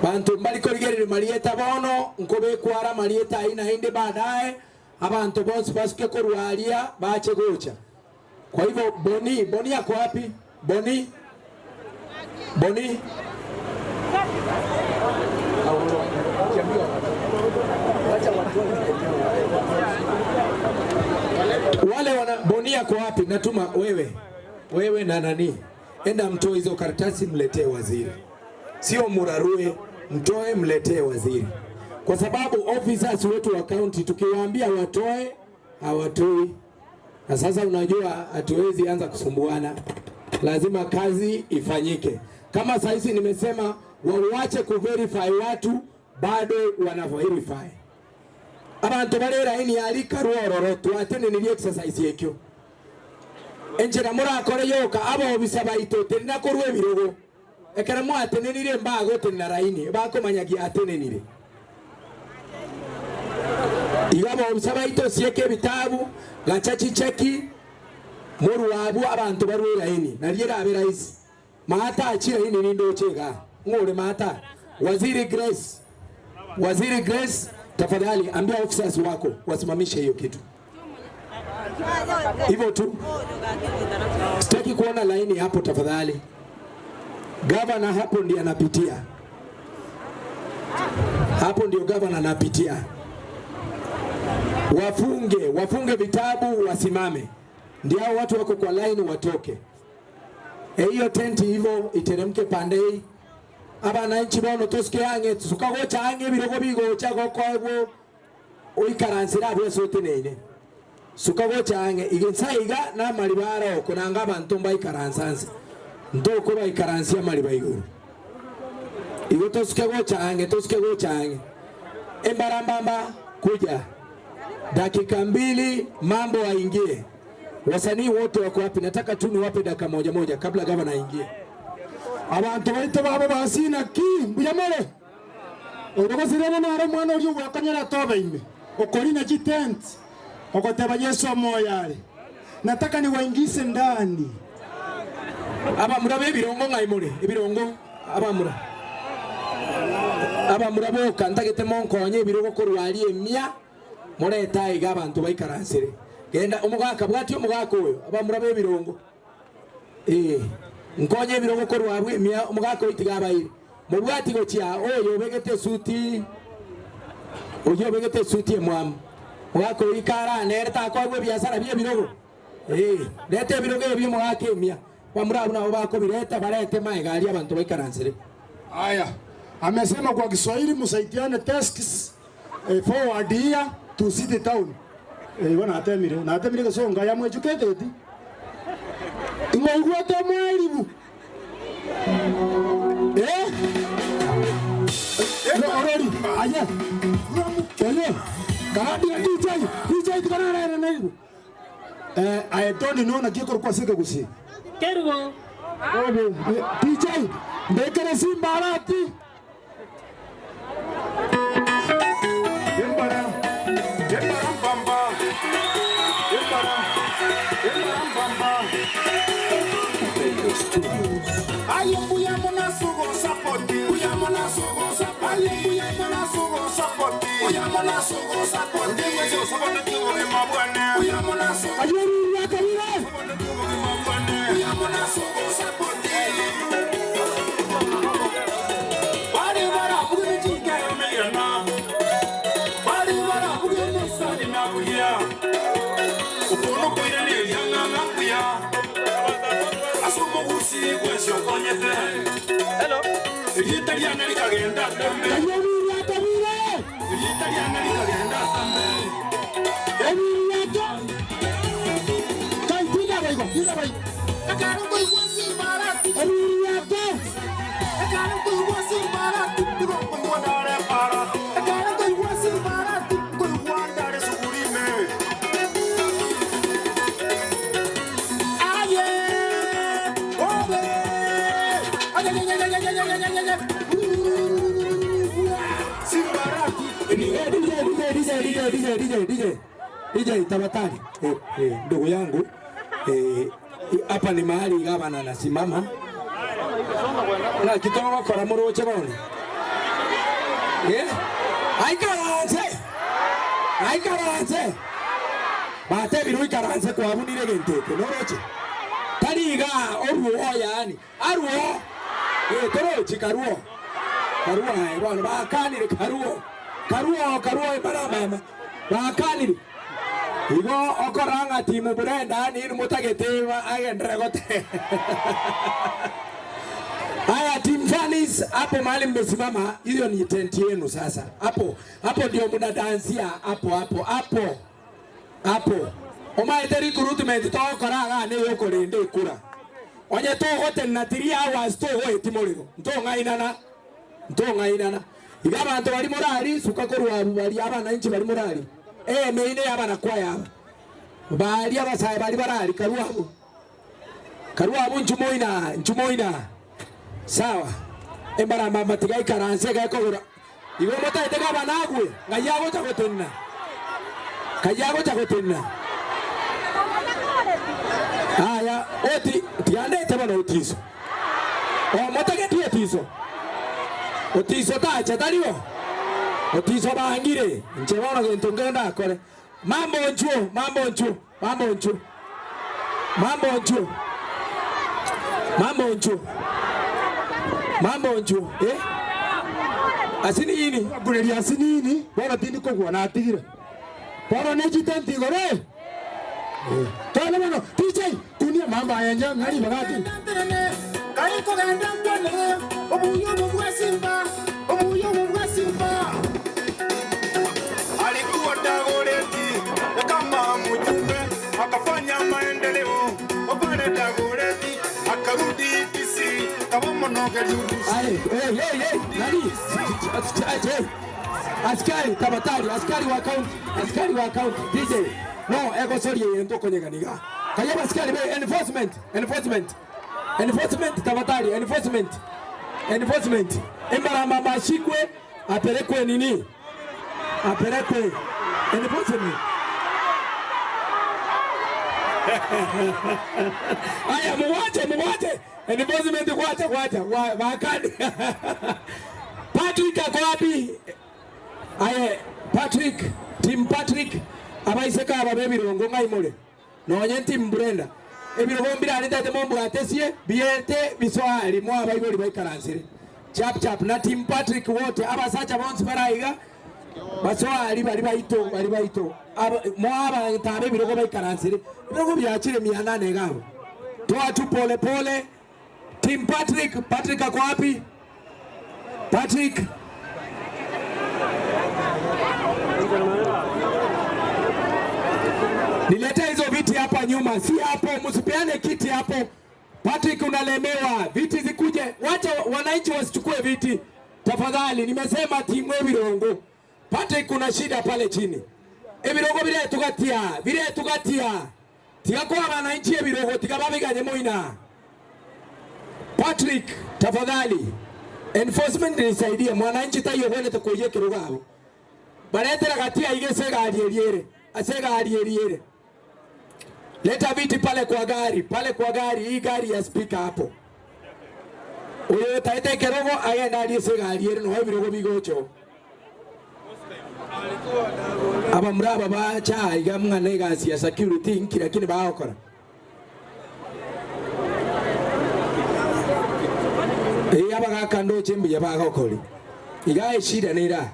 bantu mbali korigerere marieta bono nkobe kwara marieta ina inde baadaye abantu bonse basuke korwalia baache gocha. Kwa hivyo Boni yako wapi? Boni wale wana Boni yako wapi? Natuma wewe na nani, enda mtoe hizo karatasi mletee waziri, sio murarue, mtoe mletee waziri, kwa sababu officers wetu wa county tukiwaambia watoe hawatoi. Na sasa unajua hatuwezi anza kusumbuana, lazima kazi ifanyike. Kama sasa nimesema waache kuverify watu, bado wana verify. Abantu barera ini yali karororo twatene ni exercise yekyo. Enjera murakore yoka abo bisaba itote nakorwe birogo. Ekara mu atenenire mbago tenna raini bakomanyagi atenenire. Igabo bisaba ito sieke bitabu gachachi cheki moru wabu abantu barwera ini naliera aberaisi mata achira ini nindo chega ngore mata Waziri Grace tafadhali ambia officers wako wasimamishe hiyo kitu hivyo tu. Sitaki kuona laini hapo tafadhali. Governor hapo ndiye anapitia, hapo ndio governor anapitia. Wafunge vitabu, wasimame. Ndio watu wako kwa line watoke. Hiyo tenti hivyo iteremke pande hii. Abana nchi bono tosike ange tusukago change birogo bigo chago kwego oikaransira byo sote nene. Sukago change igensaiga na maribara okunanga abantu mbaikaransanse. Ndoko baikaransia maribaigo. Iyo tosikago change. Embarambamba kuja. Dakika 2 mambo aingie. Wasanii wote wako wapi? Nataka tu niwape dakika moja kabla gavana aingie. Abantu baite babo basina ki mbuyamole. Odogo sirene na ara mwana uri wakanyara tobe ime. Okorina jitent. Okoteba Yesu moyale. Nataka ni waingize ndani. Aba murabe birongo ngaimure. Ibirongo aba murabo kandagete monkonye birongo korwalie mia. Moreta iga abantu baikaransire. Genda umugaka bwati umugaka oyo aba murabe birongo. Nkonye birongo korwabwe mia umugaka itiga abaire. Mubwati gokia oyo begete suti emwam. Mugaka ikara nereta kwagwe biasara bye birongo. Lete birongo bye mugaka mia. Wamurabu na obako bireta barete maigali abantu baikaransire. Aya. Amesema kwa Kiswahili msaidiane tasks forward here to city town. Wana atemire kasonga ya educated. Ingwa ta mwalimu. Already. Aya. Kadi DJ kana na hiyo. I don't know na kiko kwa sika kusi. Kerugo. DJ, ndekere simbarati. Hello. Italiana likagenda tambe. Italiana likagenda tambe. Kantina baigo, kila bai. Akaro ko wasi barati. Akaro ko wasi barati. Duro ko wadare para. Akaro ko wasi barati. Ko wadare sugurime. Aye. Obe. DJ tafadhali. Ndugu yangu hapa ni mahali gavana anasimama. Na kitongo kwa moroche bwana. Aikaranze. Bate biru ikaranze kwa bunire gentete noroche. Tariga oruo yani. Aruo. Toroche karuo. Karuo bwana bakanire karuo. Karuo ibara mama. Bakanire. Igo okoranga timu Brenda ni mutageteva agendera gote. Haya team Fanis hapo mahali mmesimama hiyo ni tent yenu sasa. Hapo ndio mnadansia hapo. Omaite recruitment to koranga ne yoko rende kura. Onye to hotel na 3 hours to ho etimoriro. Ntonga inana. Igaba anto bali morali suka korwa bali abana inchi bali morali. Meine abana kwa yaba. Bali abasaya bali barali karuabu nchumoina. Sawa. Embara mama tigai karanse ga kogura. Igo mota itega banagwe ngayago chagotenna. Aya oti tiande teba no tiso. Mota ke tiso. Otiso tacha taliwo. Otiso bangire. Nchebona gento ngenda kore. Mambo nchu. Asini ini. Bora tindi kogwa na atigire. Bora neji tenti gore. Tole mano, DJ, dunia mamba yanja ngari bagati. Kari ko ganda mbone, obuyo mubwa simba. Alikuwa Dagoretti, kama mjumbe, akafanya maendeleo. Opande Dagoretti, akarudi PC, kama mnoga jugu. Nani? Askari tabatari, askari wa account, DJ. No, ego sorry yendo konyega niga. Kayaba askari be enforcement tabatari, enforcement. Embara mama shikwe apelekwe nini? Apelekwe enforcement. Aya muwache. Enforcement kwacha. Wakani. Patrick ako wapi? Aye, Team Patrick abaiseka ababebirongo ngaimole. Nonye Team Brenda. Ebirongo mbirani tate mombo atesie biete bisoali mwa abaiboli baikaransire. Chap na Team Patrick wote abasacha bonse baraiga. Basoali bali baito. Mwa aba tabe birongo baikaransire. Birongo byachire 800 gabo. Toa tu pole. Team Patrick ako wapi? Patrick nileta hizo viti hapa nyuma, si hapo, msipeane kiti hapo. Patrick unalemewa, viti zikuje, wacha wananchi wasichukue viti. Tafadhali, nimesema timu Ebirongo. Patrick kuna shida pale chini. Ebirongo bile tugatia. Tigako wananchi Ebirongo tikababiganye moina. Patrick, tafadhali. Enforcement nisaidie mwananchi tayo wale tukoye kirugabo. Baletera katia igesega alieriere. Leta viti pale kwa gari, hii gari ya speaker hapo. Uyo taite kirogo ayenda aliesega aliere no birogo bigocho. Aba mraba bacha igamwa legacy ya security nkira kini baokora. Aba kando chembe ya bagokoli. Igae shida nira.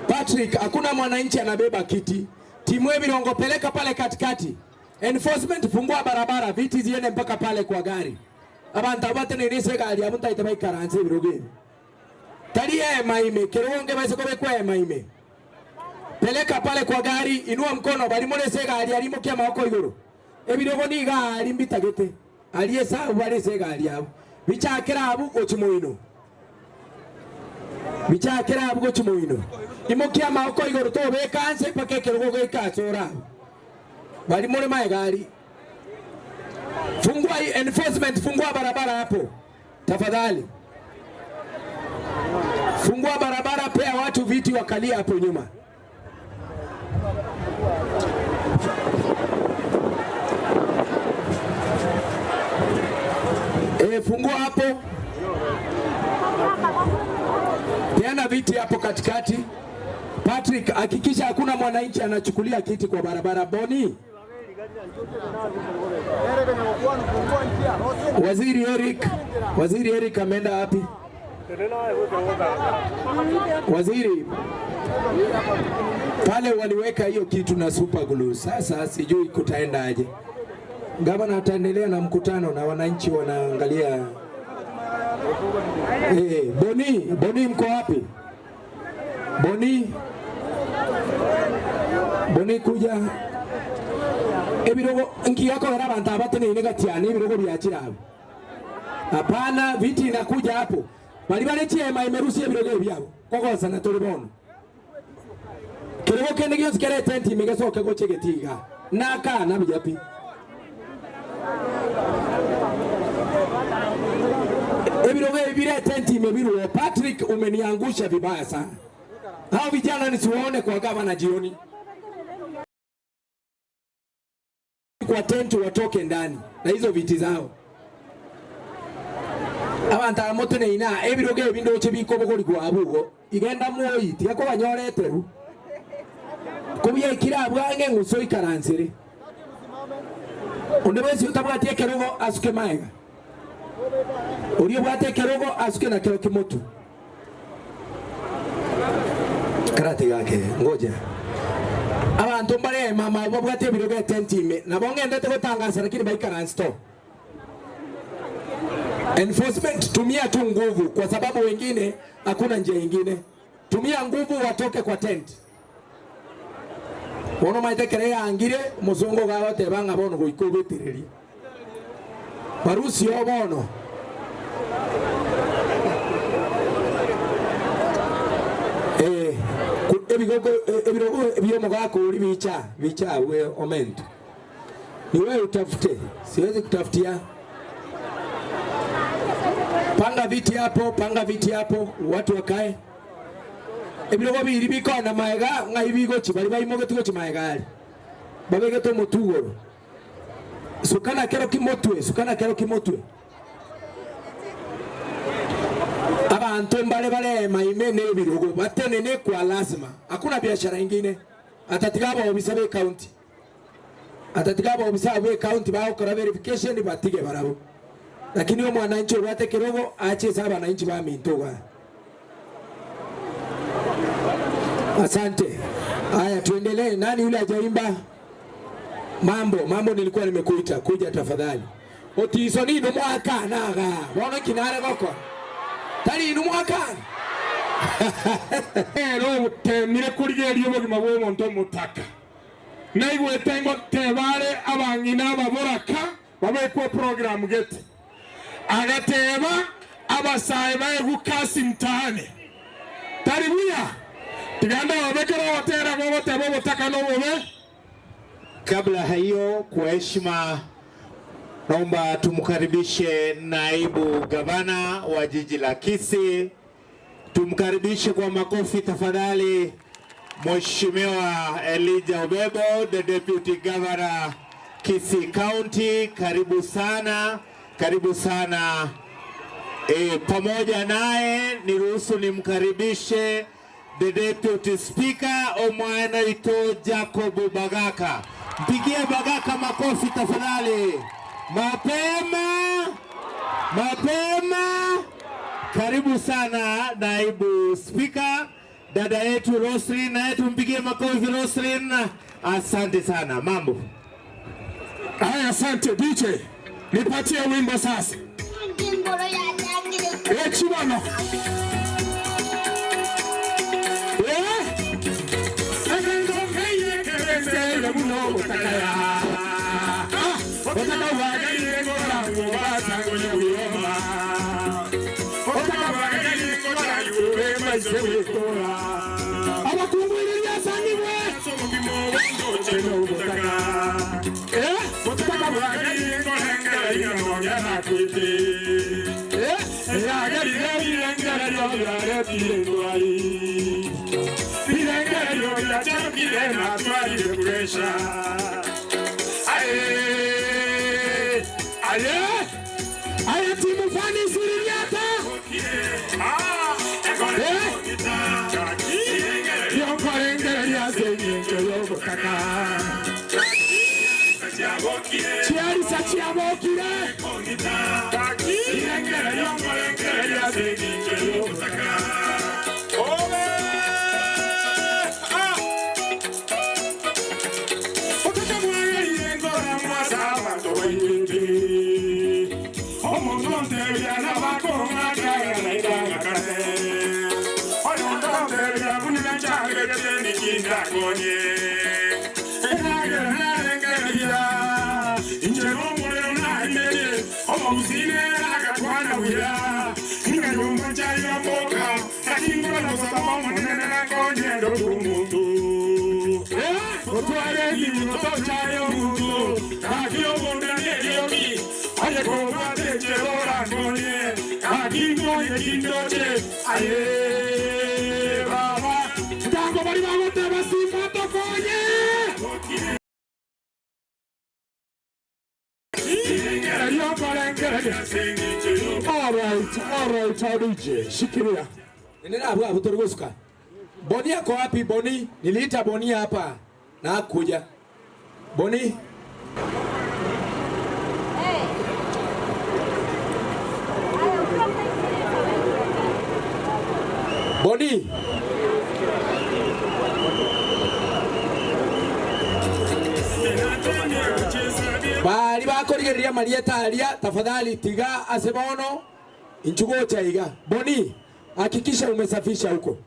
Patrick, hakuna mwananchi anabeba kiti. Timu Ebirongo peleka pale katikati. Enforcement fungua barabara, viti ziende mpaka pale kwa gari. Abantu abate ni risega ali amunta itabai karanze Ebirogo. Taliye maime, kironge base kobe kwa maime. Peleka pale kwa gari, inua mkono bali mole sega ali alimo kia maoko iguru. Ebirogo ni ga ali mbitagete. Aliye sa bali sega ali abo. Bichakira abu gochimoino. Imokia maoko igoro to be kanse pake kirogo ikachora. Bali mole mae gari. Fungua enforcement, fungua barabara hapo. Tafadhali. Fungua barabara, pea watu viti wakalia hapo nyuma. Fungua hapo. Peana viti hapo katikati. Patrick, hakikisha hakuna mwananchi anachukulia kiti kwa barabara. Boni. Waziri Eric ameenda wapi? Waziri, pale waliweka hiyo kitu na super glue. Sasa sijui kutaenda aje. Gavana ataendelea na mkutano na wananchi wanaangalia. Boni mko wapi? Boni kuja. Ebirogo nkiyako era abantu abatene inegatiana ebirogo byakira abo. Hapana, viti inakuja hapo. Bali chema imerusi ebirogo byabo. Kogoza na tolibono. Kirego kende gyose kere tenti imegesoka gochegetiga. Naka na bijapi. Ebirogo ebire tenti imebiru. Patrick, umeniangusha vibaya sana. Hao vijana nisiwaone kwa gavana jioni. Kwa tenti watoke ndani na hizo viti zao. Abanta moto ne ina ebiroge ebindo chebiko bokoli kwa abugo igenda moyiti yako banyoreteru kubiye ikira bwange nguso ikaransire onde bese utabwate kerogo asuke maega uriyo bwate kerogo asuke na kero kimotu karate yake ngoja abantu mbale mama babwate ebiroge tentime nabonge ndete gotangaza lakini baikaransto. Enforcement, tumia tu nguvu kwa sababu wengine hakuna njia nyingine. Tumia nguvu watoke kwa tent. Wono maitekerea angire muzungu gawa tebanga bono goikubetireri. Barusi obono. Ebirogo gako uri bicha we omento. Ni wewe utafute. Siwezi kutafutia. Panga viti hapo, watu wakae. Ebirogo biri biko na maega ngaibigo chibali bayimoge tugo chimaega. Babege to motugoro. Sukana kero kimotwe. Abantu mbale maime ne ebirogo batene ne kwa lazima. Hakuna biashara nyingine. Atatigaba obisabe county. Bao kora verification batige barabo. Lakini huyo mwananchi wate kirogo aache saba wananchi ba mintoga. Asante. Haya tuendelee. Nani yule hajaimba? Mambo nilikuwa nimekuita kuja tafadhali. Otiso ni mwaka naga. Bwana kinare goko. Tari mwaka. Ero temire kurige riyo bogima bwo monto mutaka. Naigwe tengo tebale abangina baboraka babekwa program gete. Agateba abasaye bae gukasi mtane taribuya tiganda wabekera watera gote botaka no bobe. Kabla hiyo kwa heshima naomba tumkaribishe naibu gavana wa jiji la Kisii. Tumkaribishe kwa makofi tafadhali Mheshimiwa Elijah Obebo, the deputy governor Kisii County. Karibu sana. Pamoja naye niruhusu nimkaribishe the deputy speaker Omwana Ito Jacob Bagaka. Mpigie Bagaka makofi tafadhali. Mapema. Karibu sana naibu speaker dada yetu Roslyn, na yetu mpigie makofi Roslyn. Asante sana. Mambo. Haya, asante DJ. Nipatie wimbo sasa. Chibano. Timu fani siriata. konye engaria injero mure na imere omuzine agatwana wira inganyumba chayo moka akinga no sababu nene na konye ndo kumuntu otware ni motochayo muntu akio bonda neyomi aye ko bate jerora konye akingo yekindoje aye baba tango bari bagote basifato konye all right, DJ, shikilia. Nenda hapo turugusuka. Boni yako wapi Boni? Niliita Boni hapa na hakuja. Boni? Boni? Bali bakorigeria Marieta alia tafadhali tiga asebono inchugo chaiga. Boni, hakikisha umesafisha huko.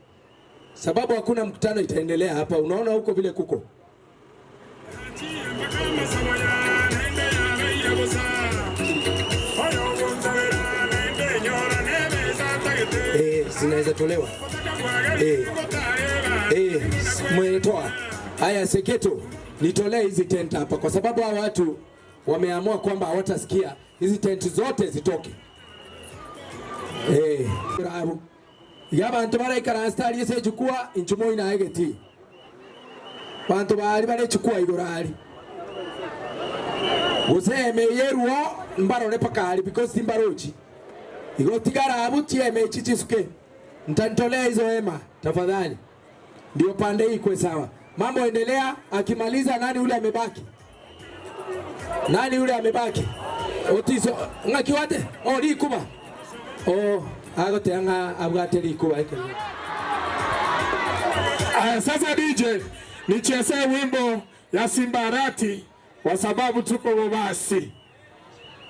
Sababu hakuna mkutano itaendelea hapa. Unaona huko vile kuko. Zinaweza tolewa. Mwetoa. Haya Seketo, nitolee hizi tent hapa kwa sababu hao watu wameamua kwamba hawatasikia. Hizi tent zote zitoke. Bravo. Yabantu baraikara astari yese chukua inchumo inaegeti. Bantu bari bare chukua igorari. Guseme yeruo mbaro ne pakali because timbarochi. Igotigara abuti eme chichisuke. Ntantolea hizo hema tafadhali. Ndio pande hii kwa sawa. Mambo endelea, akimaliza nani ule amebaki? Nani ule amebaki? Otiso ngakiwate? Oh likuba. Oh agote anga abwate likuba. Sasa DJ nicheze wimbo ya Simbarati kwa sababu tuko Bobasi.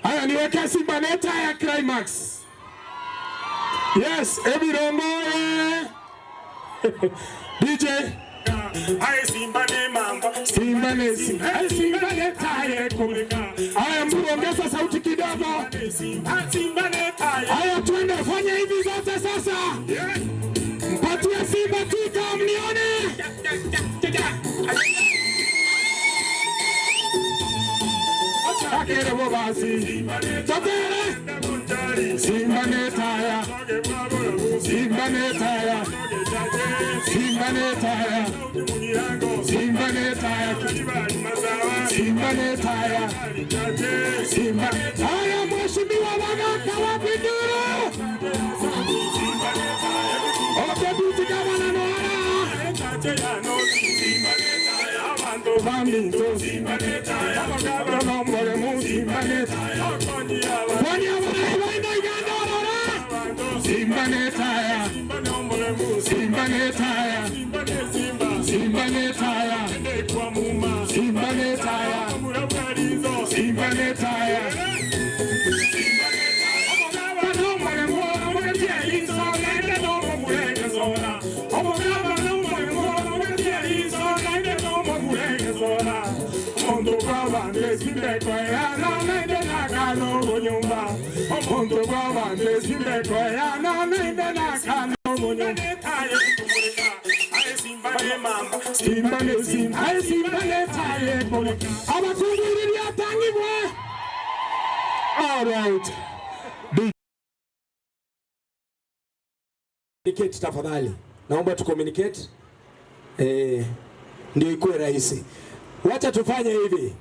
Haya niweke Simbaneta ya Climax. Yes, Ebirongo. DJ Aye Simbane mambo Simbane Simbane taye kumika. Haya mbongeza sauti kidogo. Simbane taye. Haya twende fanya hivi zote sasa. Mpatie Simba tika mnione. Akere Bobasi. Tokere. Simbane taya. Simbane taya. Simbane taya. Simbane taya. Simbane taya. Simba. Haya mheshimiwa Wagaka wa Binduru. Okebuti gavana Noara. Bambito. Simbane taya. Nombre mu Simbane taya. Kwani wana igandora. Simbane taya. Simbane taya. Simbane taya. Simbane taya. Simbane taya. All right. Communicate tafadhali. Naomba tu communicate. Ndio ikuwe rahisi. Wacha tufanye hivi.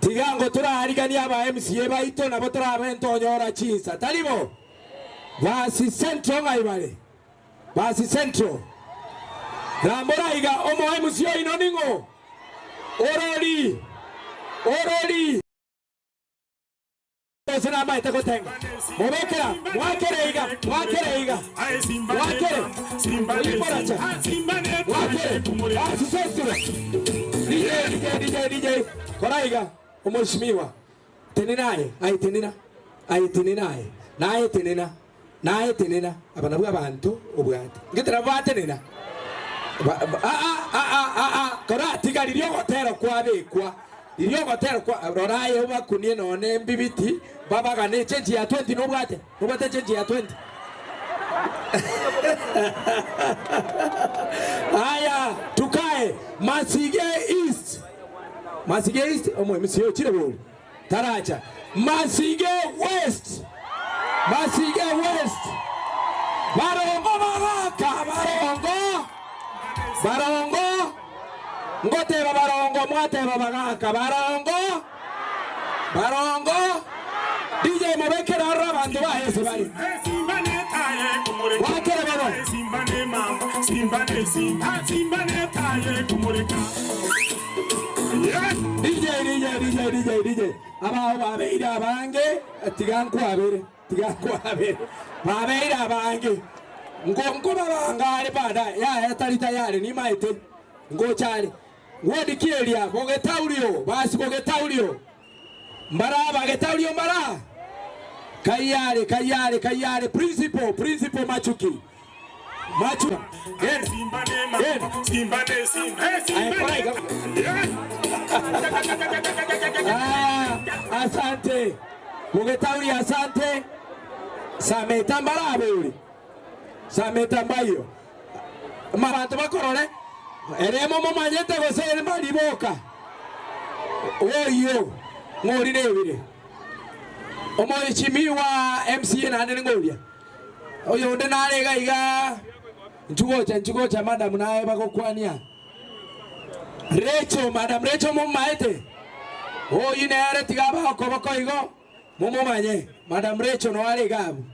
Tigango turaharigania aba MCA baito na botra bento nyora chinsa. Talibo. Basi Central ngaibale. Basi Central. Rambora iga omo MCA inoningo. Oroli. Oroli. Sena mai ta kotenga. Mobekera, wakere iga. Wakere. Liporacha. Wakere. Basi Central. DJ. Koraiga. Mheshimiwa teninaye tenina naye tenina abana bwa bantu ubwate ngitira batenina kora tiga lirio gotero kwa bekwa lirio gotero kwa roraye bakunie none mbibiti baba gane change ya 20 nobate change ya 20. Haya tukae Masige East omo msio chile bol taracha Masige West Barongo ngoteba barongo mwateba bagaka barongo DJ mubekera abantu bahese bari wakera baro DJ abaho babeira abange tigankwabere babeira abange ngo babangare bada ya tarita yale ni maite ngo cyane ngodi kielia bogetaurio basi bogetaurio mbara kayale principal machuki asante bogetaurio asante sametambayo mabantu bakorore eremo momanyete gosere mariboka oyo ngori nebire omoichimi wa MCA nande ngoria oyo nde narega iga nchugocha madam nae bagokwania Madam Rachel momaete oyo nere tigaba okoboko igo momomanye Madam Rachel no aregabu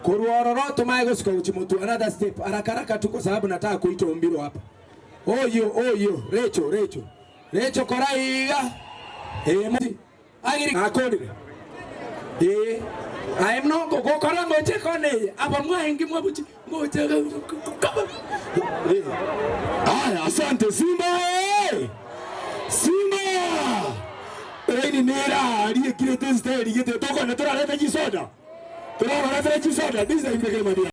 kuruororo tumaye gusika uchimutu another step arakaraka tuko sababu nataka kuita umbiro hapa oyo Rachel koraiga agiri akoni I am not go korango chekone aba mwaingi mwabuchi ngoje asante Simba eni nera aliye kile teste ligete toko na tora leta jisoda this is the game.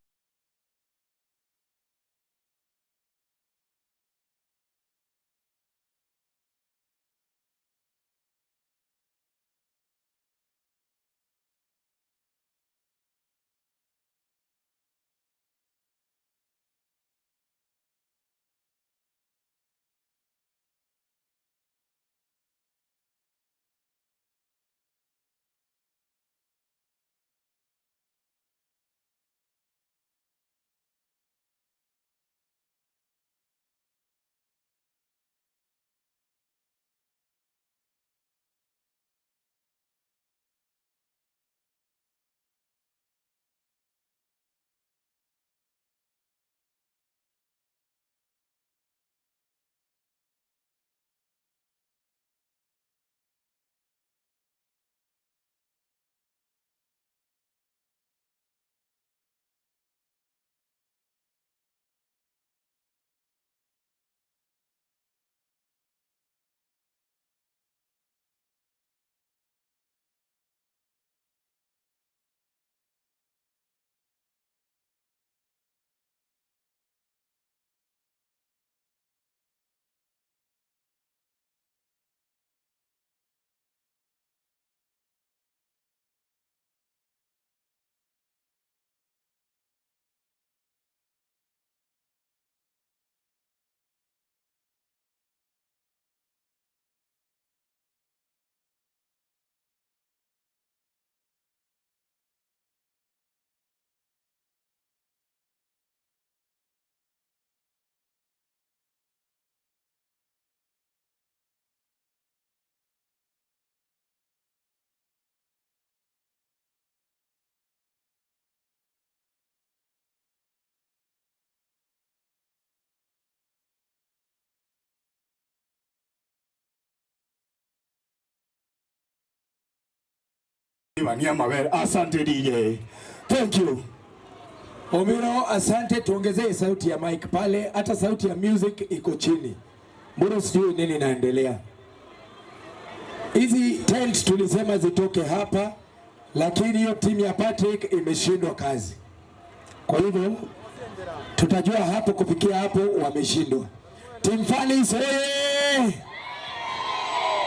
Asante DJ. Thank you. Omiro, asante, tuongezee sauti ya mic pale, hata sauti ya music iko chini. Mbona sijui nini naendelea. Hizi tent tulisema zitoke hapa, lakini hiyo timu ya Patrick imeshindwa kazi. Kwa hivyo tutajua hapo, kufikia hapo wameshindwa. Team Fanis oye!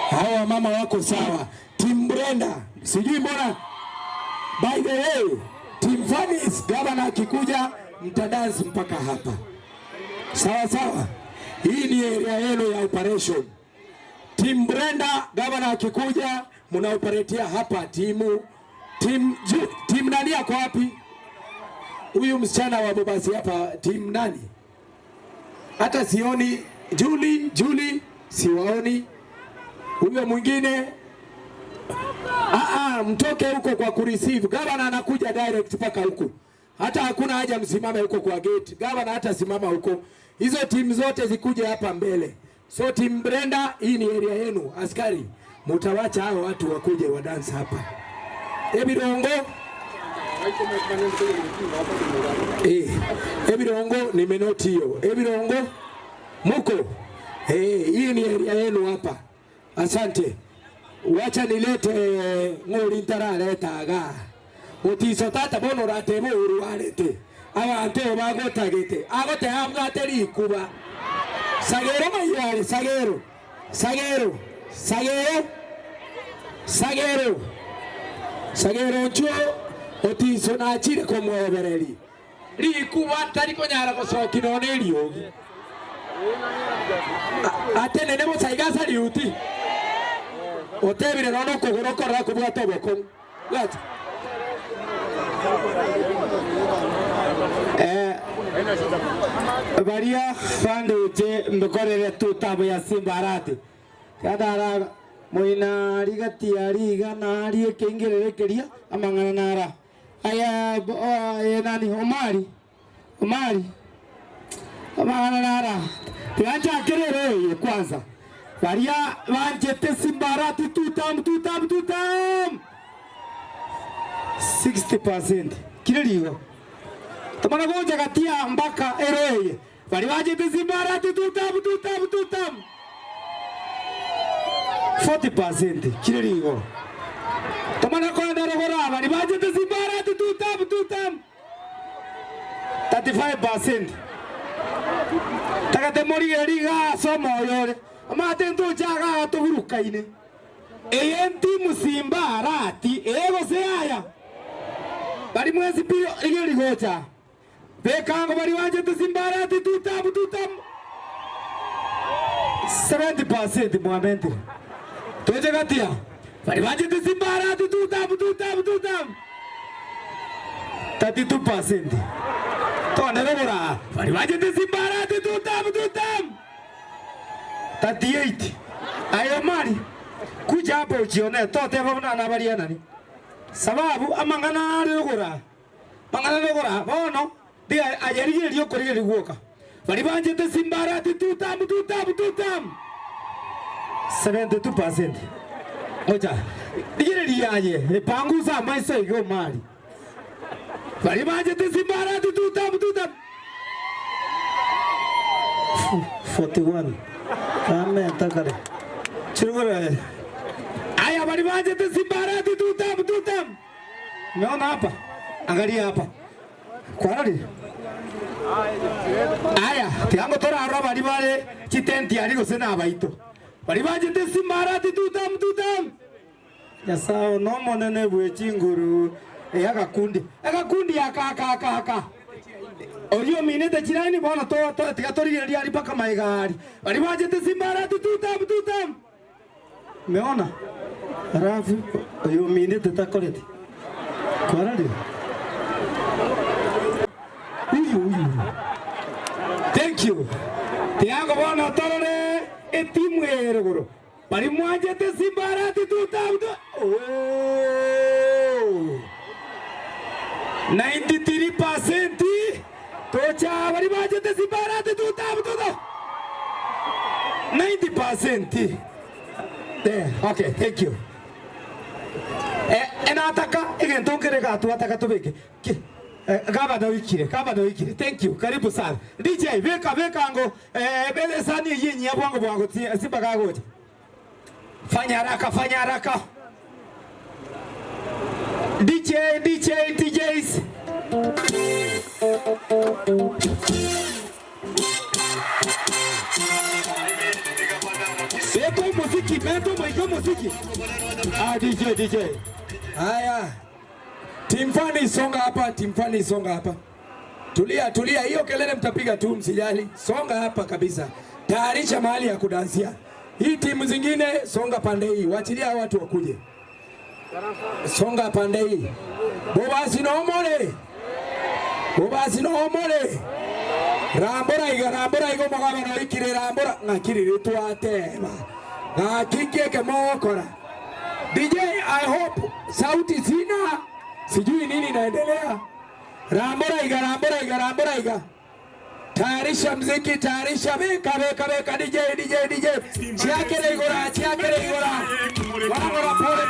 Hawa mama wako sawa. Team Brenda sijui mbona. By the way, Team Fanis gavana akikuja mtadance mpaka hapa. Sawa sawa. Hii ni area yenu ya operation. Team Brenda gavana akikuja mna operatea hapa. Team nani yako wapi? Huyu msichana wa Bobasi hapa team nani? Hata sioni. Julie siwaoni. Huyo mwingine mtoke huko kwa kureceive. Gavana anakuja direct paka huko. Hata hakuna haja msimame huko kwa gate. Gavana hata simama huko. Hizo timu zote zikuje hapa mbele. So Team Brenda, hii ni area yenu. Askari, mutawacha hao watu wakuje wa dance hapa. Ebirongo. Ebirongo nimenoti hiyo. Ebirongo muko. Hii ni area yenu hapa. Asante. Wacha nilete ngori ntararetaga. Utiso tata bono ratebo uruarete. Abantu bagotagete. Agote hamgateri kuba. Sagero mayare, Sagero ncho Otiso na chire ko mwebereri. Likuba tari ko nyara ko sokino nelio. Atene nebo saigasa liuti. Otebire no kugoro korra kubwa toboko. Gat. Baria fanduche mbekorere tutabo ya Simbarati. Kadara moina rigati ariga na ari kengerere keria amangana nara. Aya nani Omari. Amangana nara. Tianja kerere kwanza. Baria wanjete Simbarati tutam. 60%. Kirerigo. Tamana goja katia mpaka eroye. Bari wajete Simbarati tutam. 40%. Kirerigo. Tamana kwa ndarogora. Bari wajete Simbarati tutam. 35%. Takate mori eriga somo yore. Amate ndo jaga toguruka ine. Enti Simbarati ego seaya. Bari mwezi pio igeri gocha. Bekango bari wajete Simbarati tutam. 70% muamente. Toje gatia. Bari wajete Simbarati tutam. 32%. Tone robora. Bari wajete Simbarati tutam. 38. Ayo mari. Kuja hapo ujione tote bana na bari nani. Sababu amangana rogora. Mangana rogora. Bono. Dia ajeri rio korigeri guoka. Bari banjete Simbarati tutam. 72%. Oja. Digere riaje. Panguza maisa igo mari. Bari banjete Simbarati tutam. 41. Amen takare. Chirugora. Aya bari banjete Simbarati tutam. Naona hapa. Angalia hapa. Kwa nini? Aya, tiango tora araba bari bare chitenti ari gosena abaito. Bari banjete Simbarati tutam. Yasao no monene bwe chinguru. Agakundi aka. Orio minete chirani bona to tigatori ri ari paka maigari. Bari banjete Simbarati tutam. Meona? Rafu orio minete takorete. Kwa nini? Thank you. Tiago bona torore etimu erogoro. Bari mwajete Simbarati tutam. Oh. 93%. Tocha bari mwajete Simbarati tutam. 90%. There. Okay, thank you. Enataka igentokere gatu ataka tobeke. Gaba da wikire. Thank you. Karibu sana. DJ veka ngo bele sani yinyi ya bwango simba gagoje. Fanya haraka. DJs. Meto muziki. DJ. Haya. Team Fani songa hapa, Team Fani songa hapa. Tulia, hiyo kelele mtapiga tu msijali. Songa hapa kabisa. Tayarisha mahali ya kudansia. Hii timu zingine songa pande hii. Waachilia watu wakuje. Songa pande hii. Bobasi no omole. Rambora igo magaba no ikire rambora ngakiri ritwateba. Ngakike mokora. DJ, I hope sauti sina. Sijui nini inaendelea. Rambora iga. Tayarisha mziki, tayarisha beka DJ. Chiakere igora. Wangora pole.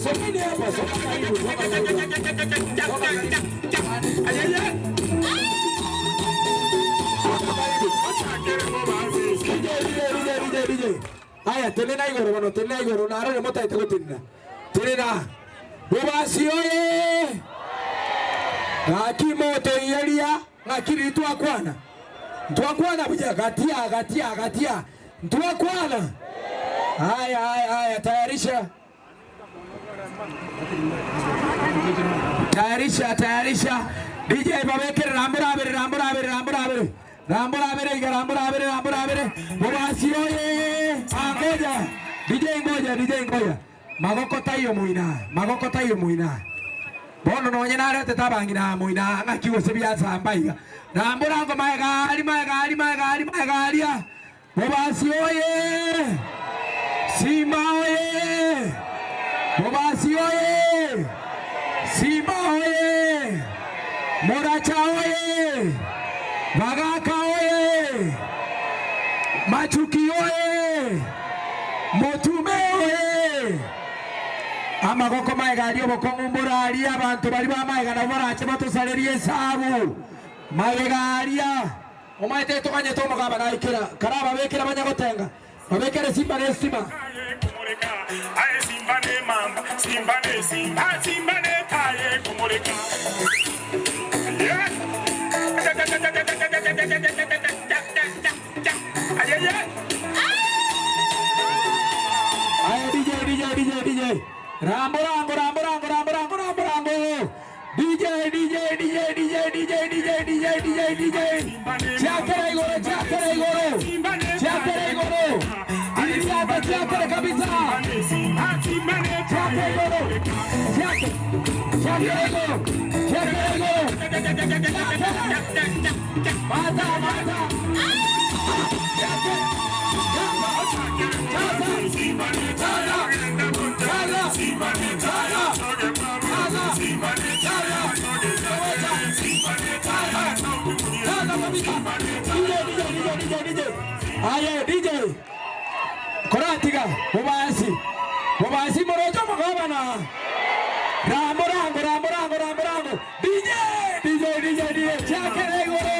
Sokini hapa, soka karibu. DJ. Aya, telena igoro, naro remota itakotina. Telena. Bobasi oye. Ngaki moto yeria, ngakiri tuakwana. Tuakwana buja gatia. Tuakwana. Aya, tayarisha. DJ babeke rambura abere. Bobasi oye. Ngoja. DJ ngoja. Magoko tayo muina. Bono no nyana rete tabangina muina ngakiwo sebia sambaiga. Rambura ngo magali. Bobasi oye. Simba oye. Bobasi oye. Simba oye. Moracha oye. Bagaka oye. Machuki oye. Motume oye. Amagoko maegario bokongo mboraria abantu bali ba maega borache batusarerie sabu. Maegaria. Omaite tokanye tomo kaba naikira. Karaba bekira banyagotenga. Babekere Simba nestima. Aye Simba ne mamba, Simba ne taye kumuleka. Yeah. Aye DJ. Rambo. DJ. Chiakere igoro. Chiakere kabisa. Chiakere igoro. Mata. Aye DJ Koratiga Bobasi morojo magabana Ramborango DJ Chiakere igoro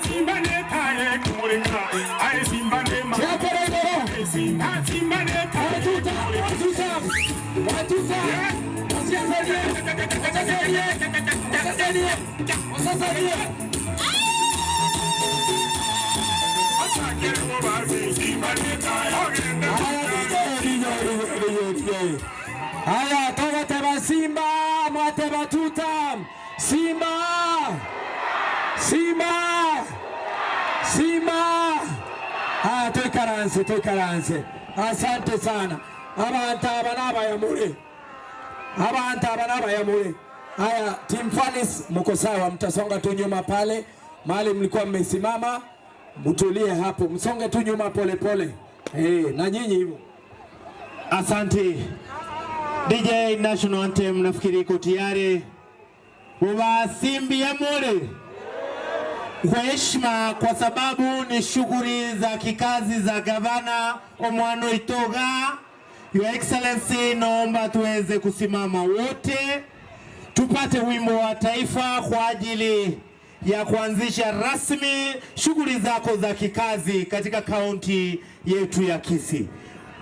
Simba ne taye kumuleka. Aye Simba ne mamba. Chiakere igoro Simba ne taye kumuleka. Haya, toka Simba, mwateba tutam. Simba. Haya, toikaranse. Asante sana. Abantu abanaba ya mure. Haya, Team Fanis mko sawa, mtasonga tu nyuma pale. Mahali mlikuwa mmesimama, mtulie hapo. Msonge tu nyuma pole. Na nyinyi hivyo. Asante. DJ National Anthem nafikiri iko tayari. Simbi ya mure. Kwa heshima, kwa sababu ni shughuli za kikazi za gavana Omwano Itoga, Your Excellency, naomba tuweze kusimama wote tupate wimbo wa taifa kwa ajili ya kuanzisha rasmi shughuli zako za kikazi katika kaunti yetu ya Kisii.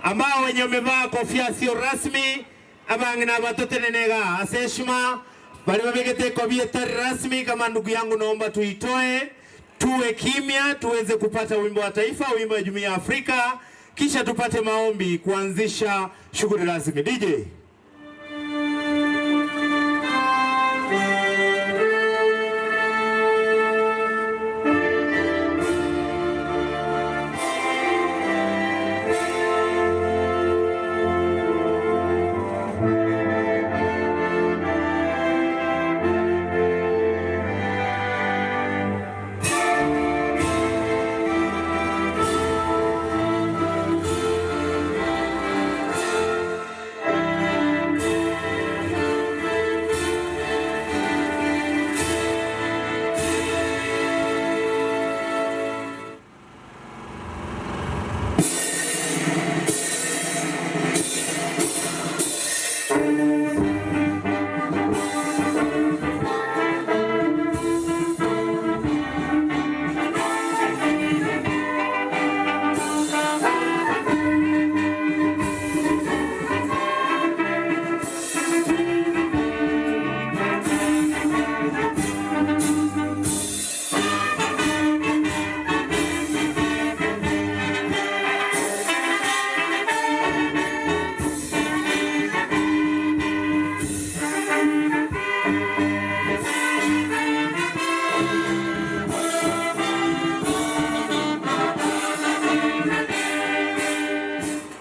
ambao wenye wamevaa kofia sio rasmi abangina batotenenega aseshima bali wabegete kofia tari rasmi. Kama ndugu yangu naomba tuitoe, tuwe kimya, tuweze kupata wimbo wa taifa, wimbo wa Jumuiya ya Afrika, kisha tupate maombi kuanzisha shughuli rasmi. DJ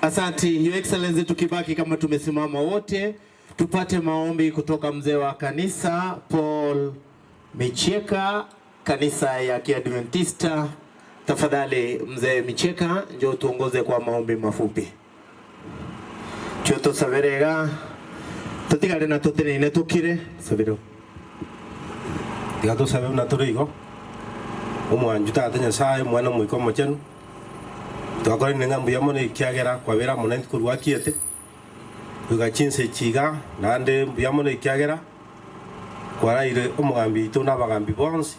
Asante Your Excellency, tukibaki kama tumesimama wote tupate maombi kutoka mzee wa kanisa Paul Micheka, kanisa ya Kiadventista. Tafadhali mzee Micheka, njoo tuongoze kwa maombi mafupi. Choto saberega tutigale na totene ine tukire sabero tigato sabe na torigo omwanjuta atenya sae mwana mwiko mochenu twakore ningambu yamone ikiagera kwabera munenti kurwa kiete tugachinse chiga nande mbuyamone ikiagera kwaraire omugambi itu nabagambi bonse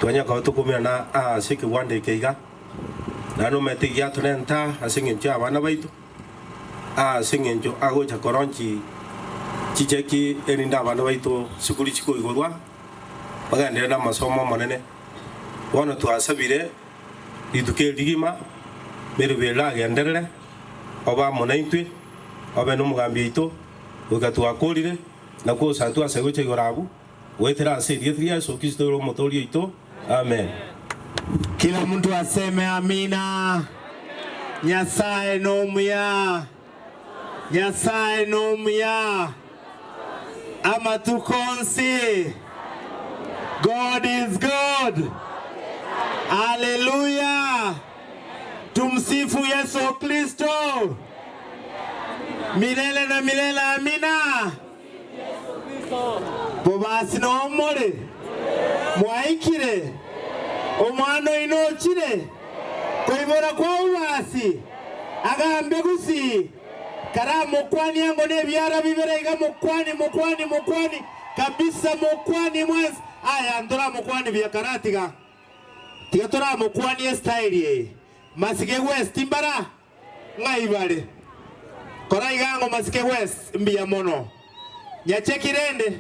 twanya ka tukumira na asike wande keiga nano metigia tunenta asingencho abana baitu asingencho agocha koronchi chicheki erinda abana baitu sikuli chiko igorwa bagandira na masomo manene wana twasabire iduke ligima merubela genderere oba munaitwe oba no mugambi itu ugatwakorire na ko santu asegoche gorabu wetera asiri Yesu Kristo ro motori itu. Amen. Kila mtu aseme amina. Nyasaye nomuya. Nyasaye nomuya. Ama tukonsi. God is good. Hallelujah. Tumsifu Yesu Kristo. Milele na milele amina. Bobasi no more. Mwaikire. Omwano inochire. Koibora kwa ubasi. Agambe gusi. Kara mokwani yango ne biara bibere iga mokwani. Kabisa mokwani mwanzi. Aya ndora mokwani vya karatiga. Tigatora mokwani style. Masike West timbara. Ngaibale. Kora igango Masike West mbia mono. Nyacheki rende.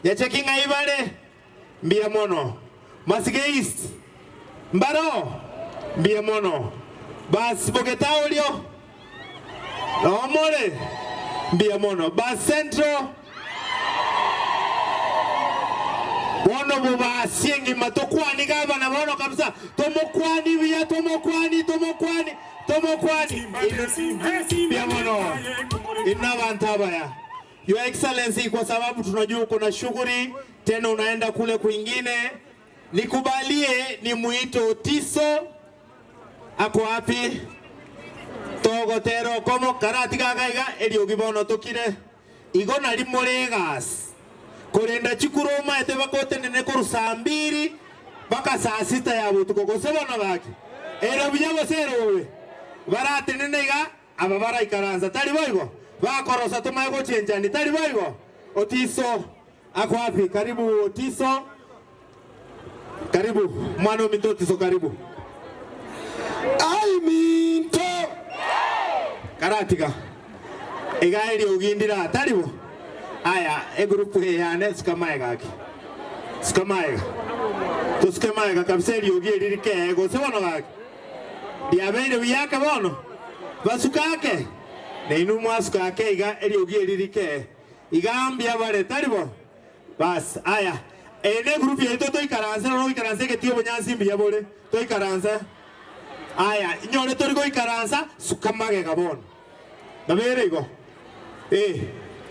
Nyacheki ngaibale. Mbia mono. Masike East. Mbaro. Mbia mono. Bas Bogeta olio. Omole. Mbia mono. Bas Central. Wono buba siengi matokwani gaba na wono kabisa. Tomokwani vya tomokwani. Mbia mono. Inavantabaya. Your Excellency, kwa sababu tunajua kuna shughuli tena unaenda kule kwingine, nikubalie ni muito Tiso. Ako wapi? Togotero komo karatiga gaiga eliogibono tokire. Igona limolegas. Korenda chikuroma ete bakote nene koru saa 2 baka saa 6 ya butuko gosebona baki. Ero binyabo sero wewe. Barate nene iga ababara ikaranza tali boigo. Bakorosa tumaye chenjani tali boigo. Otiso ako wapi? Karibu Otiso. Karibu mwana minto Otiso karibu. Ai minto. karatiga igaili ugindira taribo aya egrupu yane sikamaega tusikamaega kabisa ili ugirike go sewono gaki diabende wiyaka bono basukake neinu mwasukake iga ili ugirike igambia bare taribo bas aya ene grupu yeto toikaranse no ikaranse ke tio bonyansi mbiya bole toikaranse aya nyore torigo ikaransa sukamage gabono naberego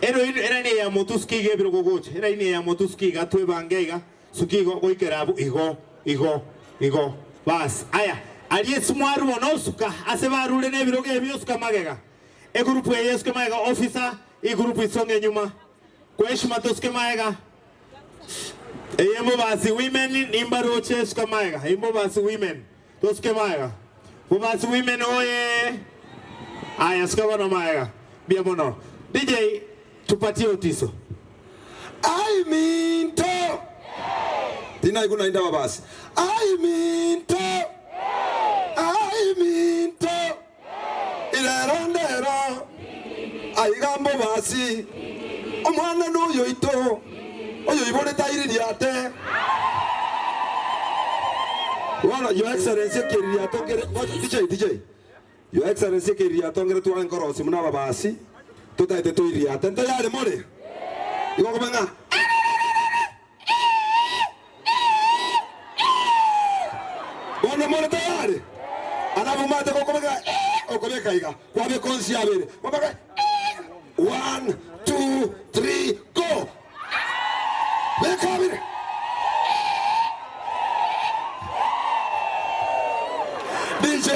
era ni ya motuski ge biro gogoche era ni ya motuski ga twe bangega sukigo goikerabu igo bas aya aliye sumwaru no suka asebarule ne biro ge byo sukamagega e grupu ye yesu kamaega officer e grupu isonge nyuma kweshima toske maega Imbo basi women nimbaro church kamaega imbo basi women toske maega basi women oye aya skabana maega bia mono DJ tupatie utiso I mean to tina ikuna inda basi I mean to irarondero aigambo basi omwana n'uyo ito oyo ibone tairi yate wala your excellency kiriya tongere DJ your excellency kiriya tongere tu ankorosi muna babasi tutaite tu iriate nto yale more iko kumenga bono more tayari anabumate ko kumenga okobeka iga kwabe konsi abere kwabe 1 2 3 go Welcome. DJ.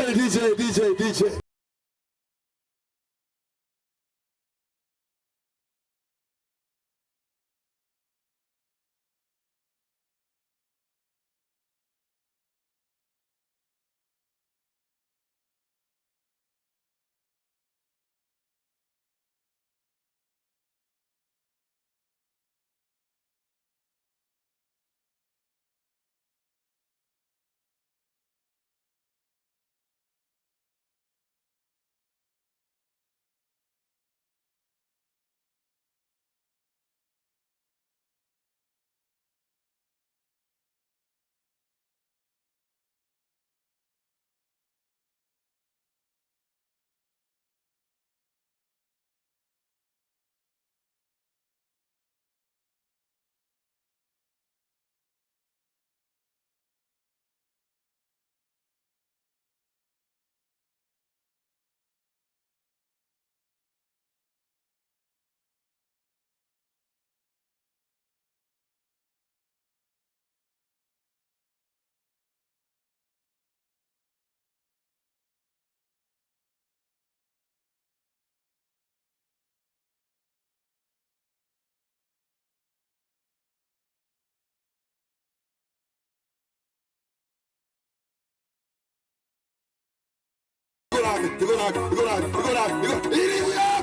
You go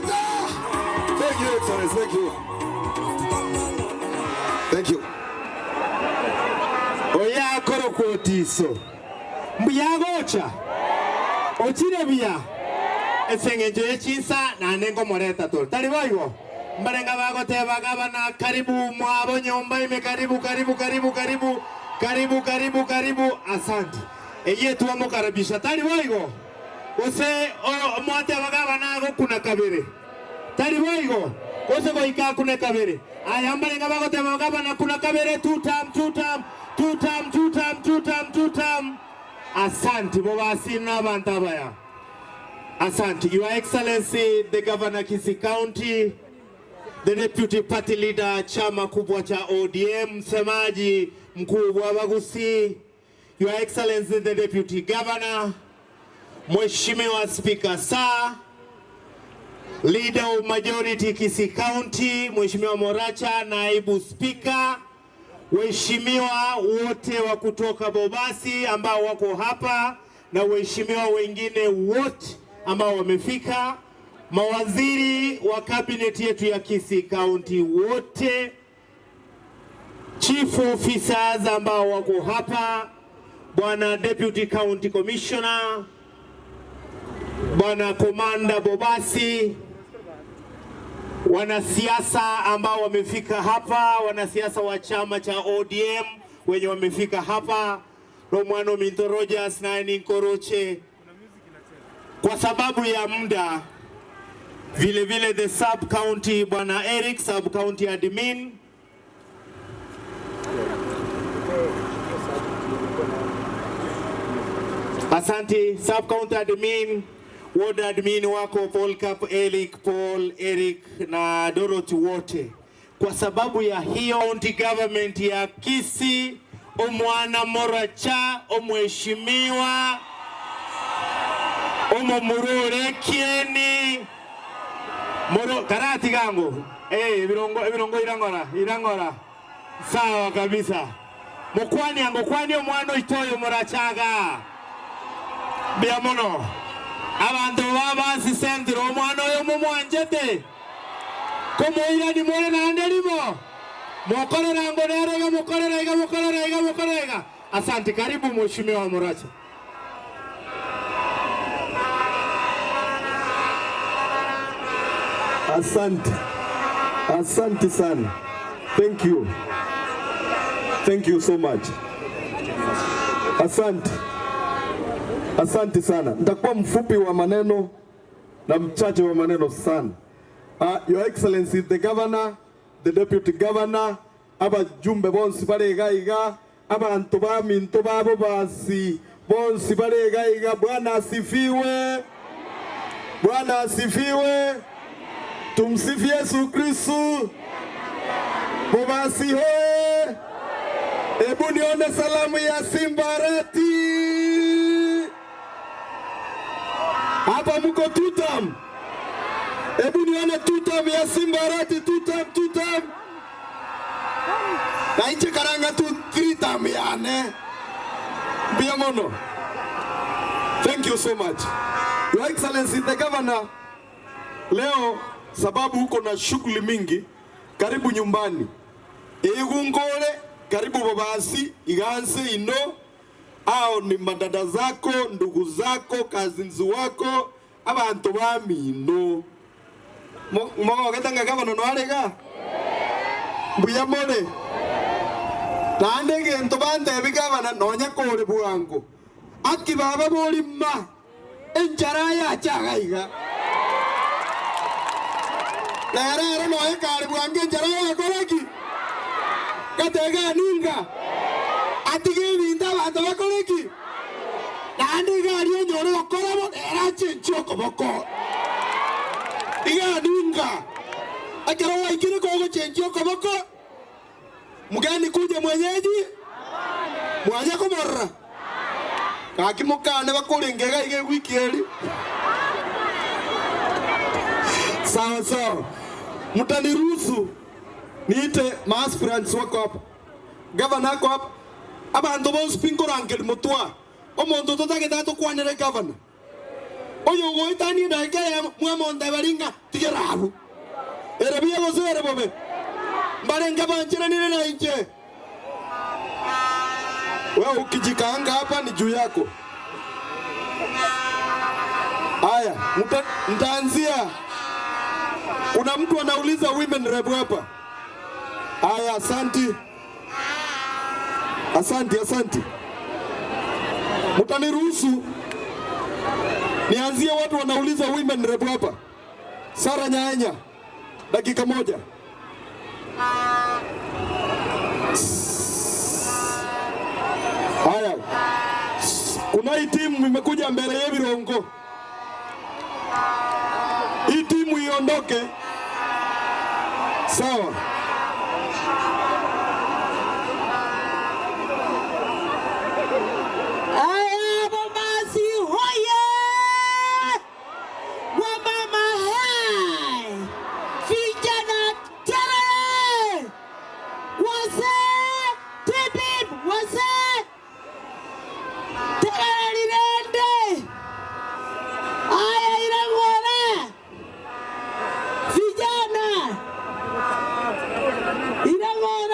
back. Thank you, Excellency. Thank you. Oya koro kotiso. Mbiya gocha. Ochire biya. Esengejo echinsa na nengo moreta tol. Tali boigo. Mbarenga bago teba gabana karibu mwabo nyomba ime karibu. Asante. Eye tuwa mokarabisha. Tali boigo. Ose mwate bagaba nago kuna kabere. Tari boigo. Ose goika kuna kabere. Ayamba nga bago te bagaba na kuna kabere two time. Asante bobasi na bantabaya. Asante Your Excellency the Governor Kisii County, the Deputy Party Leader chama kubwa cha ODM, msemaji mkuu wa Bagusi, Your Excellency the Deputy Governor, Mheshimiwa Speaker Sir, Leader of Majority Kisii County, Mheshimiwa Moracha, Naibu Speaker, waheshimiwa wote wa kutoka Bobasi ambao wako hapa na waheshimiwa wengine wote ambao wamefika, mawaziri wa cabinet yetu ya Kisii County wote, chief officers ambao wako hapa, Bwana Deputy County Commissioner, Bwana Komanda Bobasi, wanasiasa ambao wamefika hapa, wanasiasa wa chama cha ODM wenye wamefika hapa, Romano Minto Rogers na Nkoroche. Kwa sababu ya muda, vile the sub county Bwana Eric, sub county admin, asante sub county admin, ward admin wako Paul Cap, Paul, Eric na Dorothy wote. Kwa sababu ya hiyo county government ya Kisii, omwana Moracha, omheshimiwa Murore Kieni Moro karati gango birongo irangora sawa kabisa mukwani ango kwani omwana itoyo Morachaga biamono abantu baba sisendiro omwana oyo mumwanjete komoira ni more na ndelimo mokorera ngo nerega mokorera. Asante, karibu mheshimiwa Moracha. Asante sana. Thank you so much. Asante sana. Nitakuwa mfupi wa maneno na mchache wa maneno sana. Your Excellency the Governor, the Deputy Governor, abajumbe bonsi baregaiga, abantu baminto babo basi bonsi baregaiga. Bwana asifiwe. Bwana asifiwe. Tumsifu Yesu Kristo. Bobasi hoe. Ebu nione salamu ya Simbarati. Hapa mko tutam. Ebu nione tutam ya Simbarati, tutam. Na inche karanga tu 3 tam yane. Biamono. Thank you so much. Your Excellency the Governor, leo sababu huko na shughuli mingi, karibu nyumbani. Igungole, karibu Bobasi, Iganse, Ino, au ni madada zako, ndugu zako, cousins wako, abantu bami Ino. Mwa wakatanga Governor no alega? Mbuya mole. Tandege ntobante ebi Governor nonya kore buango. Aki baba boli ma. Enjaraya chagaiga. Nara no e karibu ange jaraya koreki. Katega ninga. Atige vinda bando koreki. Nande gari nyoro korabo era chencho koboko. Iga ninga. Akarawa ikiri kogo chencho koboko. Mugani kuja mwenyeji? Mwaje komorra. Kakimukane bakulengega ige wiki eli. Sawa. Mutaniruhusu niite maaspirants wako hapa. Governor wako hapa. Abantu bonse pinkorangel mutwa. Omonto totake tato kwanere governor. Oyo goitani ndaika ya mwamonda baringa tigerabu. Erabia gozere bobe. Mbarenga banchira nile na inche. Wewe ukijikaanga hapa ni juu yako. Haya, mtaanzia. Kuna mtu anauliza women rep hapa. Haya, asante. Mtaniruhusu nianzie watu wanauliza women rep hapa. Sara Nyanya, dakika moja. Haya, kuna hii timu imekuja mbele ya Birongo. Hii timu iondoke. Sawa. Aya Bobasi hoye! Wamama hai! Vijana terere! Wazee! Tibib! Wazee! Terere lirende! Aya Irangore! Vijana! Irangore!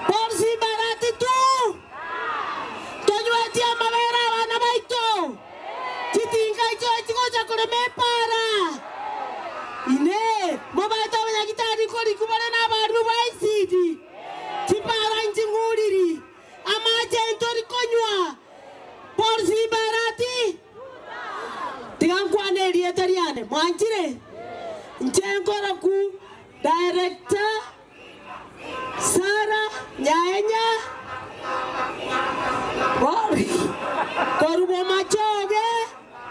Porsi barati tu. Tonyweti amabera wana baito. Chitinga icho chakore mepara. Ine, mobaito abanyagitari kori kubana n'abantu bayisidi. Chipara njinguriri. Amajentori konywa. Porsi barati. Tigankwane rietariane. Mwanjire. Nchenkora ku director Sara Nyanya. Bori. Korubo machoge.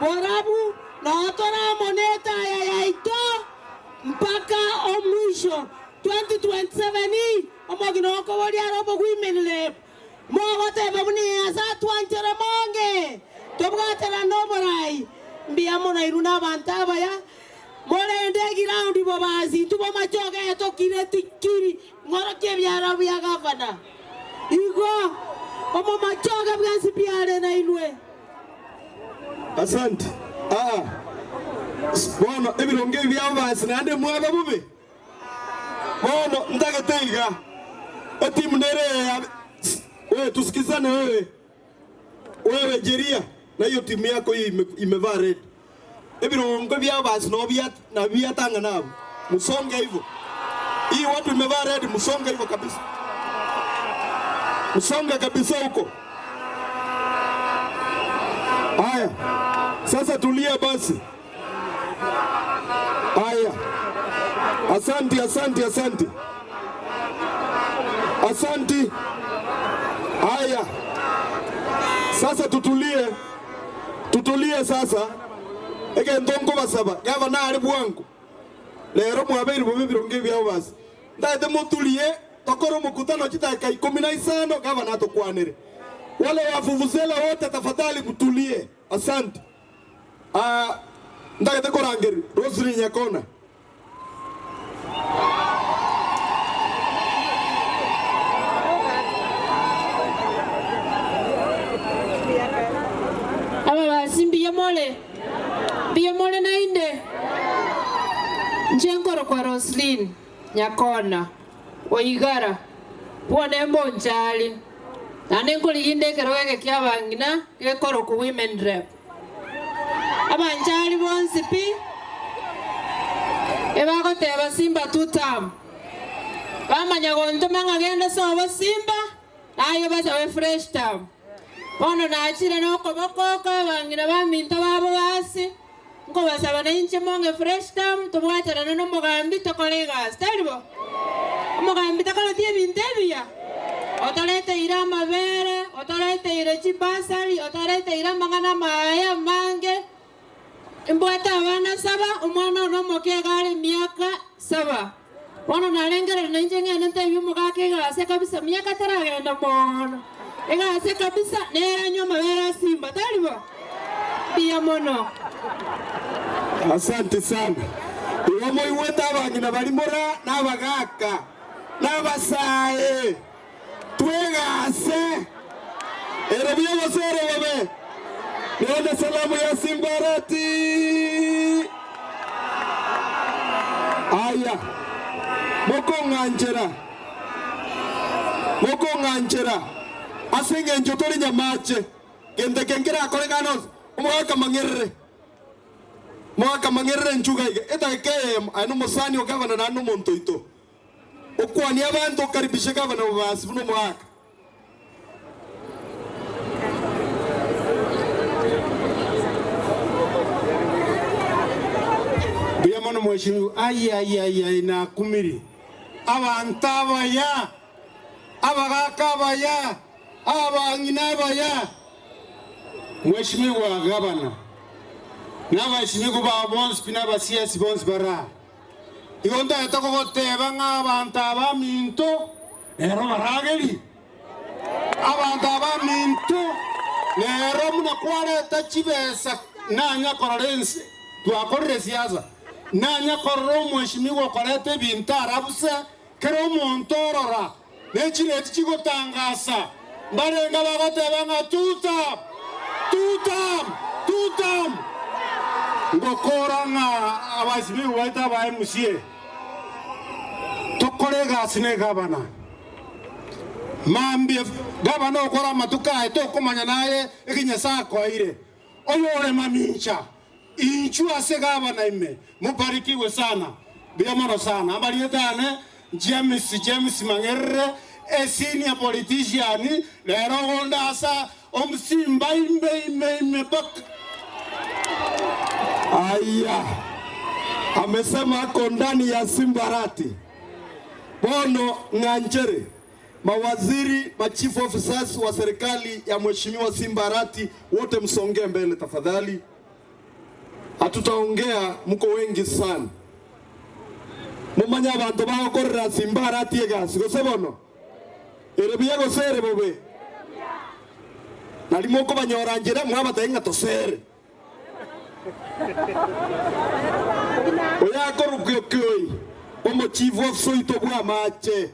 Borabu. Naotora moneta ya yaito. Mpaka omwisho. 2027 omoginoko wali arobo women lab. Mogote babuni asa twanchera monge. Tobgatera noborai. Mbiamona iruna bantaba ya. Mole ndegi raundi bobazi. Tubo machoge eto kire tikiri. Ngoro kebyara bya gavana. Igo. Omo machoge bwansi piare na inwe. Asante. Bono ebironge byabasi nande mwaba bube. Bono ndagateiga. Ati mnere wewe tusikizane wewe. Wewe Jeria na hiyo timu yako hii imevaa red. Ebironge byabasi no byatanga nabo. Musonge hivyo. Hii watu imevaa red musonge hivyo kabisa. Musonge kabisa huko. Haya. Sasa tulia basi. Haya. Asante. Haya. Sasa tutulie sasa. Ege ndongo basaba. Gavana ari bwangu. Lero mwabiri bobironge byabo basi. Ndaite mutulie tokoro mukutano chitaka 15 gavana tokwanere. Wale wafuvuzela wote tafadhali mtulie. Asante. Ndagete korangeri Rosary Nyakona. Aba basimbi yamole na inde. Njenkoro kwa Roslyn Nyakona. Oigara. Pone mbonjali. Nane nkuli yinde keroweke kia bangina kekoro ku women rep. Abanjali bonsi pi. Ebago teba simba tutam. Bamanya gonto manga genda so simba. Ayo basa we fresh tam. Bono na achira no koboko bangina baminto babo basi. Ngo basaba na inche monge fresh tam tubwatera no mugambi to kolega. Staribo. Mugambi takalo tie bintebia. Otorete ira mabere, otorete ira chipasari, otorete ira mangana maya mange. Mbwata abana saba, umwana unomoke gari miaka saba. Wano nalengere na injenge nante yumugake gase kabisa miaka taragenda mono. Gase kabisa nera nyoma vera simba talibo. Bia mono. Asante sana. Iwamo iweta abangina balimora n'abagaka n'abasaye. Twegase. Erebiyo basore babe. Nione salamu ya Simbarati. Aya. Moko nganjera. Asenge njotori nyamache. Kende kengera akore ganos. Mwaka mangere nchuga ige. Eta ke anu musani ogavana na anu montoito. Okwani abantu karibishe gavana basi buno mwaka. Biamono mheshimiwa ai na kumiri. Abantabaya. Abagakabaya. Abanginaabaya. Mheshimiwa gavana. N'abashimigo ba bonse pinaba CS bonse bara. Igonda etoko goteba ng'abantu abaminto ero barageri. Abantu abaminto ero muna kwareta chibesa nanya kororense twakorere siasa nanya kororo mheshimiwa korete bintu arabusa kero omuntu orora nechireti chigotangasa mbarenga bagoteba ng'a tutam ngokora ng'a abashimiwa baita ba MCA tokore Orega sine gavana. Mambi gavana okora matuka eto komanya naye ikinya sako ire. Oyore mamincha. Inchu ase gavana ime. Mubarikiwe sana. Biamano sana. Habari yetane James Mangere senior politician lero gonda asa omsimba ime bak. Aya. Amesema ako ndani ya Simbarati. Bono Nganjere, mawaziri, chief officers wa serikali ya mheshimiwa Simbarati, wote msongee mbele tafadhali. Hatutaongea, mko wengi sana. Mumanya abantu bakorera Simbarati egasi gose bono. Erebiye gosere bobe. Nalimo ko banyorangira mwabatainga tosere. Oya korukyokyoi. Omo chief officer itobwa mache.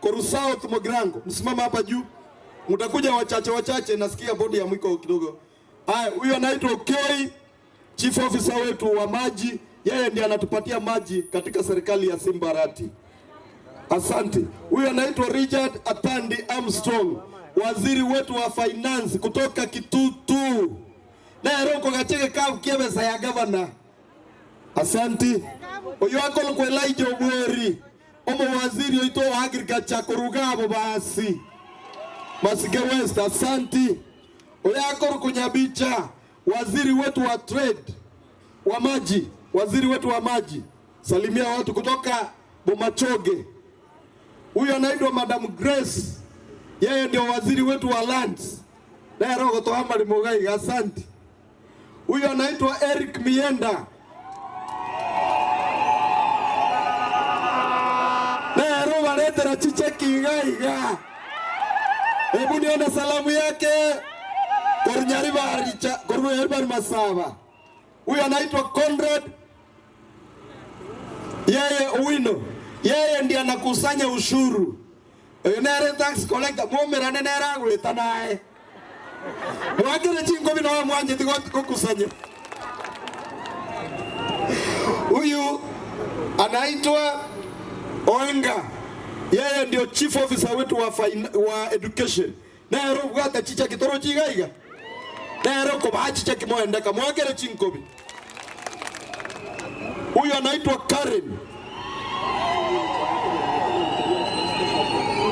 Korusao tumogrango. Msimama hapa juu. Mutakuja wachache nasikia bodi ya mwiko kidogo. Haya, huyo anaitwa Okei, chief officer wetu wa maji. Yeye ndiye anatupatia maji katika serikali ya Simbarati. Asante. Huyo anaitwa Richard Atandi Armstrong, waziri wetu wa finance kutoka Kitutu. Na roko gacheke kavu kiebesa ya governor. Asante. Oyo akolo kwa Elijah Obweri. Omo waziri oito wa agriculture kurugabo basi. Masige West, asante. Oyo akolo kunyabicha. Waziri wetu wa trade. Wa maji. Waziri wetu wa maji. Salimia watu kutoka Bomachoge. Huyo anaitwa Madam Grace. Yeye ndio waziri wetu wa lands. Na roho tohama limogai, asante. Huyo anaitwa Eric Mienda. Na roho waletera chiche kigaiga. Hebu nione salamu yake. Korunyari Masaba. Huyo anaitwa Conrad. Yeye Owino. Yeye ndiye anakusanya ushuru. Nere tax collector momera nera gweta nae. Mwagire chingo bino mwanje tikukusanya. Huyu anaitwa Oenga. Yeye ndio chief officer wetu wa education. Nero bwata chicha kitoro chigaiga. Nero ko bachicha kimoenda kamwagire chingo bi. Huyu anaitwa Karen.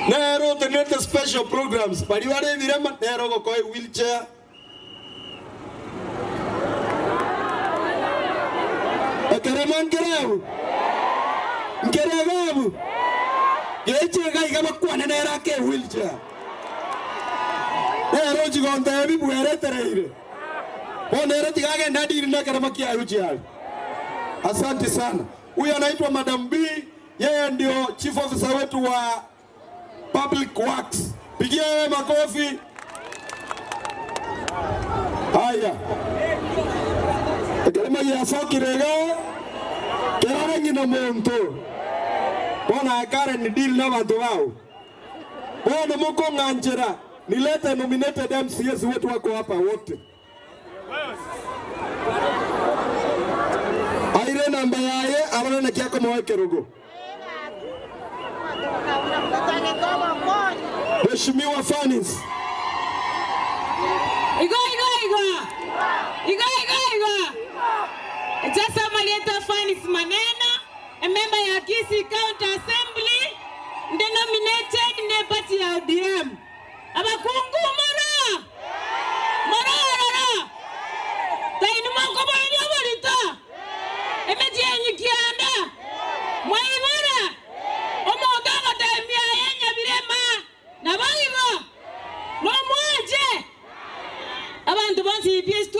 Nero tenete special programs. Bali wale virema nero ko koi wheelchair. Ekereman kerebu. Nkerebu. Yeche gai kama kwa nera ke wheelchair. Nero jigonda ebi buere tereire. Nero tigage ndadi na kerema kia wheelchair. Asante sana. Huyu anaitwa Madam B. Yeye ndio chief officer wetu wa public works. Pigia wewe makofi. Haya. Kalema ya soki rega. Kerara ngina monto. Bona akare ni deal na watu wao. Bona mko Nganjera. Nilete nominated MCS wetu wako hapa wote. Aire namba yaye arone na kiako mweke rogo. Mheshimiwa Fanis. Igo. Just Malieta Fanis Manena, a member ya Kisii County Assembly, denominated in the party of ODM. Abakungu mara. Tainu makoba nyoborita. Emeji enyikianda. Mwaibara. Omogaga taimia yenya birema. Nabagiba. No mwaje. Abantu bonsi EPS 20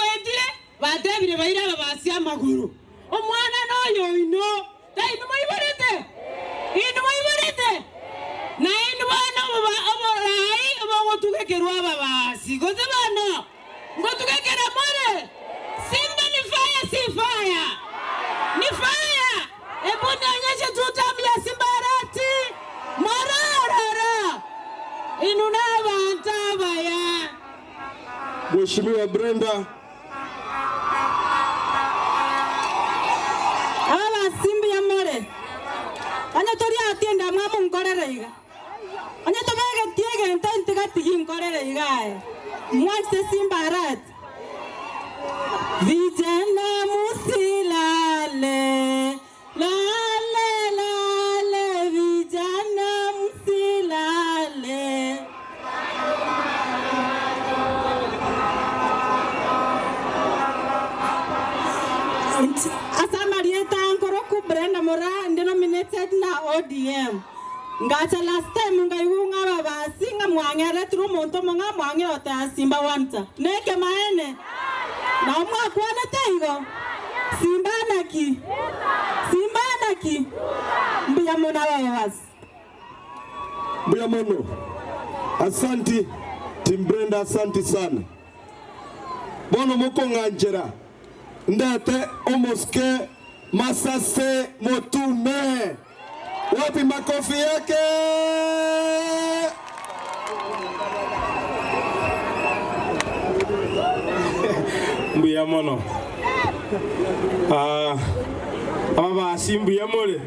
badebire bayira babasi amaguru. Omwana noyo ino. Tainu mwaibirite. Na inu bana oborai obotukekerwa babasi. Goze bana. Ngotukekera more. Simba ni fire si fire. Ni fire. Ebona nyesha tutamya Simbarati. Mararara. Inunaba antabaya. Mheshimiwa Brenda. Aba Simba ya more. Anya tori atenda mama nkorere iga. Onye to bege tiege ntante gatigi nkorere iga. Mwanze Simba Arati. Vijana musilale, lale lale, vijana musilale. Asa Marieta ankoro ku Brenda Mora denominated na ODM. Ngacha last time ngaiunga baba singa mwangere tru monto monga mwange ota Simba wanta. Neke maene. Na mwa kwana taigo. Simba naki. Simba naki. Mbuya mona wawas. Mbuya mono. Asanti Team Brenda, asanti sana. Bono moko nganjera. Ndate omoske Masase Motume. Wapi makofi yake? Mbuya mono. Aba simbuya mole.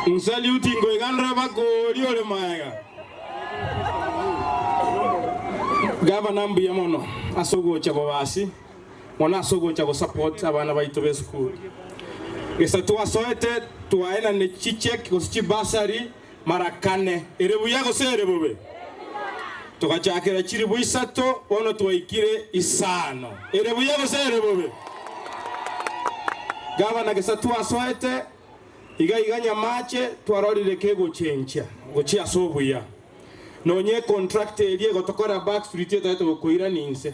Nsali utingo igandra bako liole maega. Gavana Mbuya mono asogo chako basi. Mwana asogo chako support abana baitu be school. Gesa tuwasoete tuwaena ne chichek kusichi basari marakane. Erebu yako se erebu be. Tukachakira chiribu isato wono tuwaikire isano. Erebu yako se erebu be. Gavana gesa tuwasoete iga nyamache tuwarolile kego chencha. Gochia sobu ya. Nonye contract elie gotokora backstreet yeto gokoira ninse.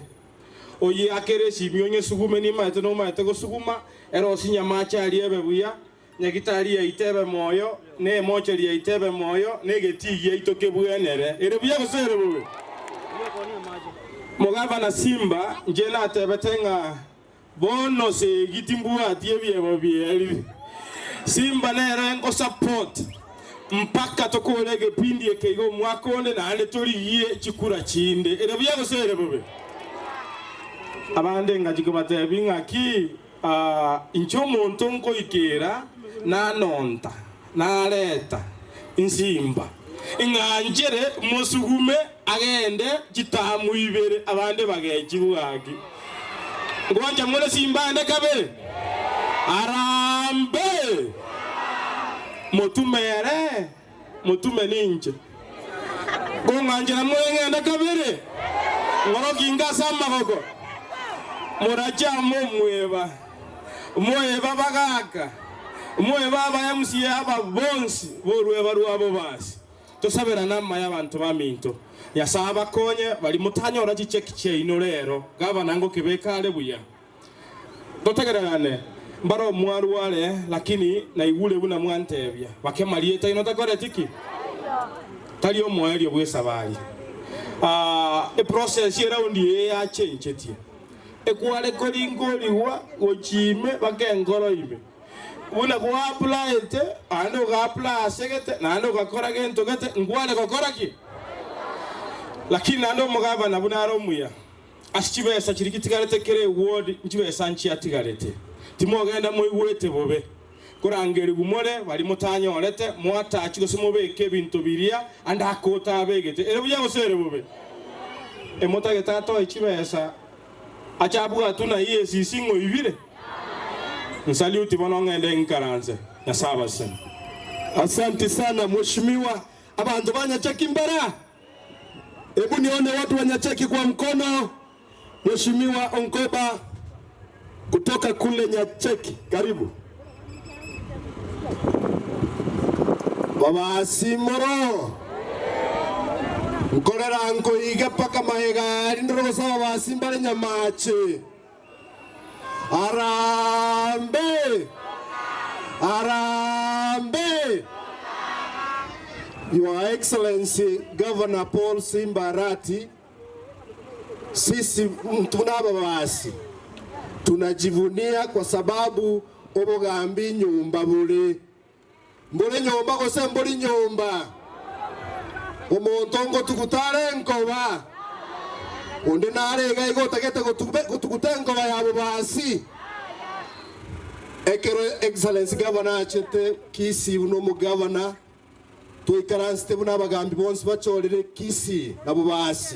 Oye akere simionye sugume ni maete no maete go suguma ero sinya macha aliebe buya nyagitari ya itebe moyo ne mocheri ya itebe moyo ne getigi ya itoke buenere ere buya go sere bube Mogava na Simba njena atebetenga bono se gitimbuwa atiebye bobieli Simba na erengo support mpaka tokolege pindi ekego mwakonde na ande toriye chikura chinde ere buya go sere bube Abande ngajiko batebinga ki inchomo ntonko ikera na nonta na leta insimba inganjere mosugume agende gitamu ibere abande bagekiwagi ngwanja mole Simba ande kabere arambe motumere motume ninje gonganjira mole ande kabere ngoro kinga samagogo Moraja mweba bagaka mweba abayamusiye ababonsi borweba rwabo basi tosabera nama y'abantu baminto yasaba konye bali mutanyora gicekice ino rero gavana ngo kibekale buya dotegerane mbaro mwarwale lakini na igule buna mwantebya bakemalieta ino takore tiki tali omwelio bwesabali e process yerawundi ya change tie ekwale kolingoliwa ochime bakengoro ime una kwa apply te ando ga apply segete na ando ga kora gento gete ngwale ko kora ki lakini ando mugava na bunaro muya ashibe esa chirikitigale kere ward njibe esanchi atigalete timogenda mu iwete bobe kurangeri gumore bali mutanyo olete mwata achigose beke bintu biria anda akota abegete ere buya gosere bobe emota getato ichibe esa achabuga tuna iye sisingo ibire nsaliuti bonongende nkaranze na saba sana. Asante sana mheshimiwa. Abantu banyacheki mbara, hebu nione watu wanyacheki kwa mkono. Mheshimiwa Onkoba kutoka kule Nyacheki, karibu. Baba Simoro Nkorera anko iga paka mahega ndiro sawa basimbale nyamache Arambe Arambe Your Excellency Governor Paul Simba Arati, sisi tunaba basi tunajivunia kwa sababu obogambi nyumba bule mbole nyumba gose mbole nyumba omontongo tukutare nkoba onde narega igotagete gutukutengo yabo basi ekero Excellency Governor achete kisi uno mugavana tuikaranste buna abagambi bonse bachorere kisi na bubasi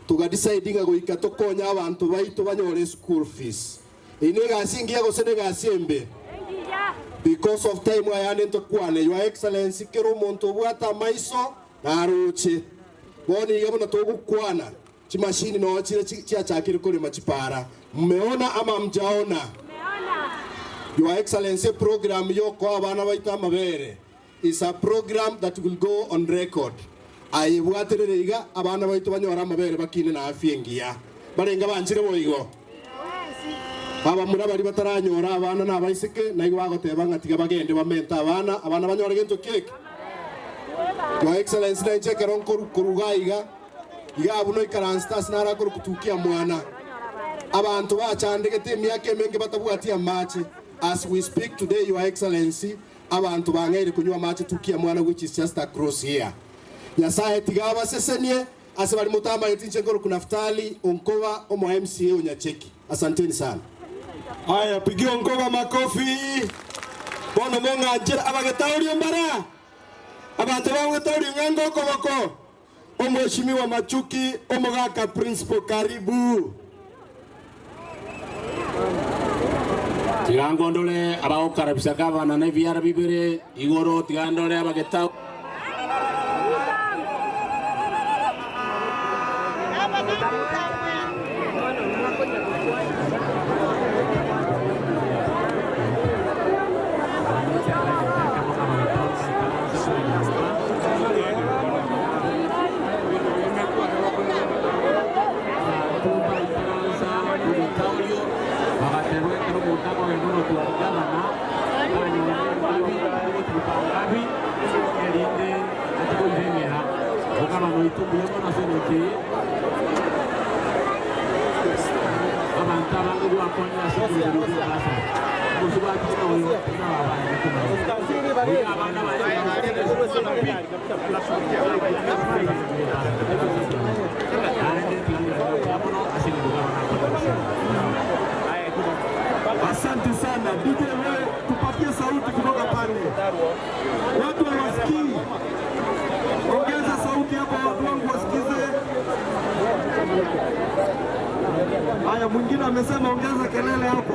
tugadecidinga goika tokonya abantu baitu banyore school fees ine gasingia gosene gasembe because of time ayane ntokwane your excellency kero monto bwata maiso na aruche boni yabona togukwana chimashini no chira chia chakiri kule machipara mmeona ama mjaona? Your excellency program yoko abana baitu amabere is a program that will go on record. Ayibwatereriga abana baitu banyora amabere bakine na afiengia barenga banjire boigo aba muri bari bataranyora abana nabaisike nayo bagoteba ngatiga bagende bamenta abana banyora gento keke. Your excellency na chekero kurugaiga igabuno ikaransta sinara kutukia mwana abantu bachandegete myake menge batabwatia machi. As we speak today, your excellency, abantu bangere kunywa machi tukia mwana, which is just across here. Nyasaye tigaba sesenie asebali mutamba yetinche ngoro kunaftali onkova omo MCA unyacheki. Asanteni sana. Haya, pigia onkova makofi. Bono monga ajira abagetauri mbara. Abantu bangetauri ngango koboko. Omheshimiwa Machuki, omogaka principal karibu. Tigangondole abaokarabisa gavana na biara bibere igoro tigandole abageta Asante sana. DJ wewe tupatie sauti kutoka pale. Watu wasikii. Ongeza sauti hapo watu wangu wasikize. Haya, mwingine amesema ongeza kelele hapo.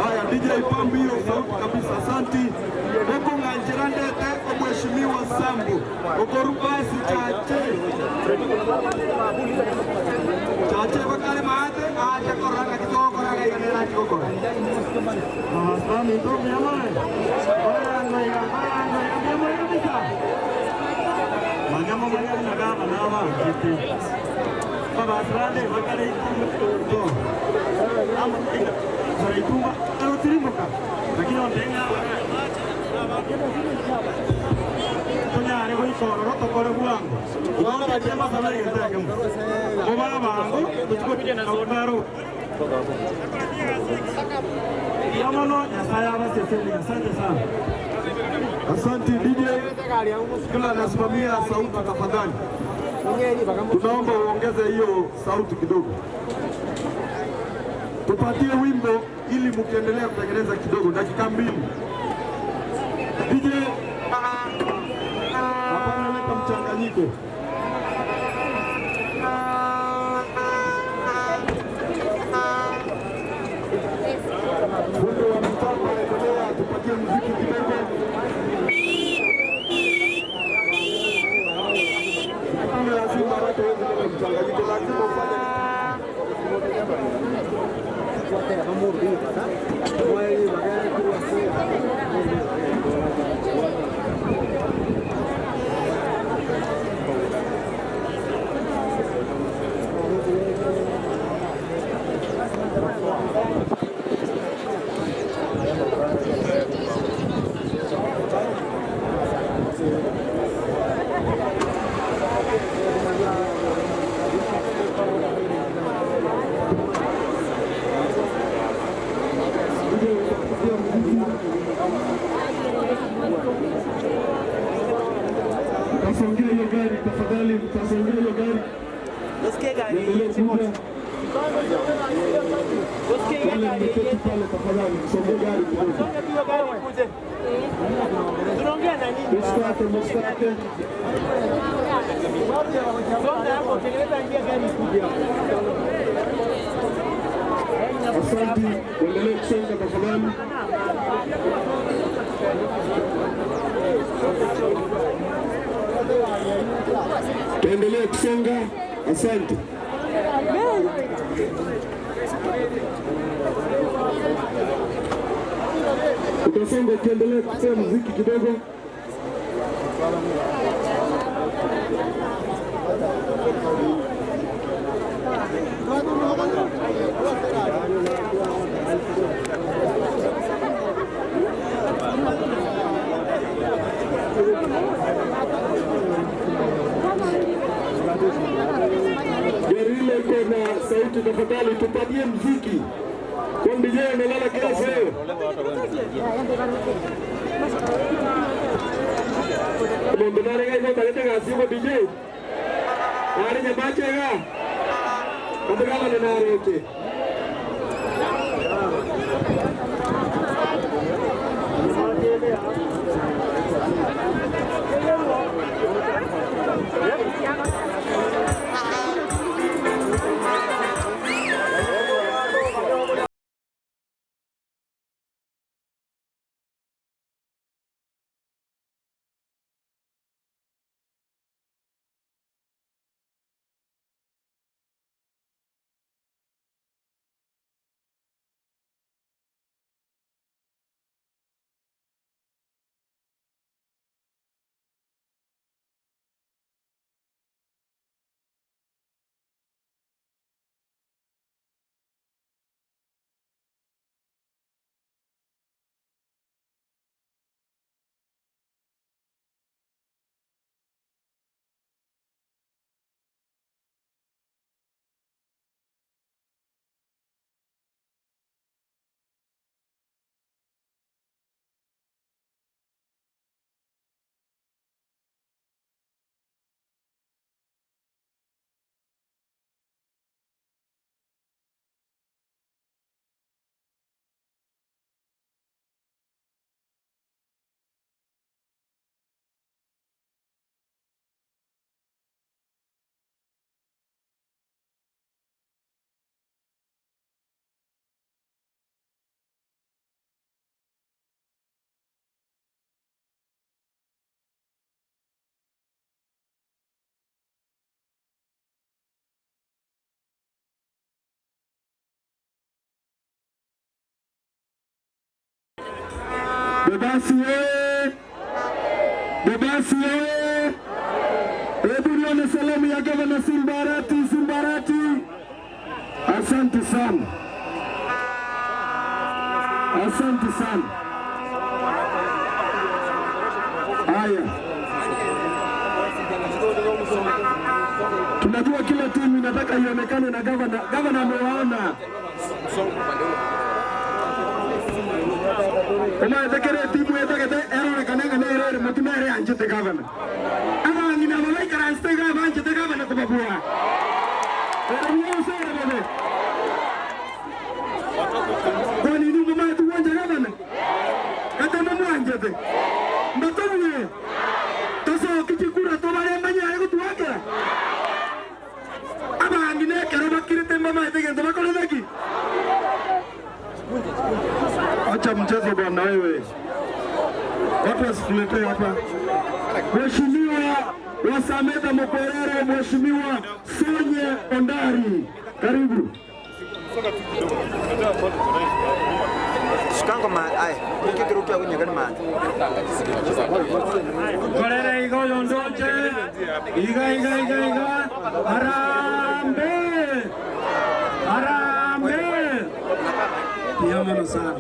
Haya, DJ pambu hiyo sauti kabisa. Asante. Huko nganjirandete Mheshimiwa Sambu. Huko rubasi chache. Chache bakale maate acha koranga kitoko koranga ikanela kitoko. Asante ndugu jamani. Koranga jamani kabisa. Magamo magari na gama na wa kitu. Baba asante bakale to. Amo kinga. Sasa itumba alotirimboka. Lakini ondenga Kunyare wikoro rotokore buango. Ibanga bajema sabari ngitake mu. Mubara bango tuchukue na zodaro. Yamono Nyasaye abaseseni. Asante sana. Asante DJ. Kila nasimamia sauti tafadhali. Tunaomba uongeze hiyo sauti kidogo. Tupatie wimbo ili mkiendelea kutengeneza kidogo dakika 2. DJ hapana, leta mchanganyiko. Fundi wa mitambo endelea, tupatie muziki kidogo. Kama lazima watu waweze mchanganyiko, lazima ufanye Tasongea hiyo gari tafadhali, tasongea hiyo gari. Usikie gari. Usikie gari. Pale tafadhali, songea gari kidogo. Songa hiyo gari kuje. Msikate. Asante, endelee kusonga tafadhali. Tuendelee kusonga, asante. Utasonga tuendelee kusikia muziki kidogo. Gerile iko na sauti, tafadhali tupatie muziki. Kwa DJ amelala kiasi leo. Mbona gai talete kasi ko DJ? Ari ne bachega. Kabala na naroke. Bebasi hebu nione salamu ya Gavana Simbarati. Asante sana. Haya, tunajua kila timu inataka ionekane na gavana. Gavana amewaona. Kama tekere timu yetakete erore kanenga nere mutimere anjete gavana. Ama ngina malai karaste gavana anjete gavana kubabua. Eroniyo sere bebe. Kwani ni mama tu wanja gavana? Kata mama anjete. Mbatoni. Toso kichikura to bare manya ego tuakera. Ama ngine kero bakirete mama yetegende bakolo daki. Acha mchezo bwana wewe. Watu wasikuletee hapa. Mheshimiwa Wasameta Mokorere, Mheshimiwa Sonye Ondari. Karibu. Shikango ma ai. Nikirukia kwenye gani ma. Mokorere igo yondoche. Iga. Harambe. Yamano sana.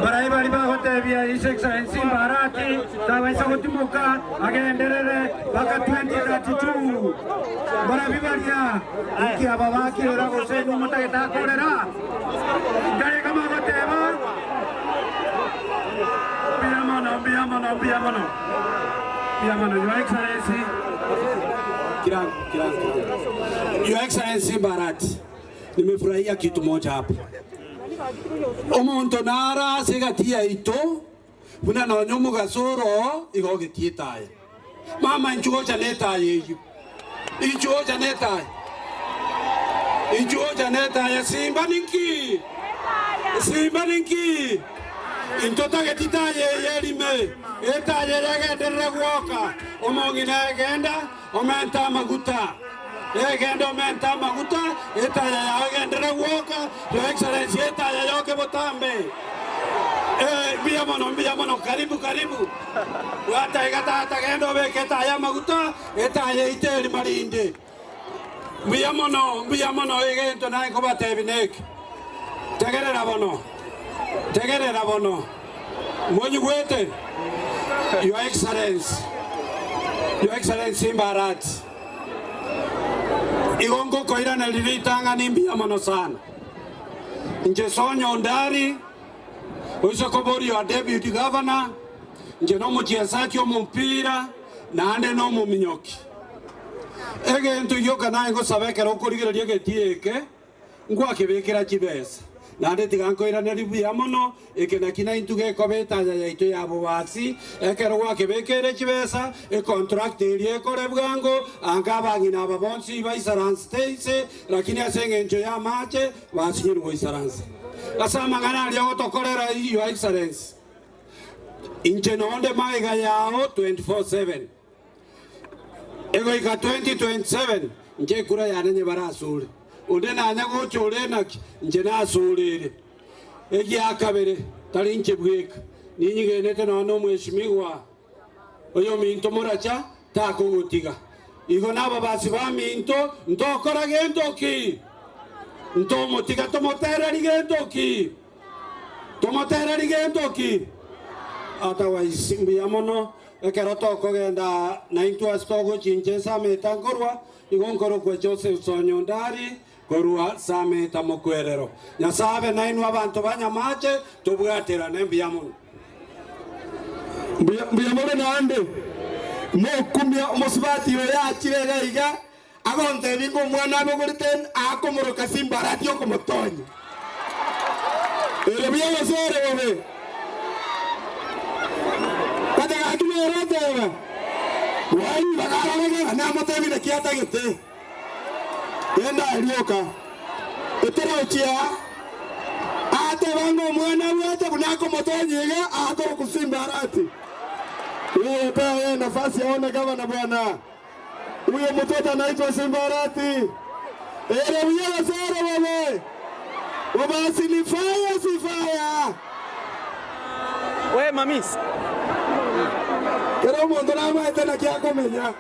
Barai bari ba hote via His Excellency Simbarati tawaisa kutimuka agenderere baka 2032. Barabi baria iki ababaki ora gose numata eta korera. Gare kama hote ba. Biamano Your Excellency. Your Excellency Simbarati. Nimefurahia kitu moja hapa. Omonto nara segatia ito buna no nyomu gasoro igogitietaye mama inchuo chanetaye yu inchuo chanetaye simba ninki intota getitaye yerime etaye yagenderera gwoka omongine egenda omenta maguta etaye yagenderera gwoka Your Excellency etaye yoke botambe mbia mono karibu wata igata gendo beketa ya maguta etaye iteri marinde mbia mono egento na ko batebinek tegerera bono monyi gwete Your Excellency Mbarat igongo koira na lilitanga ni mbia mono sana nje sonyo ndari Oisa kobori wa deputy governor nje no muchiasaki omumpira na ande no muminyoki egento yoka na ngo sabekera okorigereria getieke ngwa kibekera chibesa na ande tigankoira na ribia mono ekenakina intuge kobeta ya ito ya bwasi ekero gwa kibekere chibesa e contract iri ekore bwango angabangina ababonsi ba Isaransi state lakini asengenjo ya mache basinyirwa Isaransi asa magana aliyo tokorera Your Excellency inche nonde maiga yao 24/7 ego ika 2027 nje kura yanenye barasule unde nanya gochore naki nje nasulire egi akabere tari nche bweka ninyigenete nono mweshimiwa oyo minto moracha takugutiga igo naba basi ba minto ndokora gendoki Ntomo tika tomotera ligendoki atawa isimbi yamono ekero toko genda na into astogo chinche sameta ngorwa igonkoro kwa Joseph Sonyondari korwa sameta mokwerero nyasabe nainu abantu banyamache tubwatera nembi yamono nande mokumya omusibati yo yakirega iga agonte bingo mwana bogorten akomoroka Simbarati okomotonyi erebya yosore bobe kada akime rotewa wai bagaraga na motebi ne kiata gete yenda alioka eterochia ate bango mwana wote bunako motonyi ga akoro Simbarati wewe pewe nafasi aone gavana bwana huyo mtoto anaitwa Simbarati. Erebuya sara wewe. Wabasi ni sifaya. We mamis. Kero mondo na maete na kia komenya.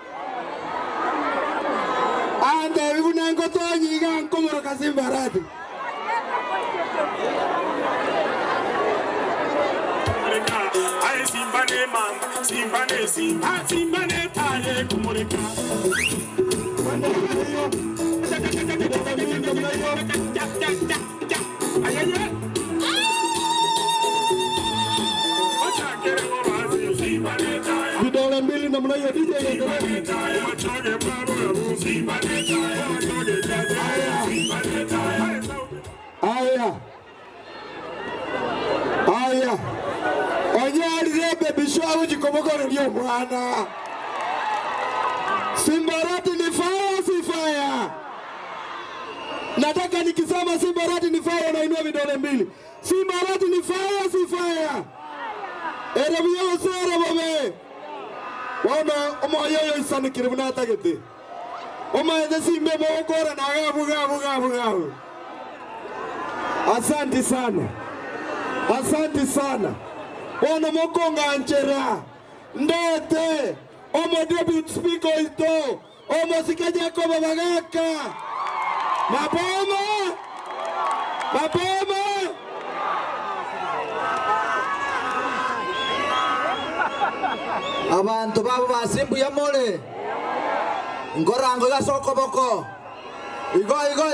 Ande bibuna ngoto nyiga nkomoro ka Simbarati. Ai simbane mama, simbane taye kumurika. Vidole mbili namna hiyo DJ Aya Onyari baby show jikomokoro ndio mwana Simbarati ni fire nataka nikisema Simbarati ni fire na inua vidole mbili Simbarati ni fire erebiyo sere bobe wana omoyoyo isani kiribuna tagete omaze simbe bokora na buga Asante sana wana mokonga nchera ndete omo deputy speaker ito omo sikaje ko babagaka mapoma abantu babo basimbuye mole ngorango gasoko boko igo agwa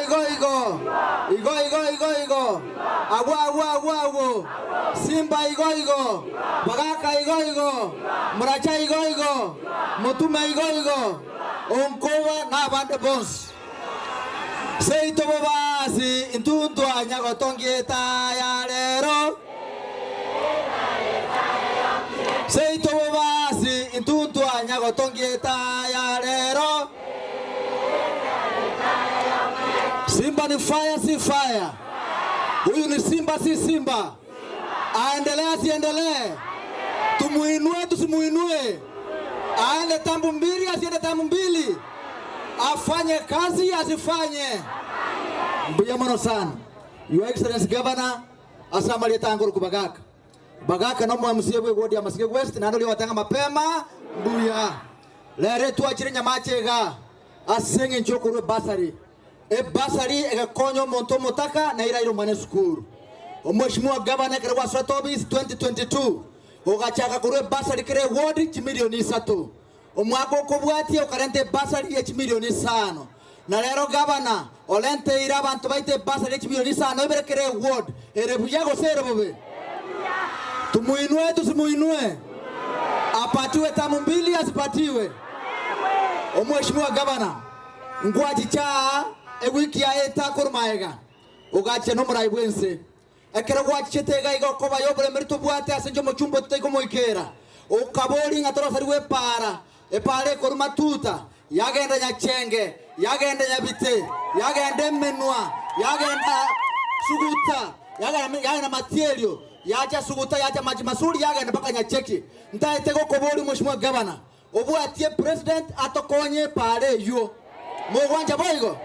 simba igo bagaka igo muracha igo mutume igo onkowa na bande bons seito bobasi intuntwa nyagotongieta ya lero Seito basi intuntu anyago tongieta ya lero. Simba ni fire si fire. Huyu ni Simba si Simba. Aendelee asiendelee. Tumuinue tusimuinue. Aende tambu mbili asiende tambu mbili. Afanye kazi asifanye. Mbuya mono sana. Your Excellency Governor asamali tangoro kubagaka. Bagaka no mwamusie bwe wodi ya Masike West na ndio watanga mapema mbuya. Lere tuachire nyamachega asenge nchokuru basari. Basari egakonyo monto motaka na irairo mane skuru. Omweshimua Governor kare wa Sotobis 2022. Ogachaka kure basari kare wodi chimilioni 3. Omwako kobwati okarente basari ya chimilioni 5. Na lero Governor olente ira abantu baite basari ya chimilioni 5 ibere kare ward erebuya go serebobe. Tumuinue tusimuinue. Apatiwe tamu mbili asipatiwe. Omweshimua Governor ngwaji cha ewiki ya eta kurmaega ugache no muraibwense ekero gwache tega igo koba yobole merito bwate asenjo mochumbo tutego moikera ukabori ngatoro sariwe para epare kurmatuta yagenda nyachenge yagenda nyabite yagenda menwa yagenda suguta yagenda material yacha suguta yacha maji masuri yagenda paka nyacheki ntaitego kobori Mheshimiwa Governor obwatie president atokonye pare yo mogwanja boigo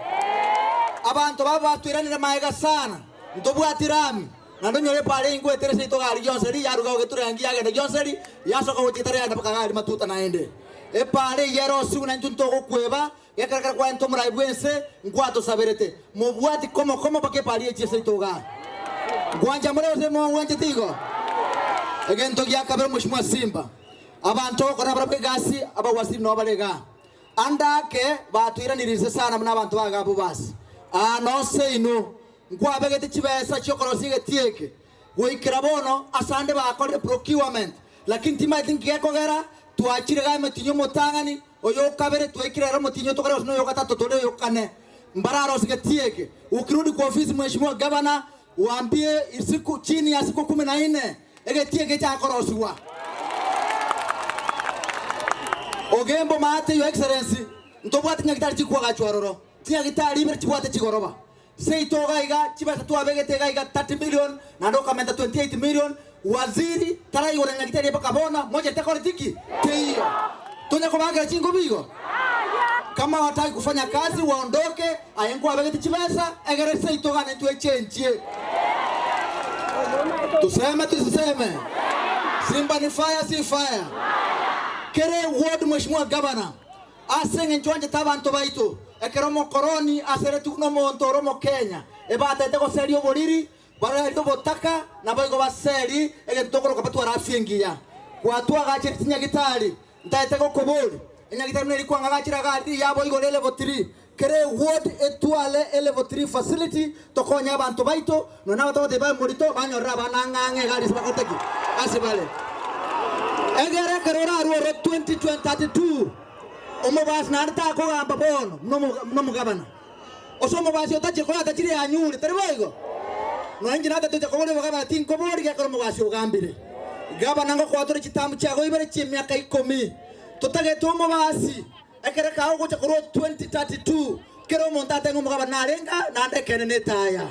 abantu baba tuiranira maega sana ntobwatirami na ndonyore pale ingwe terese itogari Jonseri yaruga ogeturangi yagenda Jonseri yasoka gutitare yanda paka gari matuta naende e pale yero siku na ntunto gokweba yakarakara kwa nto muraibwense ngwato saberete mubwati komo pake pale yese itogari gwanja murese mo gwanje tigo egento gyakabere Mheshimiwa Simba abantu kora barabwe gasi abawasi no balega andake batuiranirize sana n'abantu bagabo basi no say no ngwabegete kibesa cyokorosige tieke goikira bono asande bakore procurement lakini tima think yakogera tuachire ga metinyo motangani oyo kabere tuikira ro metinyo tokore no yo gatatu tole yo kane mbararo sige tieke ukirudi kwa ofisi Mheshimiwa Governor waambie isiku chini ya siku 14 ege tieke cha koroswa Ogembo mate Your Excellency ntobwate nyagitari chikwa gachwaroro tia gitari iber chibwate chigoroba seito gaiga chibata tuabegete gaiga 30 million na ndoka menda 28 million waziri tarai ora nyagitari paka bona moja tekore tiki hiyo tunya kubaga chingo bigo kama wataki kufanya kazi waondoke ayengo abegete chibesa egere seito gane tu echenjie tuseme Simba ni fire si fire kere ward Mheshimiwa Governor asenge nchwanje tabanto baito ekeromo koroni aseretu no monto romo Kenya ebata tego serio boriri bara ndo botaka na boigo baseri egentokoro kapatwa rafiengia kwatwa gache tinya gitari ndaitego kobori enya gitari neri kwanga gachira gati yabo igo level 3 kere ward etwale level 3 facility tokonya abantu baito no na bato de morito banyorra banangange gari sabakoteki asibale egere kerora ruo 2032 omobas narta ko gamba bono no Governor osomo basi otache ko atachiri anyure terboigo no injina tatu ko bole Governor tin ko bori ga ko mobasi ogambire Governor ngo kwatore chitamu chago ibere chimyaka 10 totage to mobasi ekere ka go cha ko 2032 kero montate ngo Governor narenga na ndekene netaya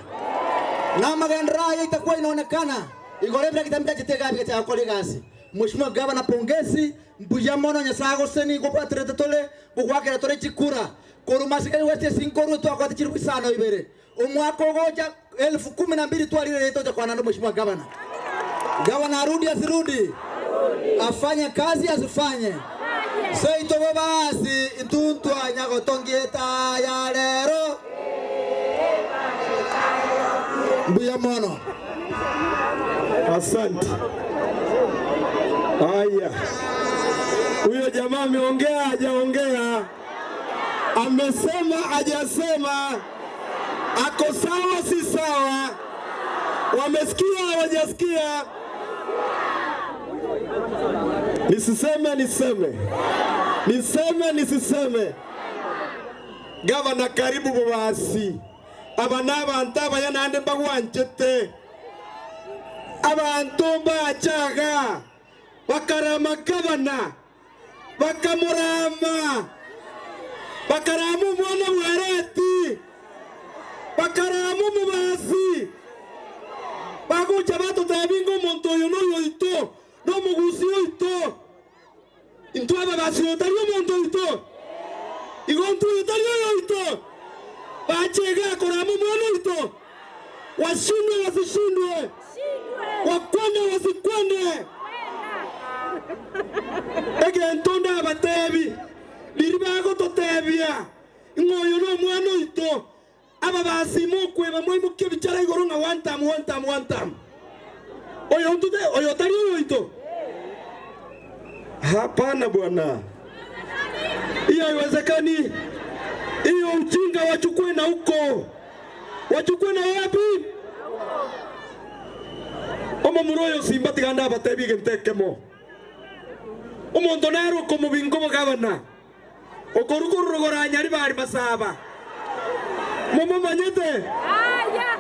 na magendra itakuwa inaonekana igorebe kitamka chitega bike cha ko ligasi Mheshimiwa Governor pongezi mbuya mono nyasago seni ko patrete tole bugwakera tole chikura korumasika weste 5 ruto akwati chiru sana ibere omwako goja 1012 twalire leto kwa nando Mheshimiwa Governor arudi asirudi afanye kazi asifanye seito basi intuntu anyago tongieta ya lero mbuya mono asante. Haya, huyo jamaa ameongea hajaongea, amesema hajasema, ako sawa si sawa, wamesikia hawajasikia, nisiseme. Gavana karibu bobasi abanaba antaba yanande bagwanchete abantu bachaga bakarama gavana, bakamurama, bakaramu mwana mwereti, bakaramu mubasi, bagucha batutebingo muntu uyu n'uyu ito, no mugusi ito, into ababasi otari omuntu ito, igontu otari ito, bachega kuramu mwana ito, washindwe wasishindwe, wakwende wasikwende. Ege ntonda abatebi liribago totebia ngoyo no mwana ito aba basimukwe bamwe muke bicara igoro nga one time oyo ntude oyo tari ito hapana bwana hiyo haiwezekani hiyo ujinga wachukue na huko wachukue na wapi omo muroyo simba tiganda abatebi gentekemo umuntu nero como bingo bagabana okorukuru goranyari bari basaba momo manyete aya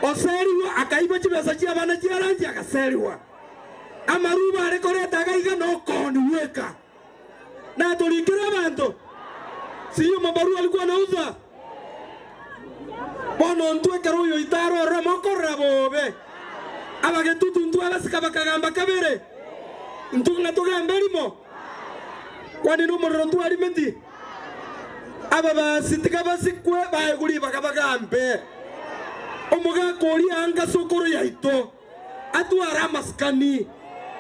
oseriwa akaiba chibesa cyabana cyarangi akaseriwa amaruba arekoreta gaiga no koni weka na tulikira abantu siyo mabaru alikuwa nauza bono ntweka royo itaro ramoko rabobe abagetutu ntwala sikabakagamba kabere ntunga tugamberimo kwani no mororo twarimenti aba basitika basikwe bayeguri bakabagambe omuga kori anga sokoro yaito atwara maskani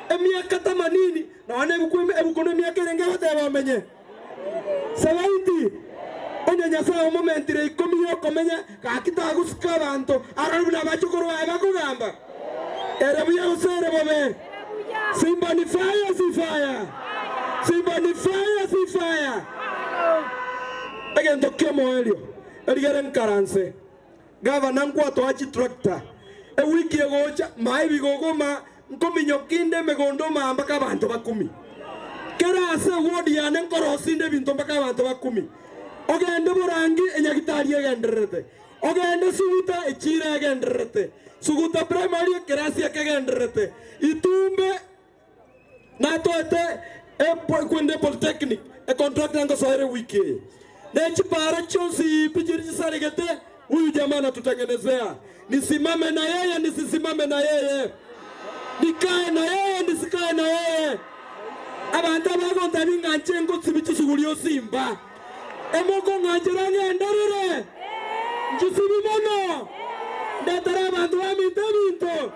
emyaka 80 na wane bukweme ebukono myaka renge bateba menye sabaiti onya sawa momentire ikomiyo komenya kakita gusika bantu arabuna bachokoro abakugamba erebuya usere bobe Simba ni fire, si fire. Simba ni fire, si fire. Again, Dr. Moelio. Erigen Karanse. Gavana nkwato achi tractor. E wiki agocha, maibi gogoma, nkomi nyokinde megondoma ambaka bantu bakumi. Kera ase wodi ya nenkorosinde bintu ambaka bantu bakumi. Ogende burangi enyagitari egenderete. Ogende suguta echira egenderete. Suguta primary kerasi egenderete. Itumbe na toete kwende polytechnic contract ngo soere wiki nechi para chonsi pijiri sarigete huyu jamaa natutengenezea nisimame na yeye nisisimame na yeye nikae na yeye nisikae na yeye abantu bago ndabinga nchengo tsibichi sugulio simba emoko ngajira ngendarire njisibimono ndetara abantu bamitabinto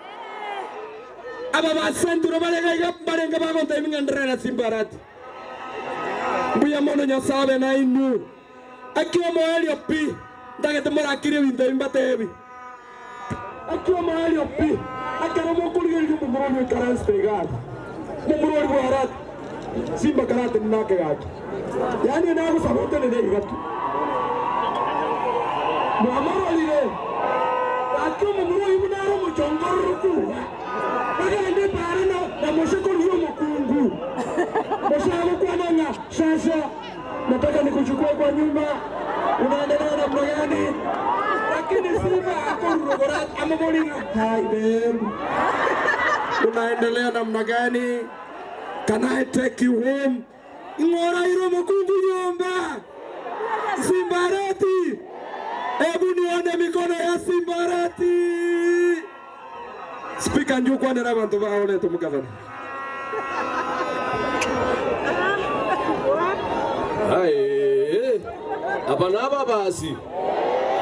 aba basenturo barenga bagonta imingandrana simbarati buya mono nyasabe na inu akiwa mahali opi ndagete morakire winda imbatebi akiwa mahali opi akara mokuliga mumuroni karanspegad mumuroni warat simba karate nake gaki yani nago sabote ne gatu muamaro lire akiwa mumuroni munaro muchongorku bagende parano na mosheko liyo mkungu moshako kwa nanga sasa nataka nikuchukue kwa nyumba unaendelea na mgani lakini simba akorogora amamoni hai babe unaendelea namna gani can I take you home ngora iro mkungu nyumba Simbarati hebu nione mikono ya Simbarati Speaker njukwa nera bantu baole to mukavana. Hai. Abanaba basi.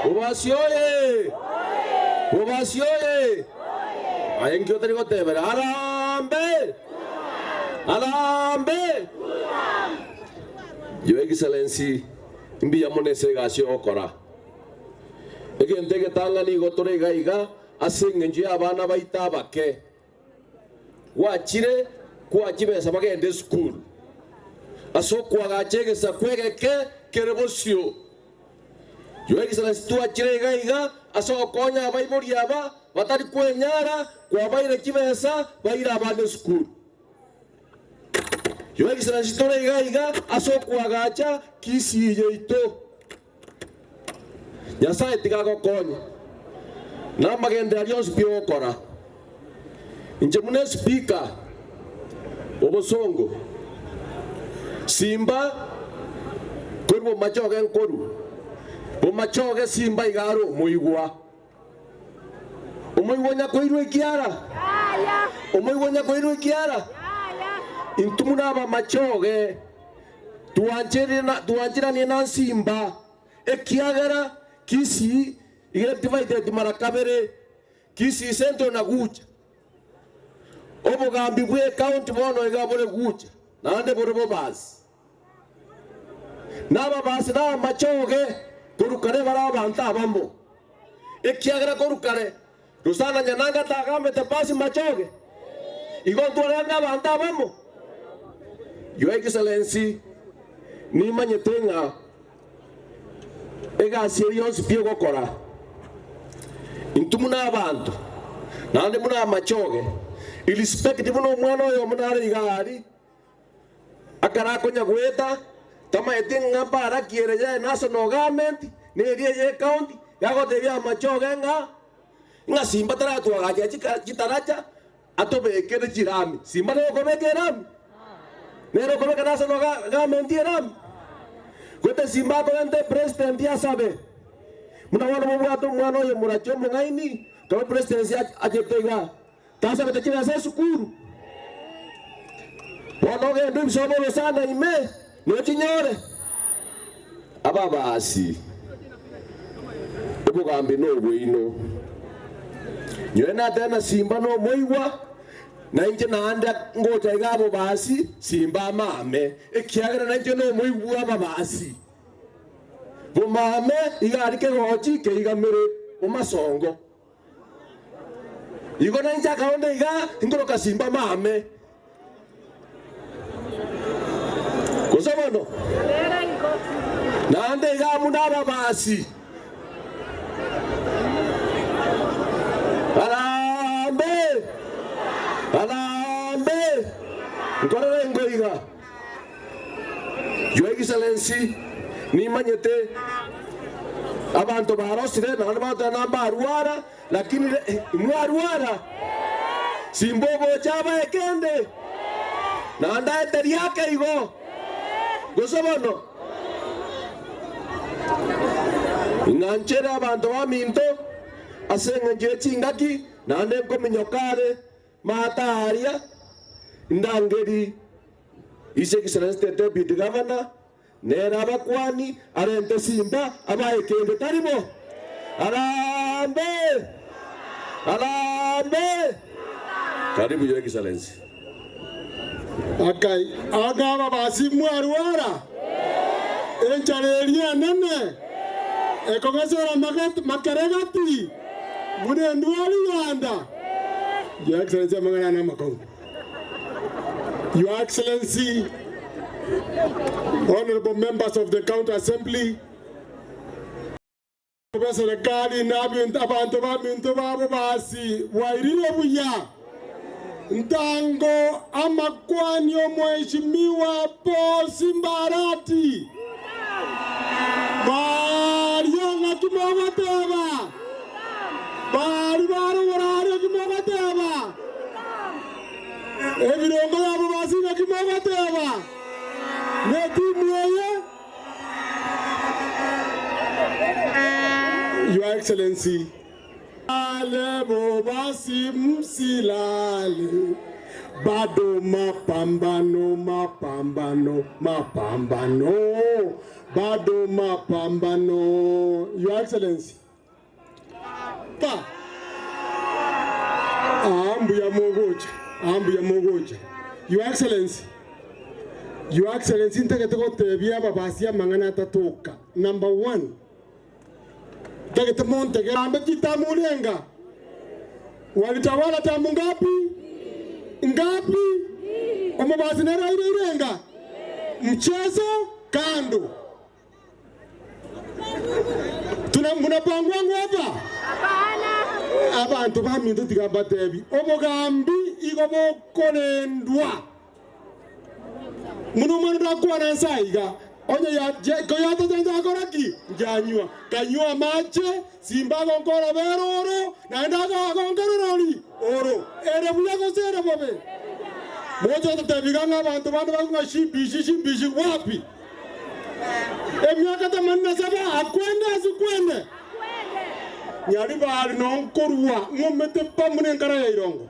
Obasioye. Obasioye. Ayenkyo teri kote bera. Alambe. Alambe. Your Excellency, mbi amone segasio okora. Egente ke tanga ni gotore gaiga. Asengenje abana baita bake wachire kwa chibesa bagende school asokwa gachegesa kwegeke kerebosio Your Excellency tu achire gaiga asokonya abaibori aba batari kwenyara kwa baire chibesa baira abana school Your Excellency tu gaiga asokwa gacha kisiye ito Nyasaye tigago konya na magende alios biokora inje mune speaker obosongo simba kurbo machoge nkoru bomachoge simba igaro muigwa umuigwa nyakoirwe kiara umuigwa nyakoirwe kiara intumuna aba machoge tuanjiranie na simba ekiagera kisi igere divided marakabere kisi sento na gucha obugambi bwe county bono igabore gucha nande borobo basi naba basi na machoge kurukare bara banta bambo ekiagera kurukare rusana nyananga tagambe te pasi machoge igon tuaranga banta bambo Your Excellency ni manyetenga ega serious pio gokora intumuna abantu nande muna machoge irrespective no mwana oyo munare igari akara konya gweta tama etinga para kiere ya national government ne ye county yago de ya machoge nga simba tara tu agaje chitaracha atobe kere jirami simba no komekerami nero komeka national government yeram gote simba ko ente president ya sabe muna wana mwato mwana oyo muracho mungaini kama president ajepega tasa betachira sa sukuru wanoge ndu msomo sana ime no chinyore aba basi ubugambi no bwino nyena tena simba no moiwa na inje naanda ngota igabo basi simba mame ekiagera na inje no moiwa aba basi bo mame igari ke gochi ke igamere umasongo igo na inje kaonde iga ingoro kasimba mame kosabono nande iga muna aba basi Alambe Nkorere ngoiga Your Excellency ni manyete abantu barosire na abantu namba arwara lakini mwarwara simbogo chaba ekende na anda eteri yake igo gosobono inanchera abantu baminto asengenje chingaki nande kominyokare mataria ndangeri His Excellency Deputy Governor nera bakwani arente simba abaekende tarimo arambe karibu Your Excellency akai agaba basi mwarwara enchareria nene ekongezera makeregati mune ndwali yanda Your Excellency mangana na makongo Your Excellency, honorable members of the County Assembly, serikali na abantu baminto babo basi wairire buya ntango amakwani omweshimiwa Paul Simbarati Mario kimogoteba bari barora kimogoteba ebirongo yabo basina kimogoteba netimweye Your Excellency Alebo basi msilale bado mapambano bado mapambano Your Excellency pa ambu ya mogoja Your Excellency ntaketeko tebia babasi ya mangana tatoka number 1 takete monte gerambe kitamulenga walitawala tamu ngapi omabasi nera irenga mchezo kando munapangwa hapa abantu bamintu tigabatebi obogambi igobo konendwa muno mwana ndakwa nansaiga onye ya koyata tenda koraki njanywa kanywa mache simba gonkora beroro na ndaga gonkora roli oro ere buya gosere bobe Moja tutabigana abantu bana bako shimbishi wapi? Miaka 87 akwende asikwende. Nyari bali nonkorwa ngomete pamune ngara ya irongo.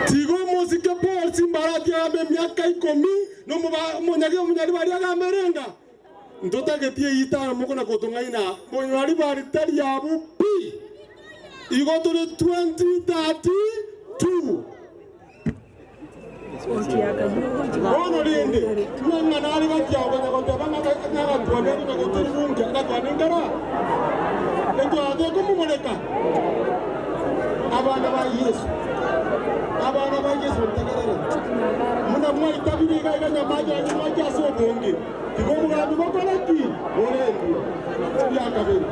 Tigo muzika Paul Simbarati ambe miaka 10 no munyari bali agamerenga. Ndota getie yita moko na kotongaina. Munyari bali tari yabu pi. Igo to 2032. Ono liende, tuanga nari gatia bana kotabanga na tuanga na koturunga na kaningara. Ento ade kumuneka. Abana ba Yesu. Abana ba Yesu tagarere. Muna mwa itabiri ga nyamaja ni mwaja so bonge. Tigomu ga bikora ki. Orendi. Ya kabiri.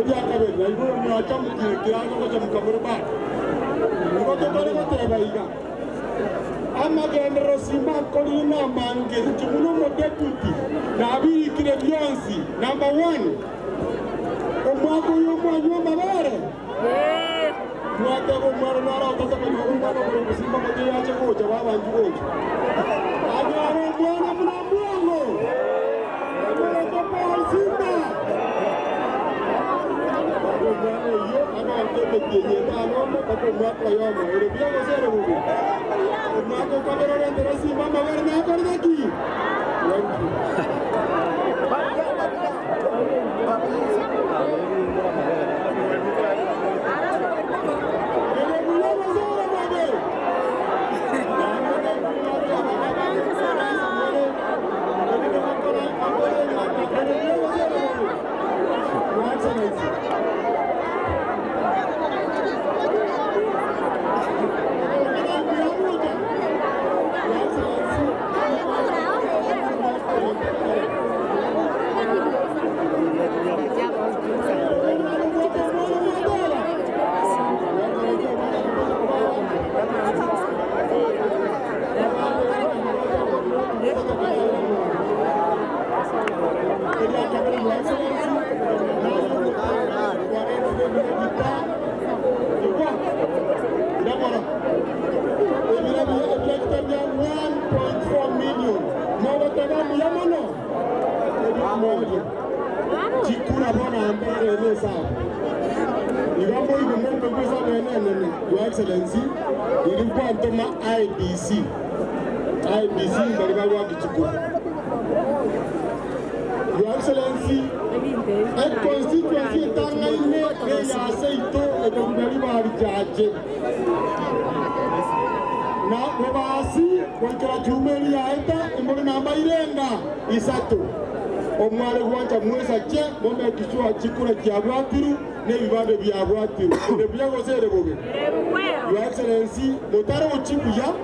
Ya kabiri. Na ibo ni achamu kirano ko chamukabura ba. Ngo to bare ko trebaiga. Ama gendero simba kolina mange tumuno mo deputy na abiri kire bionsi number 1 omwako yo mwanyo mabare mwate ko mwaro nara utasa ko mwana ko simba mo ya che ko cha baba njugo anyaro mwana mna mwango mwana ko pa simba yo ama ngebe tiye ta no mo ko mwako yo mo ere bia ko sere mo Mako kamera rende rasi mama verna karda ki. Chikura bona ambere ne sawa. Igambo hivi mambo pesa nene Your Excellency ilikuwa ntoma IBC mbali wa kichukua. Your Excellency a constituency tanga ine ya seito mbali wa jaje. Na wabasi kwa jumeli ya eta mbona namba irenga isato. Omwale gwanja mwesa che mombe kichwa chikura kyabwatiru ne bibande byabwatiru ne byagozere bobe. Your Excellency motare ochibuya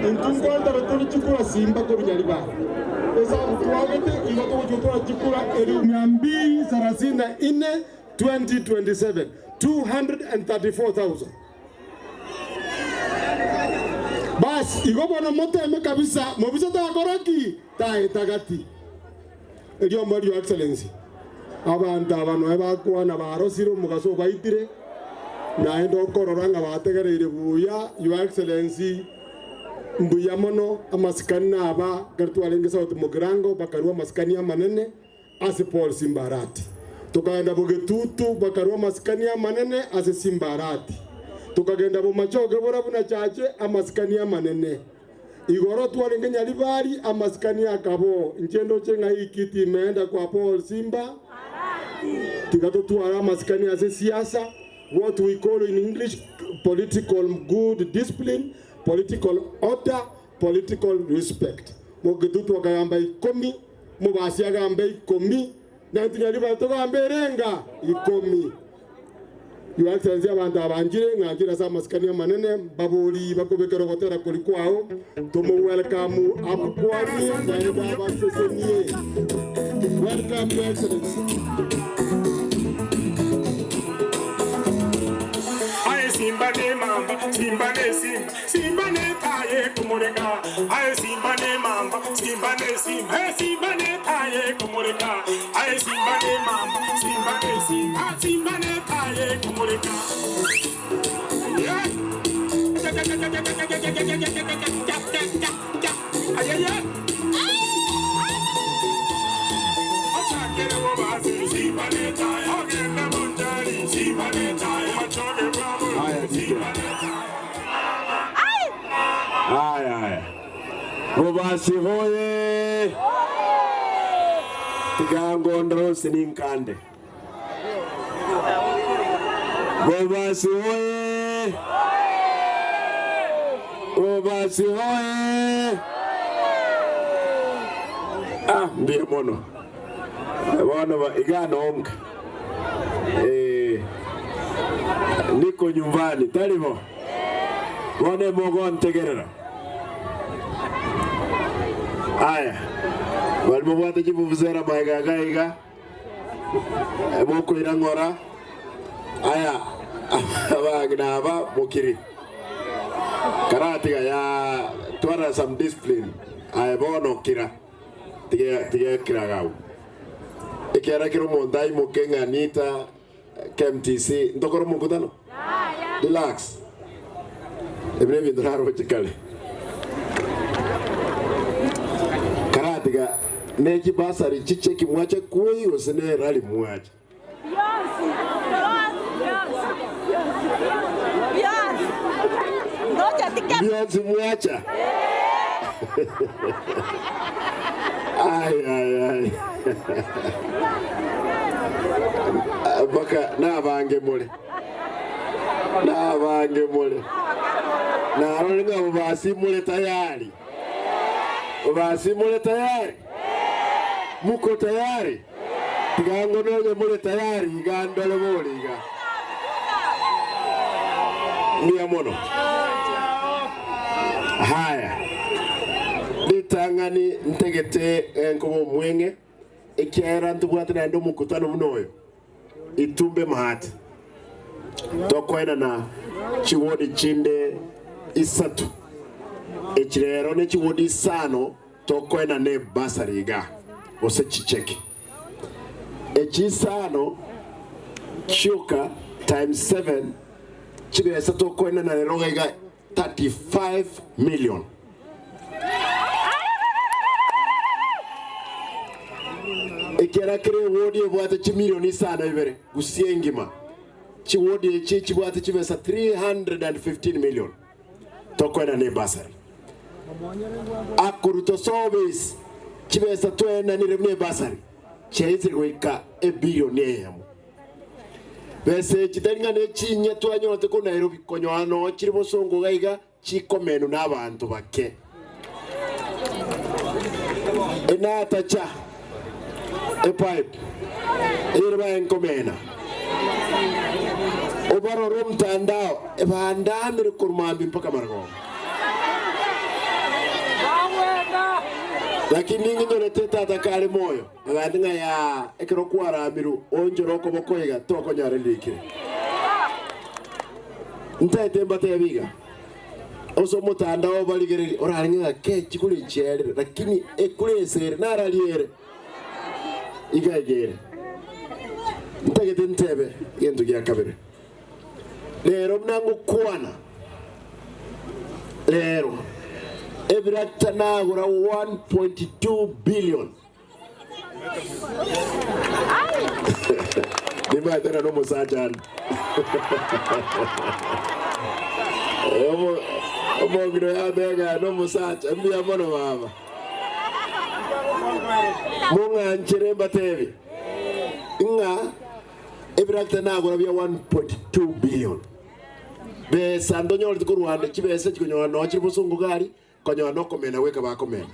intungonda baturi chikura simba ko binyaliba. Esa mtuwagete igoto kujotora chikura eri 234 2027 234,000. Bas igobona moteme kabisa mobisa takoraki tae tagati. Elio mwari Your Excellency. Abantu bakwana barosiro mugaso baitire na endo kororanga bategereire buya Your Excellency mbuya mono amasikani naba gartwalenge South Mugirango bakarua masikani manene ase Paul Simbarati tukaenda Bugetutu bakarua masikani manene ase Simbarati tukagenda Bomachoge borabuna chache amasikani manene igoro twalenge Nyaribari amasikani akabo nchendo chenga ikiti imeenda kwa Paul Simba tigato tuara amasikani ase siasa what we call in English political good discipline, political order, political respect. Mogetutu wakayamba 10 mubasi agamba 10 na Nyaribari tugamba renga 10. Your Excellency abantu abanjire ngangira za masikani manene babuli bakobekero gotera kuri kwao tomo welcome abakwani na abasesenie. Welcome Your Excellency. Aye simba ne mamba simba ne simba ne taye kumureka. Aye simba ne mamba simba ne simba ne taye kumureka. Aye simba ne mamba simba ne simba ne taye kumureka. Yeah. Haya. Mubasi hoye. Tigangondro sininkande. Mubasi hoye. Mubasi hoye. Mbia mono. Wana wa igana onka. Niko nyumbani, talivo. Wane mogon tegerera. Aya. Walimu wate jibu vizera maigagaiga. Moko irangora. Aya. Abagina aba mukiri. Karatiga ya tuara some discipline. Aya bono kira. Tiga kira gau. Ikiara kiro mondai mokenga nita KMTC. Ndokoro mukutano? Relax. Ebne viduraro chikale. Karatiga neki basari chicheki mwache kui osene rali mwache. Biyonzi mwacha. Ay. Baka na bange mole. Na rolinga ubasi mule tayari. Ubasi mule tayari. Muko tayari. Tigango noge mule tayari. Igandole mole iga. Mia mono. Haya. Litangani ntegete nkobo mwenge. Ikiera ntubuate na ndo mukutano mnoyo. Itumbe mahati. Tokwena na chiwodi chinde isatu. Echirero ne chiwodi isano tokwena ne basariga. Ose chicheki. Echisano chuka times 7 chibesa tokwena na neroga iga 35 million. Ekera kere wodi ebwate chimilioni isano ibere gusiengima. Chiwodi chibwate chibesa 315 million. Tokwena ne basari. Akuruto service chibesa twena ni remne basari. Chezirweka e billion yemo. Bese chidalinga ne chinya twanyote ko Nairobi konyoano chiribo songo gaiga chikomenu n'abantu bake. Enatacha e pipe irba enkomena. Obaro romtandao e bandamire kurmambi mpaka margo. Lakini ningi ndo teta takale moyo. Abandinga ya ekero kwara amiru onjoro ko bokoiga toko nyare likire. Ntete mbate biga. Oso mutandao baligere oralinga kechi kuli chere lakini ekulesere naraliere. Igagere. Ntege ntebe yendu gya kabere. Lero mnango kwana. Lero Ebirata nagura 1.2 billion. Nima tena no musajan. Omo ngiro ya bega no musacha mbia mono baba. Munga nchere batevi. Nga Ebirata nagura bya 1.2 billion. Be sandonyo ku Rwanda kibese kikonyo no chibusungu gari konyo no komena weka ba komena.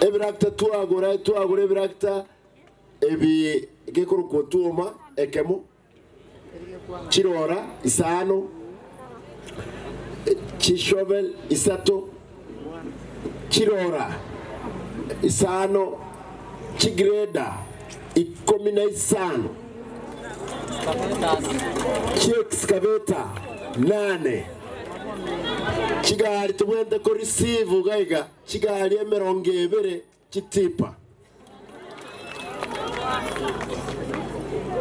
Ebirata tuagura ebirata ebi gekuru kotuma ekemu chirora isano chishovel isato chirora isano chigreda ikomina isano excavator 8 Chigali tubwende ko receive gaiga chigali emerongebere chitipa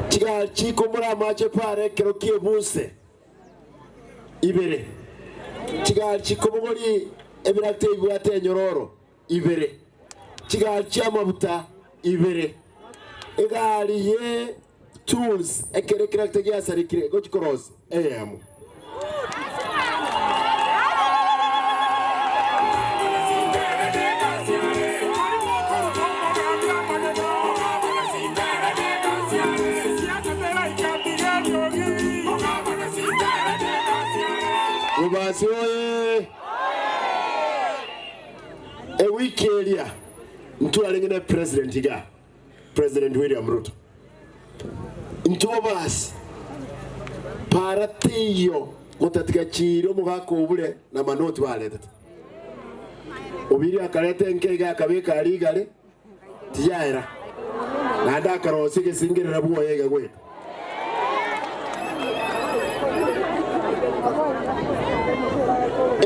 chigali chiko muri amache pare kero kiebuse ibere kigali kikobogori ebirakte ibwate nyororo ibere kigali cyamabuta ibere egali ye tools ekere kirakte gyasarikire go kikoros am Mubasi oye wiki earlier mtu alingine President William Ruto mtu wabasi paratiyo mutatika chiro mugako ubule na manoti waletete ubiri akalete nkega akabika aligale tiyaera nanda akarosike singirira buoyega gwe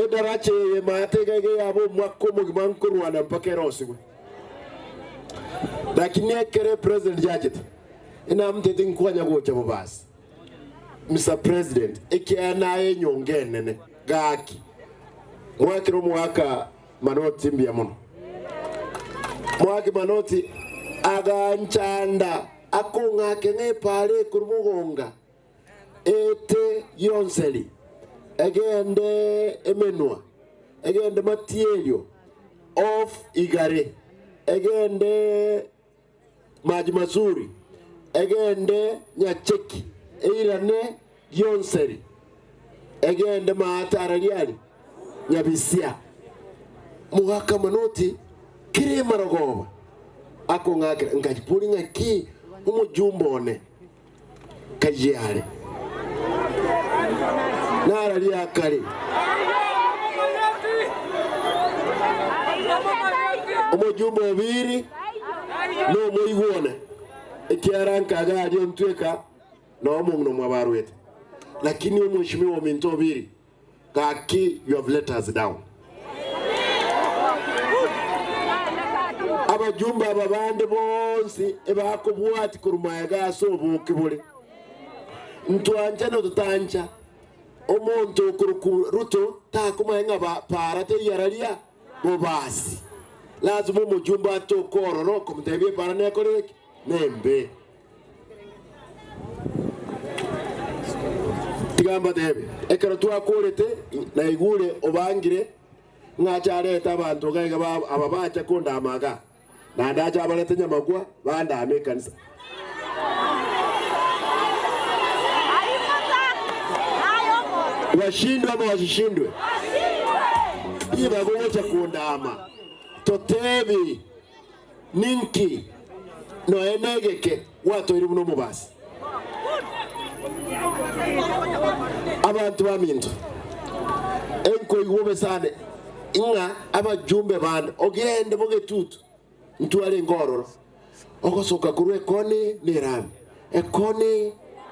edarache ye matege yabo mwakomo gimankurwana mpaka rosigwe lakini ekere president jajet ina mtete nkwanya gocha bobasi Mr. President ekiana enyongenene gaki mwakiro mwaka manoti mbia muno mwaki manoti aganchanda akunga kenge pale kurumugonga ete yonseli egende emenwa egende matielio of igare egende maji mazuri egende nyacheki eirane yonseri egende maataraliali nyabisia muhaka manoti kire maragoba ako ngakira ngajipuri ngaki umujumbone kajyale nara lyakali umujumbo obiri no muigwone ikiaranka gari ontweka no mungno mwabarwete lakini umheshimiwa ominto obiri kaki you have let us down abajumba ababande bonsi ebakobwati kurumayaga sobukibule ntwanje no tutancha omuntu kuruku Ruto takumayenga parate yaralia bobasi lazima mujumba to kororo kumtebye parane koreke nembe tigamba debe ekero twakorete na igure obangire ngachareta abantu gaiga ababacha konda amaga na ndacha abalete nyamagwa banda amekanisa washindwe ama washindwe iba gocha kundama totebi ninki no enegeke wato iri muno mubasi abantu baminto enko igome sane inga abajumbe bande ogende bogetutu ntwale ngororo ogosoka kurwe ekoni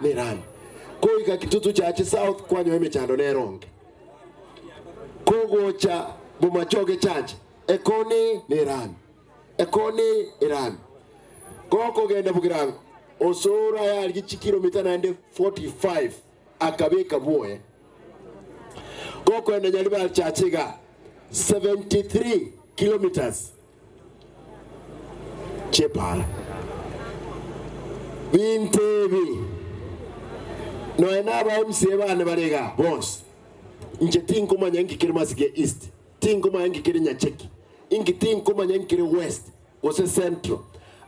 ni rami koika kitutu cha South kwanyo emechando neronge kogocha bumachoge chache ekoni ni rami koko genda bugirango osora ya kilomita 45 akabeka buoye koko enda nyaliba chachiga 73 kilometers chepara bintebi no enaba MCA bane barega boss inje tinko nyangi kiri masige east tinko nyangi kiri nyacheki ingi tinko nyangi kiri west ose central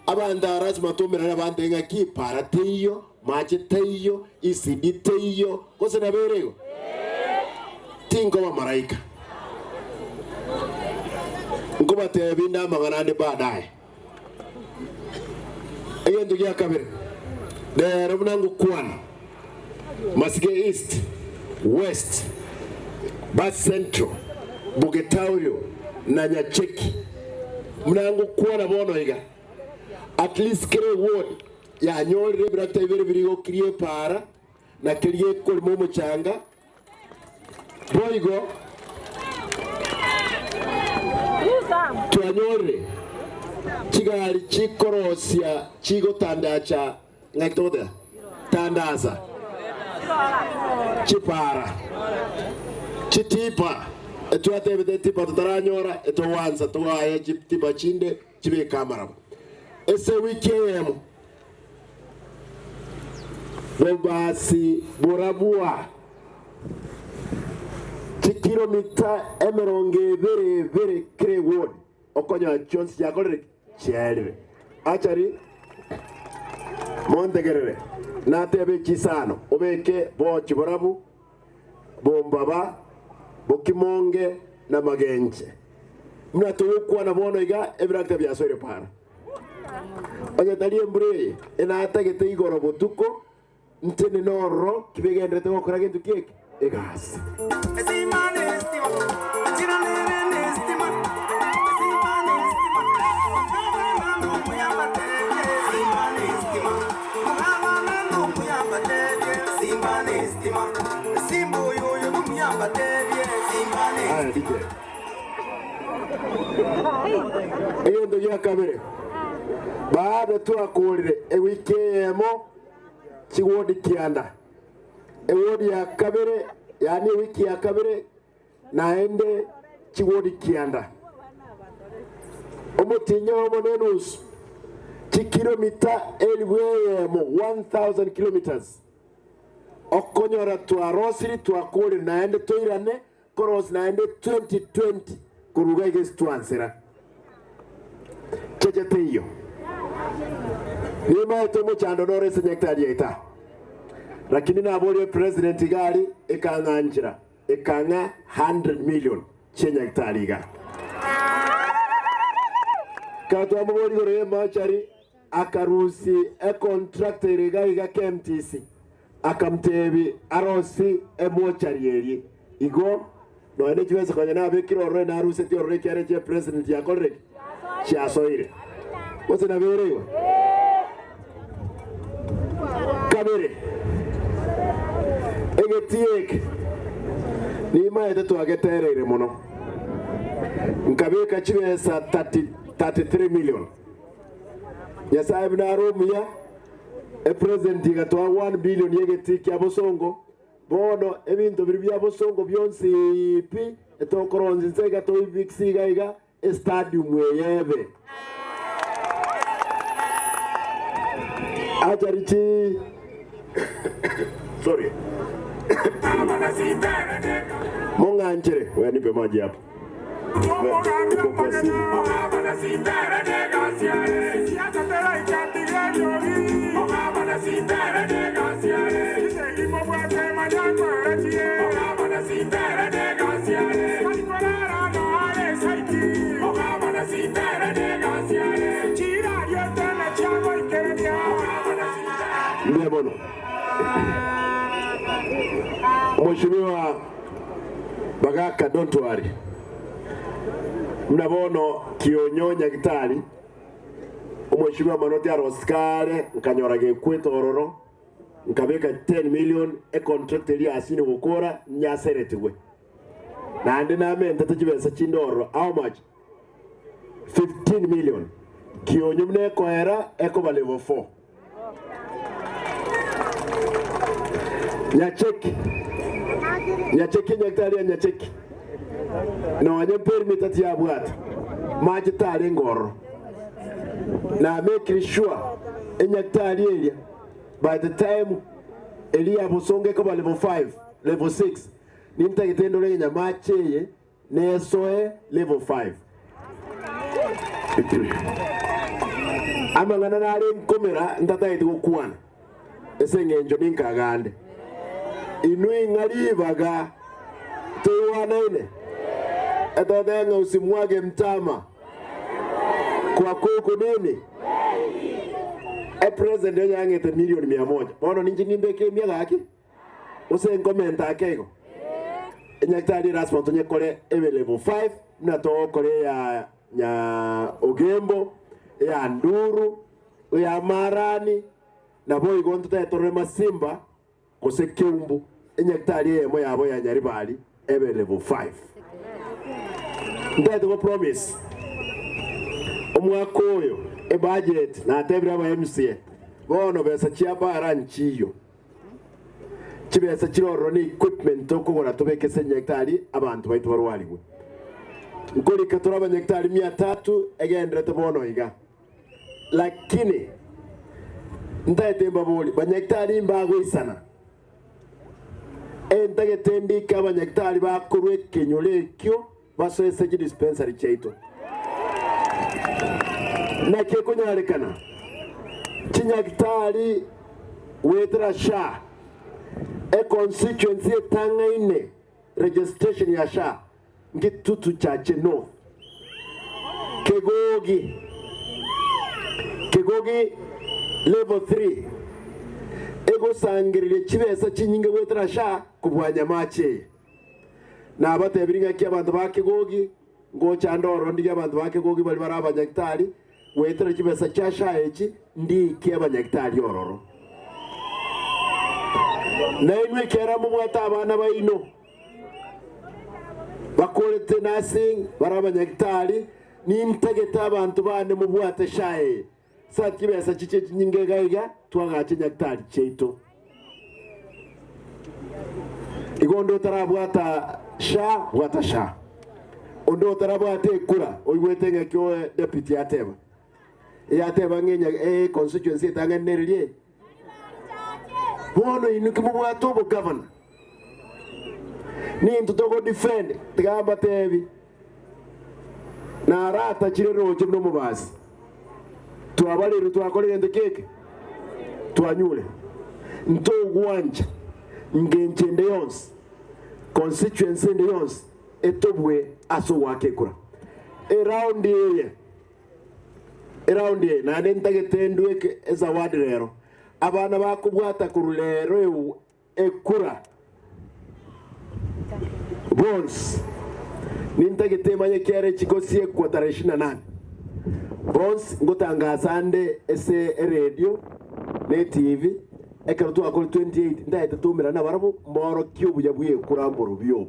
abanda razma tomera nabande ngaki para teyo mache teyo isidi teyo kose naberego tinko maraika ngoba tebinda maganande baadaye eyendo gya kabere dero mnangu kwana Masige East, West, Bas Central, Bugetaurio, na Nyacheki. Mnangu kuona bono higa. At least kere ward ya nyori rebrakta ibere birigo kriye para na kriye kolmomo changa. Boigo tuanyore chigari chikorosia chigo tandacha ngakitoda tandaza chipara chitipa etwatebete tipa tutaranyora etowanza tuwaye chitipa chinde chibe kamera ese wikemo bobasi borabua kilomita emeronge very kre word okonya chons ya kolere chere achari montegerere na tebe chisano obeke bochi borabu bombaba bokimonge na magenche mna tuukwa na bono iga ebrakta bya sore para onya talie mbre ena atagete igoro botuko ntene noro kibegendete gukora kintu keke egas Iyo ndo ya kabere baada tu akurire ewikemo chigodi kianda ewodi ya kabere yani wiki ya kabere naende chigodi kianda omutinyo omonenus kilomita elwemo 1000 kilometers okonyora twarosiri twakuri naende toirane koros naende 2020 kuruga igesi twansera chechete iyo nima etomo chando nore senyektaria ita lakini nabole president gari ekanganjira ekanga 100 million chenyektari ga kato amogori gore machari akarusi contractor ga iga KMTC akamtebi arosi emocharieri igo no ene chiweza kwenye na bekiro ro na aruse ti ro kere che president ya kolre cha soire wose na berewa kabere egetiek ni maete to ageterere muno nkabeka chibesa 33 million ya sahibi na romia president gatwa 1 billion yegetikia bosongo bono ebintu biri bya bosongo byonse pi etokoronzi nsega to ibixi gaiga stadium yebe ajarichi sorry monganjere wani pe maji hapo Mbono Mheshimiwa Bagaka, don't worry. Mnabono kionyonya gitari Mheshimiwa Manoti ya Roskare nkanyorage kweto ororo nkabeka 10 million e contract eli asini gukora nyaseretwe na andi na mente tujibesa chindoro how much 15 million kionyo mne koera eko ba level 4 nyacheki nyaktari nyacheki no anye permit ati abwata maji tare ngoro na make sure nyaktari area by the time Elia Busonge ko level 5 level 6 ninta kitendo le nyama cheye nesoe level 5 amangana nale nkomera ndata yitiko kuana esengenjo ninkagande inui ngalibaga tuwana ine etodenga usimwage mtama kwa kuku nini president yangete milioni 100 bono ninji nimbeke miaga haki use comment akego nyaktari rasmo tonye kole ebe level 5 na to kole ya Ogembo ya Nduru ya Marani na boy gonto ta torre Masimba kose Kiumbu nyaktari yemo yabo ya Nyaribali ebe level 5 ndato promise omwakoyo e budget na tebra ba MCA bono besa chiapa aranchiyo kibesa kiroro ni equipment okugora tubekese nyektari abantu baitu barwariwe nkori katura banyektari 300 egendere tobono iga lakini ndaite mbaboli banyektari mbago isana endage tendika abanyektari bakorwe kenyole kyo basoese dispensary cheito na kekonyarekana kinyaktari wetra sha a constituency tangaine registration ya sha ngitutu chache no kegogi level 3 ego sangirire kibesa kinyinge wetra sha kubwanya mache na abatebiringa ki abantu bakegogi ngo cyandoro ndi abantu bakegogi bali barabanyagitari wetra kibesa cha sha eki ndi ki abanyagitari ororo na inwe kera mu mwata abana baino bakolete nursing barabanyagitari ni mtegeta abantu bane mu bwate shaye sat kibesa chiche nyinge gaiga twagache nyagitari cheito igondo tarabwata sha wata sha ondo tarabwate kura oigwete ngakyo deputy ateba yateba ngenya constituency tanganerie bono inuki mu bwato bo governor ni ntutogo defend tigamba tebi na rata chirero chino mubasi tuabalero twakolere ndekeke twanyule nto gwanja ngenchende yonse constituency ndi yonse etobwe aso wakekura around ye na nentagetendwe eza ward rero abana bakubwata kurulero ekura Bons nintagetemanye kere chikosie kwa 28 Bons ngotangaza ande ese radio ne TV ekarutu akol 28 ndaite tumira na barabu mboro kyubu yabuye kuramboro byo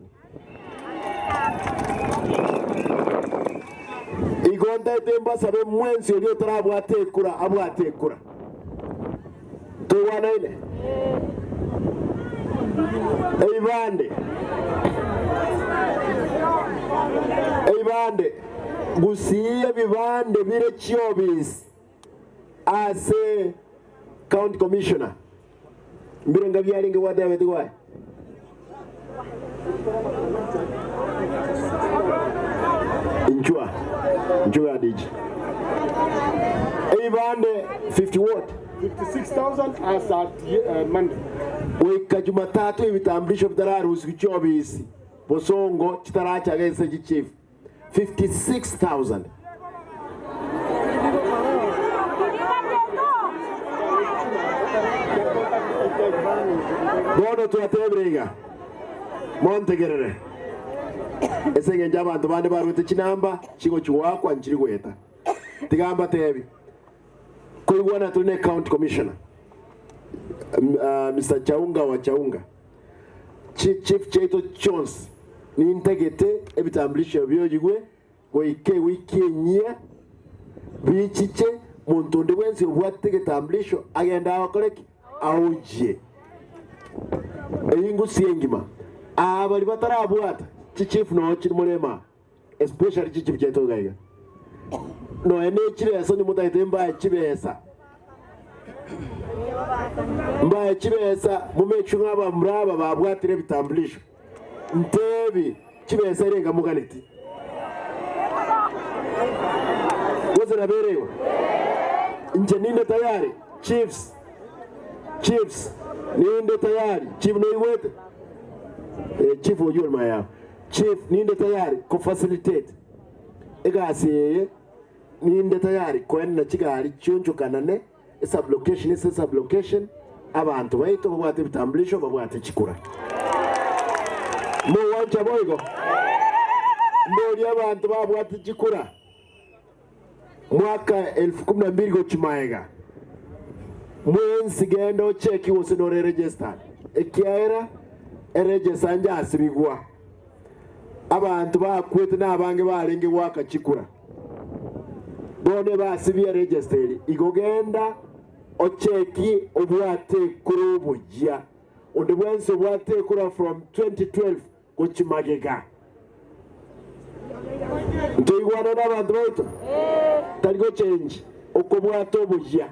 igonda temba sabe mwenzi oli tarabu atekura abu atekura tuwana ile Eibande gusiye bibande bire chiobis as a county commissioner mbire ngabyaringe wada wetigwa njua diji Eibande 50 what 56,000 as at Monday. Weka Jumatatu ibitambulisho bitararuzi kuchobisi Bosongo chitaracha gese chief 56,000 Bono tuatebrega Montegerere Esenge njaba abantu bande barwete chinamba chigo chiwakwa nchiri gweta Tigamba tebi Kuigwana tune county commissioner Mr. Chaunga wa Chaunga Chief Cheito Jones ni integete ebitambulisho byojigwe ngo ike wiki nyia bichiche muntu ndi wenzi obwate getambulisho agenda abakoreki awuje eyingu siengima abali batarabwata chief no chimulema especially chief Cheito gaiga no ene chibesa ni mutayite mba chibesa mbaye chibesa mumechunga bamraba babwatire bitambulisho ntebi chibesa irenga muganiti woze naberewa nje ninde tayari chiefs ninde tayari chief no iwete chief ojol maya chief ninde tayari ko facilitate egasi ninde tayari kwenda chigari chunchu kanane sub location abantu baito babwate bitambulisho babwate chikura mo wanja boygo ndoli abantu babwate chikura mwaka 2012 go chimaega mwensi gendo cheki wose no register ekiaera register nja asibigwa abantu bakwete nabange barenge waka chikura bone basibye register igogenda ocheki obwate kurubujya undi bwensi bwate kura from 2012 kuchimagega ntoigwana n'abantu baitu tarigo change uko bwatobuya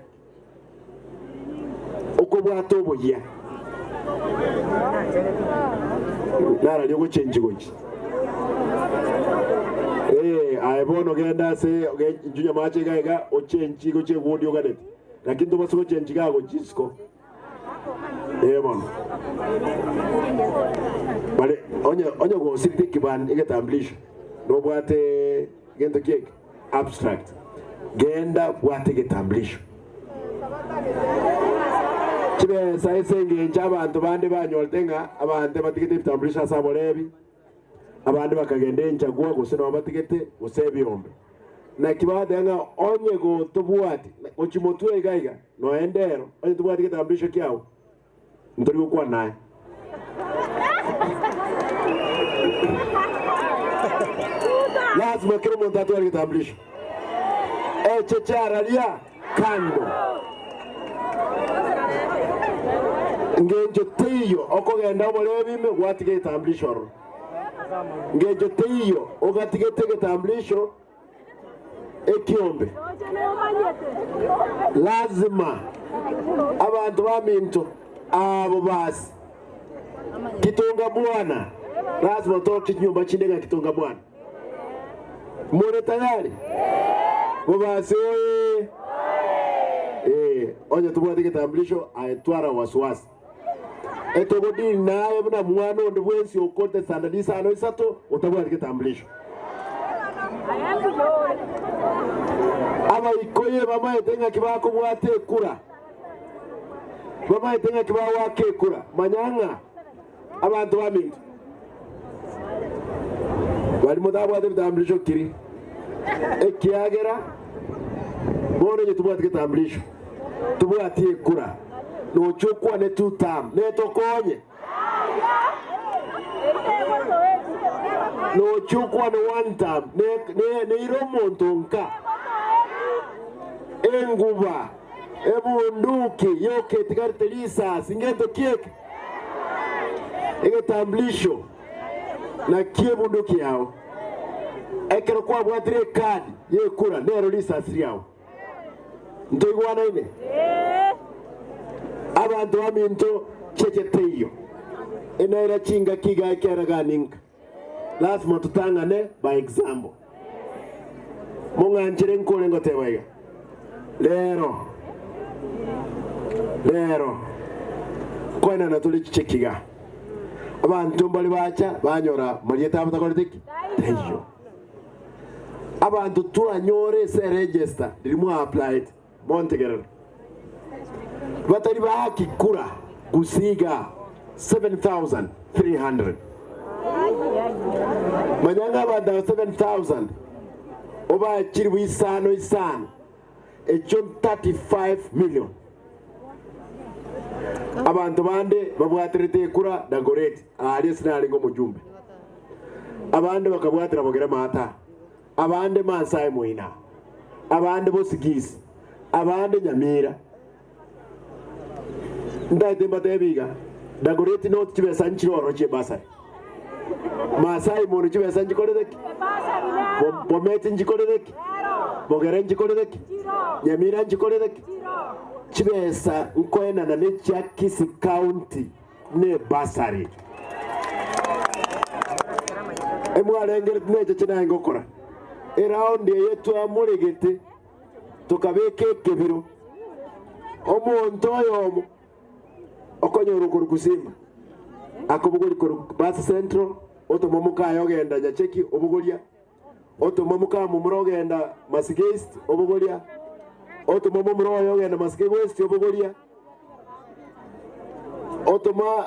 nara lyo change gochi aibono genda se njunya mache gaiga o change go che wodi ogade lakini toba so change ga go jisko bono bale onye go siti kiban igetambulisho no bwate gendo kiek abstract genda bwate igetambulisho chibe sai senge njabantu bande banyoltenga abande batigete igetambulisho sabolebi abandi bakagende nchagua gusena batigete gusebyombe na kibade nga onye go tubwati ochimotwe igaiga no endero onye tubwati igetambulisho kyao ndori kwa naye lazima kila mtu atoe kitambulisho chechara lia kando ngenjo tiyo okogenda bolebime gwatige kitambulisho ngenjo tiyo ogatige kitambulisho ekiombe lazima abantu baminto abo basi kitunga bwana lazima toki nyumba chindenga kitunga bwana mure tayari basi onye tubwate kitambulisho aitwara wasiwasi etogodi naye buna mwana onde bwensi okote standardisa ano isato utabwate kitambulisho aba ikoye mama etenga kibako bwate kura baba etenga kibawa wake kura manyanga abantu baminto bali mudabwa de kitambulisho kiri ekiagera bone je tubwate kitambulisho tubwate kura no chukwa ne tutam ne tokonye no chukwa ne one time ne iromonto nka enguba ebunduki yoke tikartelisa singeto kiek igetambulisho na kie bunduki yao ekero kwa bwatire kadi yekura nero lisasi yao ntoigwana ine abantu baminto checheteyo inaira chinga kiga keraganinka lazima tutangane by example munganjire nkole ngotebaiga lero koina natuli chikiga abantu mbali bacha banyora murieta mutakoritiki teyo abantu turanyore se register dirimu applied montegerero batari baki kura gusiga 7,300 manyanga banda 7,000 oba chiri wisano echon 35 million abantu bande babwatirite kura Dagoretti ali sinali ngo mujumbe abande bakabwatira bogera mata abande Maasai Muina abande Bosigisi abande Nyamira ndate mbatebiga Dagoretti not chibe sanchiro roche basari Maasai Muina chibe sanchikole deki bometi njikole deki bogera njikole deki Nyamira njikole deki chibesa nkoena na necha Kisi County ne basari emwarengere necha china ngokora around yetu amuregete tukabeke kebiro omuntu oyo okonyoro kurukusimba akobugori bus central otomomuka yogenda nyacheki obugoria otomomuka mumurogenda Masigest obugoria otomomo muro yogenda Masike West obugoria otoma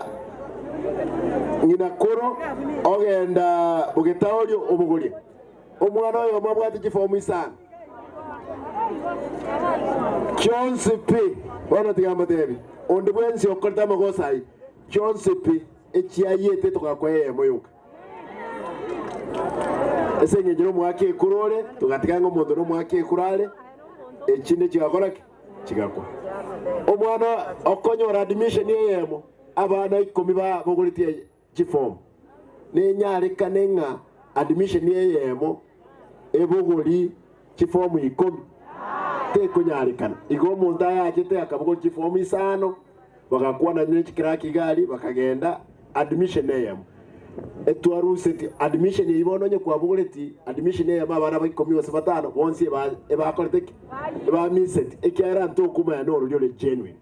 ngina koro ogenda bugetaolio obugoria omwana oyo mabwati kifomu isana Chonsi P bona tigamba tebi onde bwensi okorta magosai Chonsi P echiayete tokakweye moyuka esenye jiro mwake kurore tugatikanga omuntu no mwake kurale echinde chigakora chigakwa omwana okonyora admission yeyemo abana 10 ba bogolitie chiform ne nyarika nenga admission yeyemo ebogoli chiform 10 te kunyarikana igo muntu ayachete akabogoli chiform 5 bakakuwa na nyechi kiraki gali bakagenda admission yeyemo etwaruseti admission yibononye kwa bogoleti admission yeyemo abana ba 15 bonse eba korteki eba miseti ekyara nto kuma ya no ryo genuine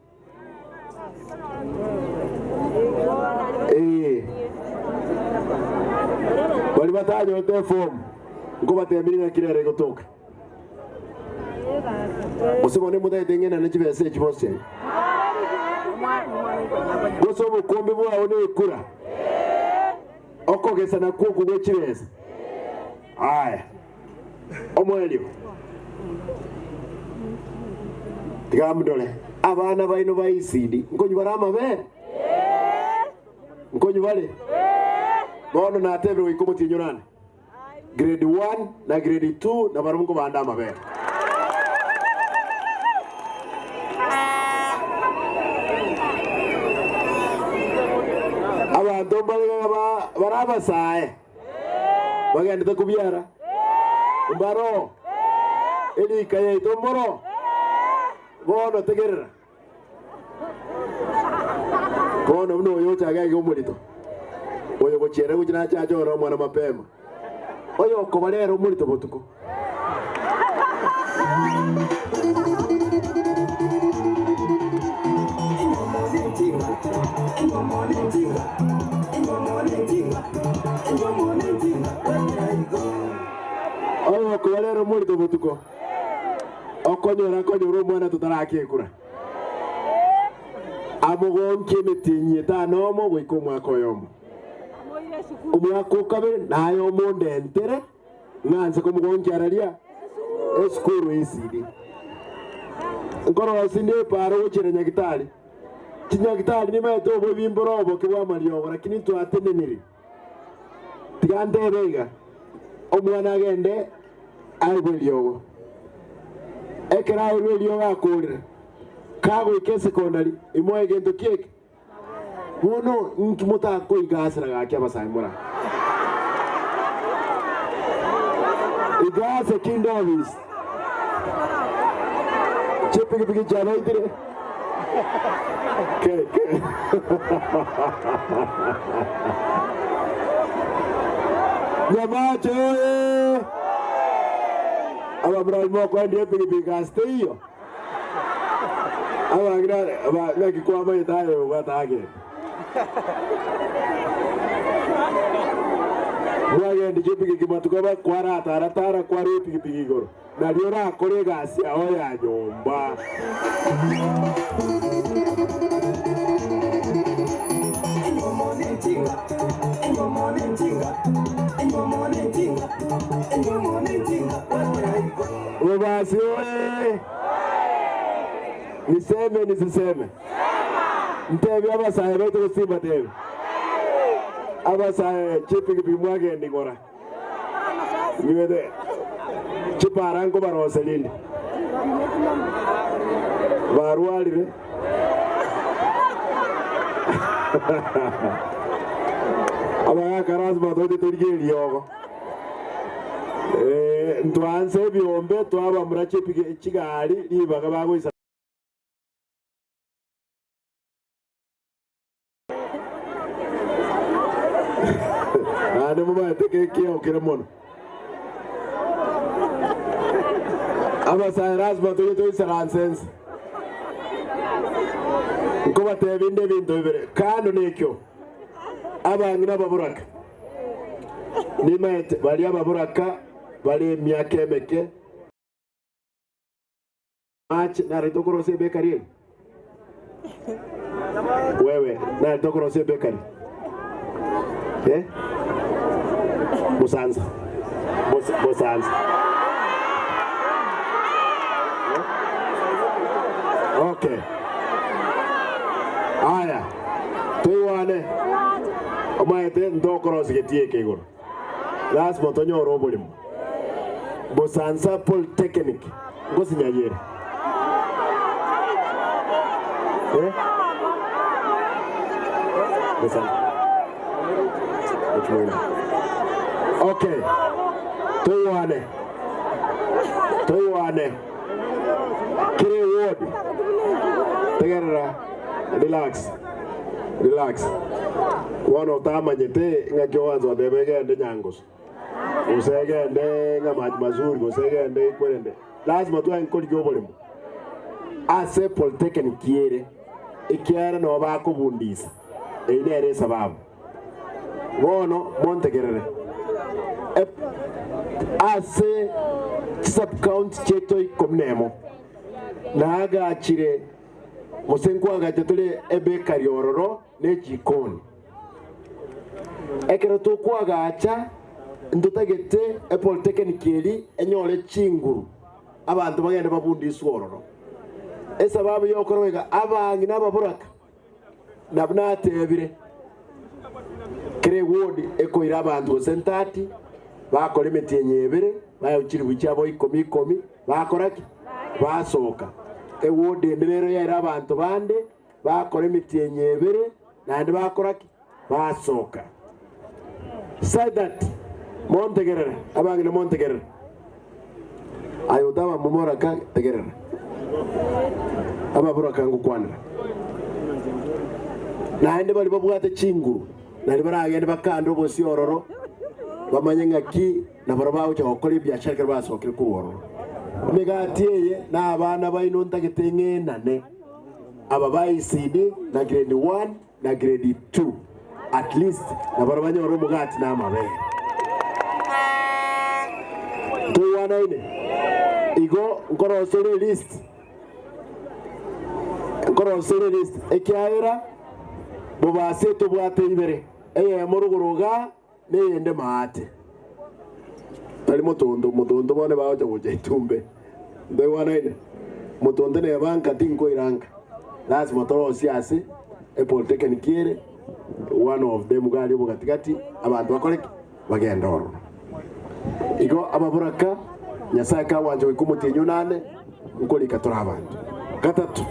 bali bataje ote form ngo batembirira kirere gotoka musibone mudaye tengena na chibese chibose goso bukombe bwa one kura okogesa na kuku gwe chibese aya omwelio tigamdole abana baino baisidi nkonyu barama be nkonyu bale bono na tebe wikomo tinyorana grade 1 na grade 2 na barumko bandama be abantu baraba sae bagenda kubyara mbaro eli kaye tomoro bono tegerera bono mno yote agage umulito oyo gochera gukina cyajoro mwana mapema oyo kobalero umulito botuko oyo kobalero umulito botuko okonyora mwana tutarakekura amugonke mitinye tanomo bwiko mwako yomo umwako kabere nayo monde entere nganze ko mugonke aralia eskuru isidi ngoro sinde paro uchire nyagitali kinyagitali ni mato bo bimborobo kwa mariyo lakini tu ateneniri tigande bega omwana agende aibelyo ekera ibelyo gakurira kago ike secondary imoye gento kiek bono nkumuta ko igasira gake abasaimura igase kindovis chepige pige jana itire ke nyamacho ababral ko ndiye pige gaste hiyo aba ngaki kwa mai tayo watage mwage ndi jipigi kimatuka ba kwara tara kwa repi pigi goro na liora kolega si aho ya nyomba Wabasi oe niseme nisiseme mtebi abasaye beto kusimba tebi abasaye chipi mwage ndingora niwede chiparango baroselinde barwalire abaya karas badote turigeli yogo ntwanse biombe twaba murachipi chigali libaga bagoisa ane mama teke kio keremono aba sairas bato to isaransense ko batebinde bintu bibere kando nekyo abangina baburaka nimete bali ababuraka bali myaka emeke match na retokorose bekari wewe na retokorose bekari Bosanza. Okay. Aya. Tuwane. Omaete ndokoro sigetie kegoro. Las motonyo robolim. Bosanza Polytechnic. Ngosi nyanyere. listen. Okay. Tuwane. Kiri ward. Tegera. Relax. One of them nyete ngajoanzo debegende nyangos. Usegende ngamaji mazuri, usegende kwende. Lazima tu enkoli gobolimo. Ase polytechnic kiere. Ikiara no bakubundisa. Ine sababu. Wono Montegerere. Ase sub count cheto ikomnemo. Naga achire Mosenkwa gatule ebe kariororo ne jikoni. Ekero to kwa gacha ndutagete polytechnic eri enyole chinguru. Abantu bagende babundisa ororo. Esababu yokorwega abangi n'ababuraka. Nabnatebire. Kire ward ekoira abantu sentati bakora imiti yenyebere bayukiri bucyabo ikomi bakoraki basoka ward rero yari abantu bande bakora imiti yenyebere nandi bakoraki basoka said that Montegerere abangi na Montegerere ayodaba mumora ka tegerere ababura kangu kwanira nandi bali babwate chinguru nari baragenda bakando bosi ororo bamanye ngaki na barabaho cyo gukora ibyashaka basokere ku ororo megatiye na abana bayinonta getengenane aba bayisidi na grade 1 na grade 2 at least na barabanye oro mugati na amabere tuwana ine igo ngorosere list ekiaira bobase to bwate ibere eye morugoroga neyende maate tali motondo bone baje boje itumbe ndewana ine motondo ne banka tinko iranga lazima toro siase polytechnic kire one of them gali bo katikati abantu bakoreki bagenda oro igo ababuraka nyasaka wanje wikumutinyo nane ukoli katora abantu gatatu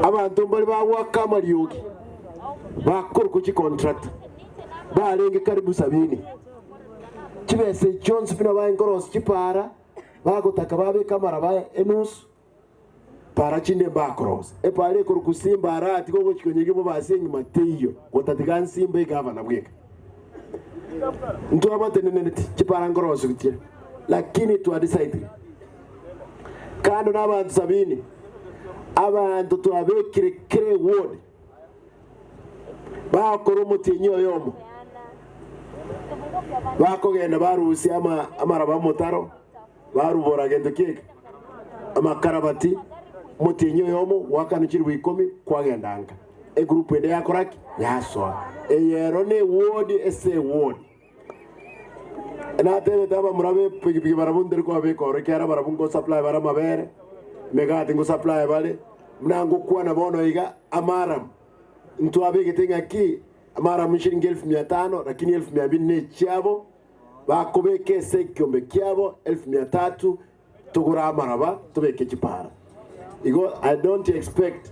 abantu bali bawa kamarioki bakora kuki contract barenge karibu 70 kibese Jones bino baingoros kipara bagotaka babe kamara ba enus para chinde bakros pale ko kusimba arati koko chikonyege bo basenyi mateyo gotatigan simba igava na bweka ntu abatenene kipara ngoros kutia lakini tu decide kando n'abantu 70 abantu twabekire kire ward bakora umutinyo yomo bakogenda barusi amaraba motaro barubora gendo keke amakarabati mutinyo yomo wakanukiri bikomi kwagendanga group ende yakoraki yaswa yero ne ward ese ward na tebe taba murabe pigi barabundere ko abekore kyara barabungo supply baramabere megati ngo supply bale mnango kwa na bono iga amaram mtu abege tenga ki amaram shilingi 1500 lakini 1200 chabo bakobeke sekyombe kyabo 1300 tugura amaraba tubeke kipara igo I don't expect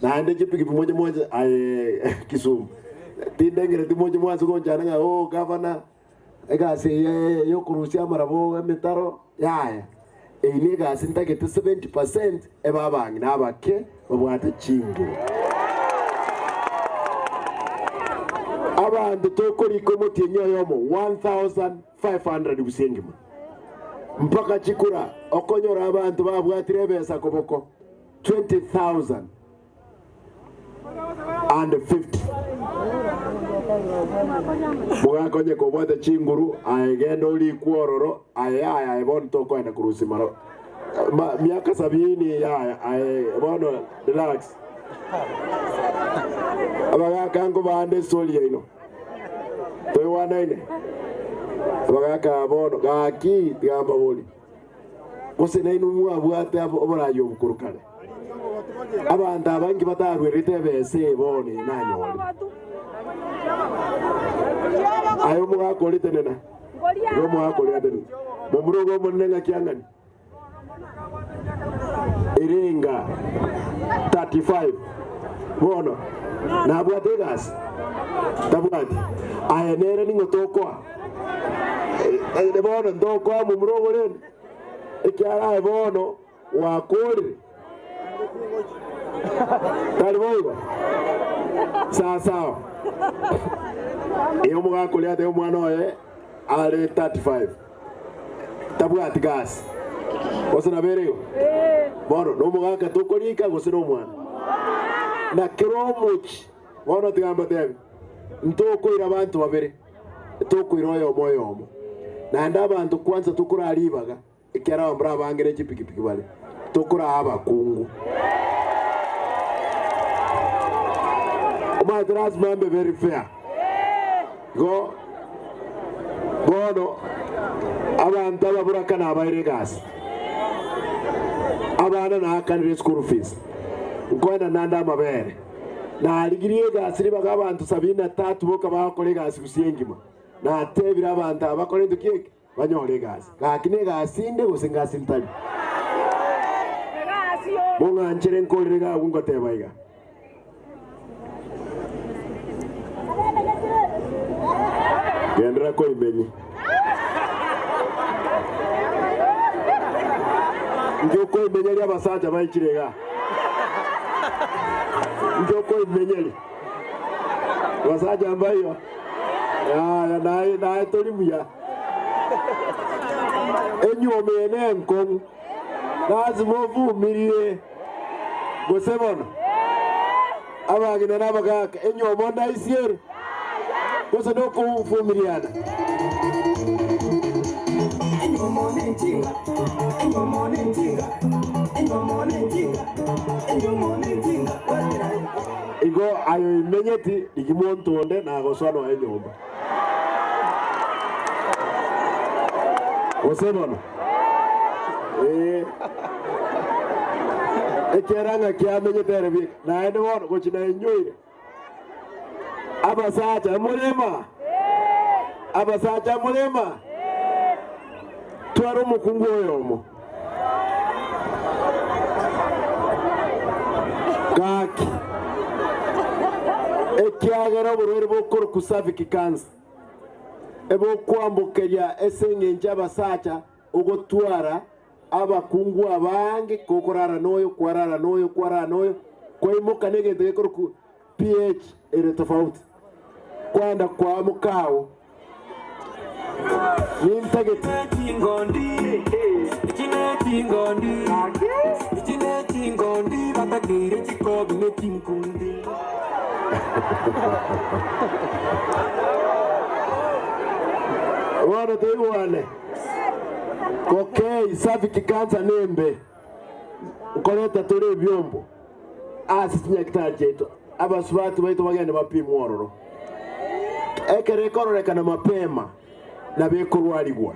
na ande jipigi moja Kisumu tindengere timoja mwanzo gonjana nga governor egasi yo kurusia marabo emitaro yaya ini gasi ntagete 70% ebabangi nabake babwate chingo abantu tokori ko mutinyo yomo 1500 busengimo mpaka chikura okonyora abantu babwatire besa koboko 20,050 Buga konye ko bwate chinguru aegendo li kuororo aya bon to kwenda kurusimaro miaka 70 ya bono relax abaga kango bande soli ino to wana ine abaga ka bono gaki gamba boli kose na inu mu abwate obora yo bukurukane abantu abangi batarwerite bese bone nanyoli ayo muga kolite nena yo muga kolite nena mumurogo munenga kiangani iringa 35 bono Na bwate gas. Tabwate. Aya nere ni ngotokwa. De bono ndokwa mu murongo len. Ikyara bono wa kore. Taliboiba. Sawa. Iyo muga kulia te mwana oye ale 35. Tabwate gas. Osana berego. Bono no muga ka tokolika gosero mwana. Na kiromuchi. Bono tigamba tebe. Ntoko ira abantu babere. Toko iroyo moyo. Na nda abantu kwanza tukura alibaga. Ikyara ambra bangere chipikipiki bale. Tukura abakungu. Madras mambe very fair. Go. Bono. Abantu ababura kana abaire gas. Abana na kanire school fees. Ngwana nanda mabere. Na aligiriye gas ribaga abantu 73 boka bakore gas kusiyengima. Na tebira abantu abakore ndukike banyore gas. Gakine gasinde gusenga sintali. Bonga nchere nkolera kungo tebaiga. Gendera ko imenyi. Njoko imenyeli abasaja bayikirega. Njoko imenyeli. Basaja ambayo. Ya nae tolimuya. Enyome ene nkong. Nazimovu mirie. Gosebona. Abagina nabagaka enyomo ndaisiere. Kosa doko ufumiliana. Igo ayo imenyeti ikimontonde na gosano enyomba. Osebona. Ekeranga kia menyetere bi na ene wono gochina enyoire. Abasacha mulema. Abasacha mulema. Twaro mukungu oyomo. Kaki. Ekiagera burwere bokoro kusafiki kansa. Ebo kwambukeria esengenja abasacha ugotwara abakungu abange kokorara noyo kwarara noyo koimuka negende koroku pH ere tofauti kwanda kwa mukao ni mtageti ichine ngondi batagire chikobi ne tinkundi wana toiwane kokei safi kikanza nembe ukoleta tore byombo asitinya kitajeto abasubatu baito bagende bapimu ororo ekere kororeka mapema na bekorwaligwa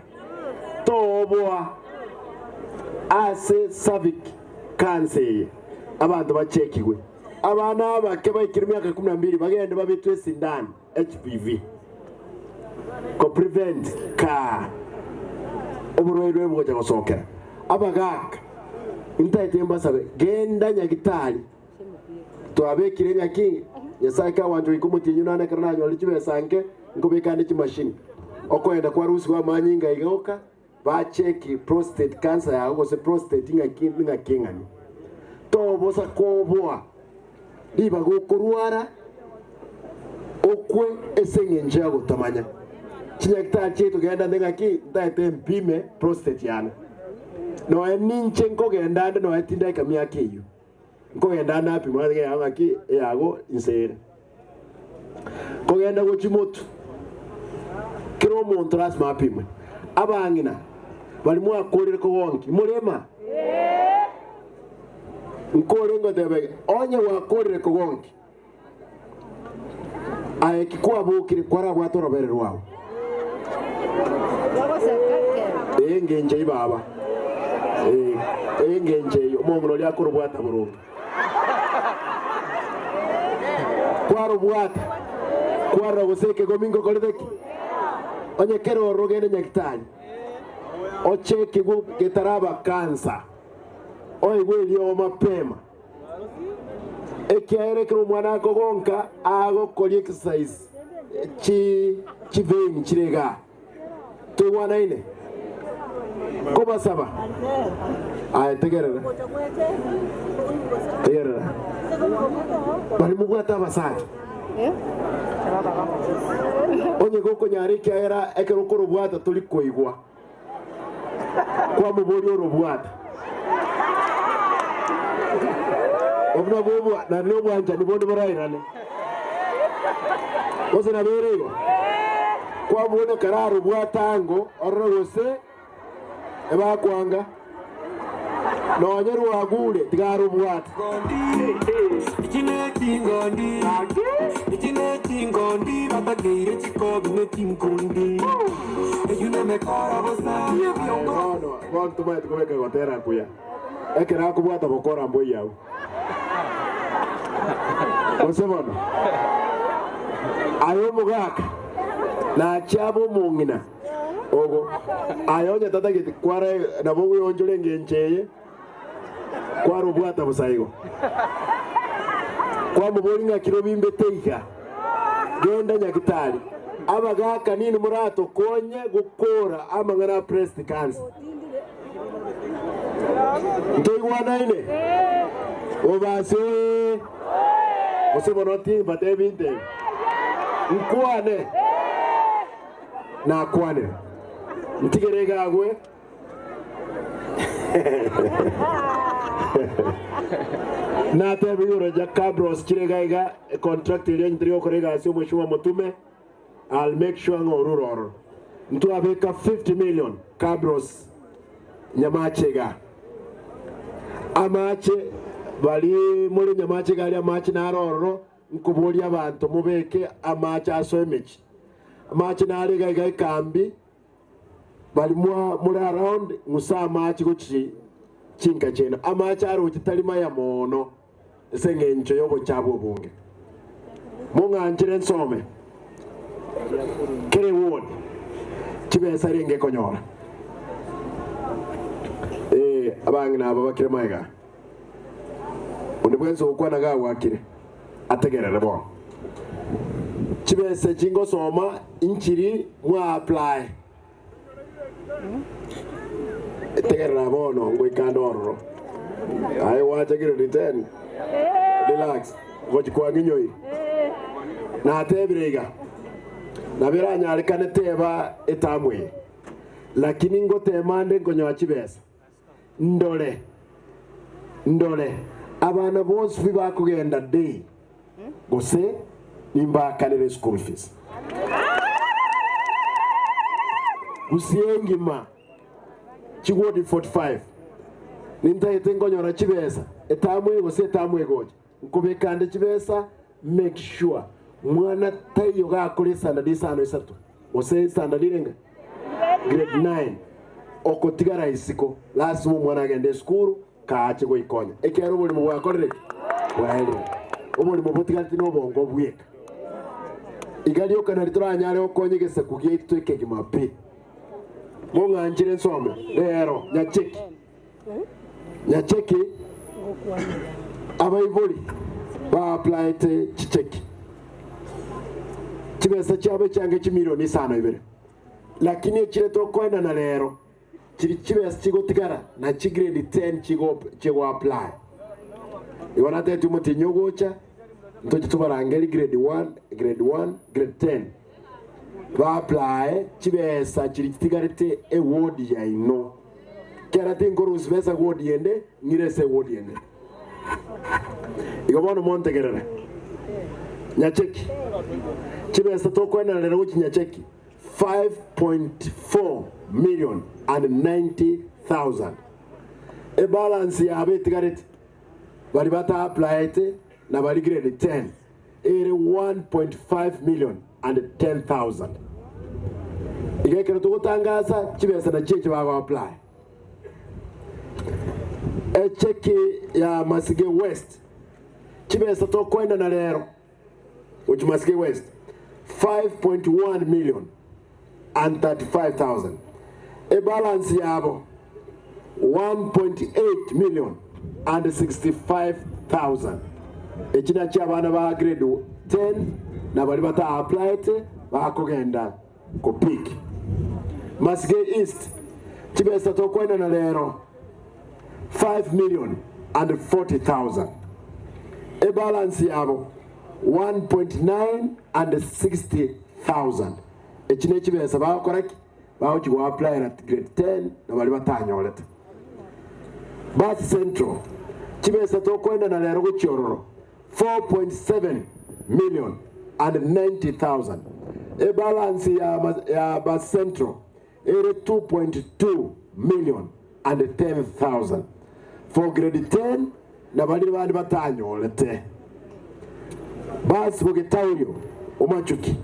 tobwa ase safi kanse abantu bachekigwe abana abake bayikira imyaka 12 bagende babitwe sindani HPV ko prevent ka uburwayi bwo gusokera abagaka intayitemba sabe genda nyagitari to abekire nyaki yasaka wanjo ikumutinyu nane karana nyo lichibe sanke ngobekande kimashini okwenda kwa rusi wa manyinga igoka ba cheki prostate cancer ya go se prostate ngakingani to bosa kobwa diba go kurwara okwe esengenje ya gutamanya chinyakitari chetu genda ngaki ndayete mpime prostate yana no eninche nkogenda ande no etinda kamya kiyo nkogenda na pima ngaki yago insere kogenda go chimoto kiro muntu rasma apima abangina bali mu akorere ko wonki mulema nkore ngo debe onye wa akorere ko wonki aye kikwa bukire kwara gwatora bere rwao engenje ibaba engenje omuno lyakoro bwata burundu kwaro bwata kwaro guseke gomingo koledeki onye kero rogene nyakitani ocheke go getaraba kansa oigwe lyo mapema ekiaere kero mwana kogonka ago kori exercise chi vein chirega tuwana ine koba saba ay tegerera bali mugwata basaki onye goko nyari kera ekero korobwata tuli koigwa kwa mubori orobwata obna bobo na leo bwanja ni bondo barairane ose na berego kwa bono kararo bwatango orogose eba kwanga no nyeru wagule tigaro bwata ikineti ngondi batagire chikobi netinkundi eyune mekora bosa no bonto mai kubeka gotera kuya ekera kubwata bokora mboya yao Osebono ayo mugaka na chabo mungina ogo ayo nyatata giti kware na bogo yonjole ngencheye kwaro bwata busaigo kwa mubori nga kirobimbe teiga genda nyakitali abagaka nini murato konye gukora amangana breast cancer ntoigwana ine obase Osebono ti batebinte nkwane na kwane ntigerega agwe na tebi yoro ja cabros kirega contract ile ndrio korega sio mheshimiwa Mutume. I'll make sure ngoruro ntu abeka 50 million cabros nyamachega amache bali muri nyamachega ali amache naroro nkubuli abantu mubeke amache asomechi amache narega ga kambi bali muri around musa amache gochi chinka chena amache aro chitalima ya mono sengencho yobo chabo bunge munganjire nsome kere won chibesa renge konyora abangina aba bakire maiga ndibwenzo ukwana ga wakire ategerere bo chibesa chingo soma inchiri mwa apply tegerera bono ngoikandoro ai wacha kire return relax gochi kwa ginyoi na tebirega na biranya kane teba etamwe lakini ngotemande ngonyo chibesa ndole abana bonse bibakugenda day gose nimba kanere school fees usiengima chigodi 45 nintaite ngonyora chibesa etamwe gose etamwe goje nkubekande chibesa make sure mwana tayo gakore standard isano isatu gose standard irenga grade 9 okotigara isiko lazima mwana agende school kaache goikonya ekero buli mu bwakorere wahero omuli mu botigati no bongo bweka igali okana ritoranyare okonyegese kugie tweke gimapi monganjire nsome lero nyacheki abaibuli ba apply te chicheki chibesa chabe change chimilioni 5 lakini ekire tokwenda na lero chibesa chigotigara na chigrade 10 chigo apply iwana tetu muti nyogocha ntochi tubarangeri grade 1 grade 10 ba apply chibesa chitigarite e ward ya ino kera tinkoro usbesa ward yende ngirese ward yende igobono montegerere nyacheki chibesa tokwenda na lero nyacheki 5.4 million and 90,000 e balance ya betigarite bali bata apply it na bali grade 10 ere 1.5 million and 10,000 igekera tugutangaza chibesa na cheche bago apply e cheki ya Masige West chibesa tokwenda na lero uchi Masige West 5.1 million and 35,000 a balance yabo 1.8 million and 65,000 echina cha bana ba grade 10 na bali bata applied bakugenda ku peak. Masige East chibesa tokwenda na lero 5,040,000. A balance yabo 1.960,000. Echine chibesa bakoraki bawo apply at grade 10 na bali batanyoleta. Basi Central chibesa tokwenda na lero guchororo 4.7,090,000. A balance ya Bas Central ere 2.2,010,000. For grade 10 na bali bandi batanyolete. Basi Bugetaulio Umachuki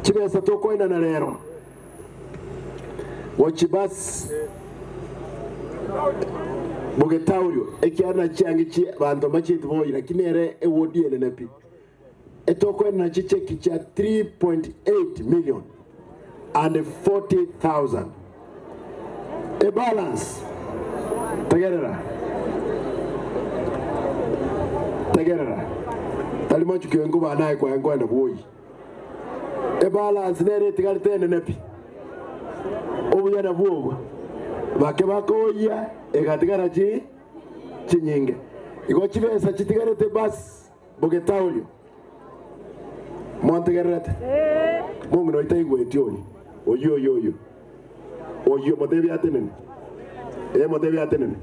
chibesa tokwenda na lero wachibas Bugetaulio ekiana changi chi bantu machitu boyi lakini ere ewodi enenepi etokwenda na chicheki cha 3.8,040,000. A balance Tagerera talimochu kwengu banaye kwa ngwana boyi. A balance nere tigaritene nepi obuyana bwobo bake bakoya egatigara chi chinyinge igo chibesa chitigarete bas Bugetaulio Montegarrete Mungu no itaigweti oyo modebi atenen modebi atenen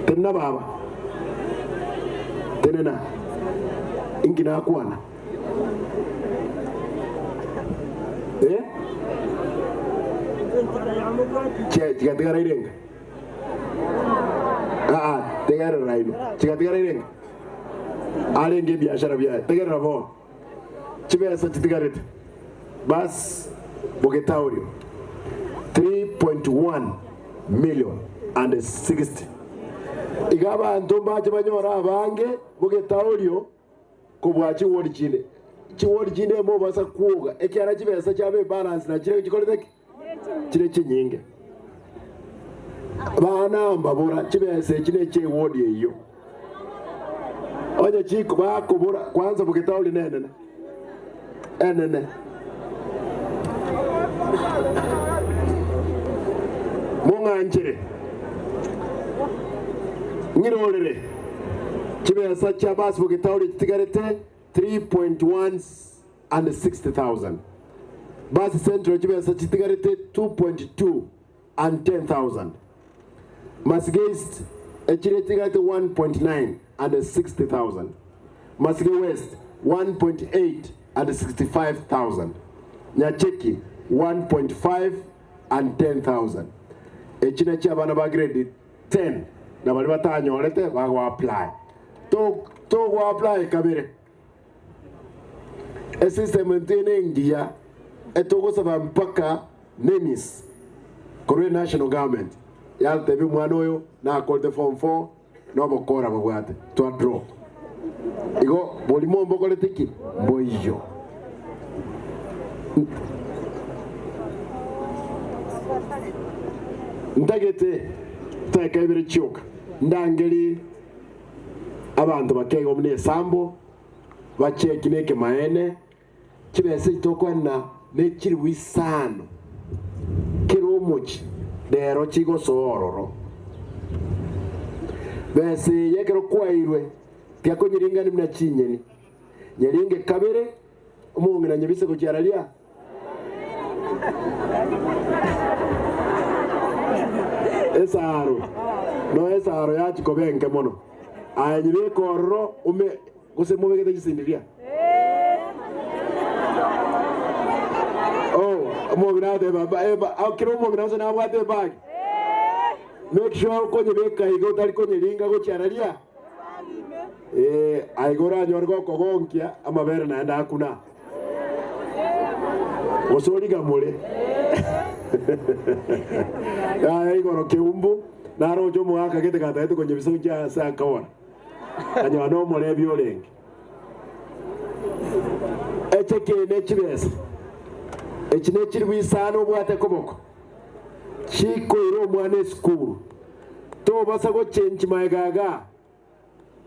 tenna baba tenena ingina kwana chigatigara irenga tegara raino chigatigara irenga alenge biashara bia tegara bo chibesa chitigarete bas Bugetaulio 3.1,060,000. Igaba ntomba chibanyora abange Bugetaulio kubwachi wodi chinde mo basa kuoga ekyara chibesa chabe balance na chire chikolete chire chinyinge bana mbabura chibesa chine che wodi eyo oje chiko bakubura kwanza Bugetaulio nene Munganjire ngirolere chibesa cha basi Bugetaulio tigarete 3.160,000. Basi Central chibesa tigarete 2.210,000. Masige East echire tigarete 1.960,000. Masige West 1.865,000. Nyacheki 1.510,000. Echine cha bana ba grade 10 na bali batanyolete bago apply to go apply kabere e system ntene ngia etogo saba mpaka NEMIS Korea National Government ya tebi mwana oyo na call form 4 no bokora bagwate to draw igo bolimo mbokole tiki boyo ndagete takabire chyoka ndangeli abantu bakego mune sambo bacheki neke maene chibese itokwana nekiri wisano kiro muchi dero chigo sororo bese yekero kwairwe pyako nyiringa ni mna chinyeni nyiringe kabere umungu na nyebise kucharalia esaro ya chikobenke mono anyibe korro ume gose mubegete chisindiria mugina de baba akiro mugina so na bwate bag make sure ko nyebeka igo tari ko nyiringa go charalia aigora nyorgo kogonkia amabere naenda hakuna osori gamule ya igoro keumbu naro jo mwaka kete kata yetu kwenye biso cha saa kawana anyo ano mole biolenge echeke ne chibesa echine chiri wisano bwate koboko chiko iro mwane school to basa go change maegaga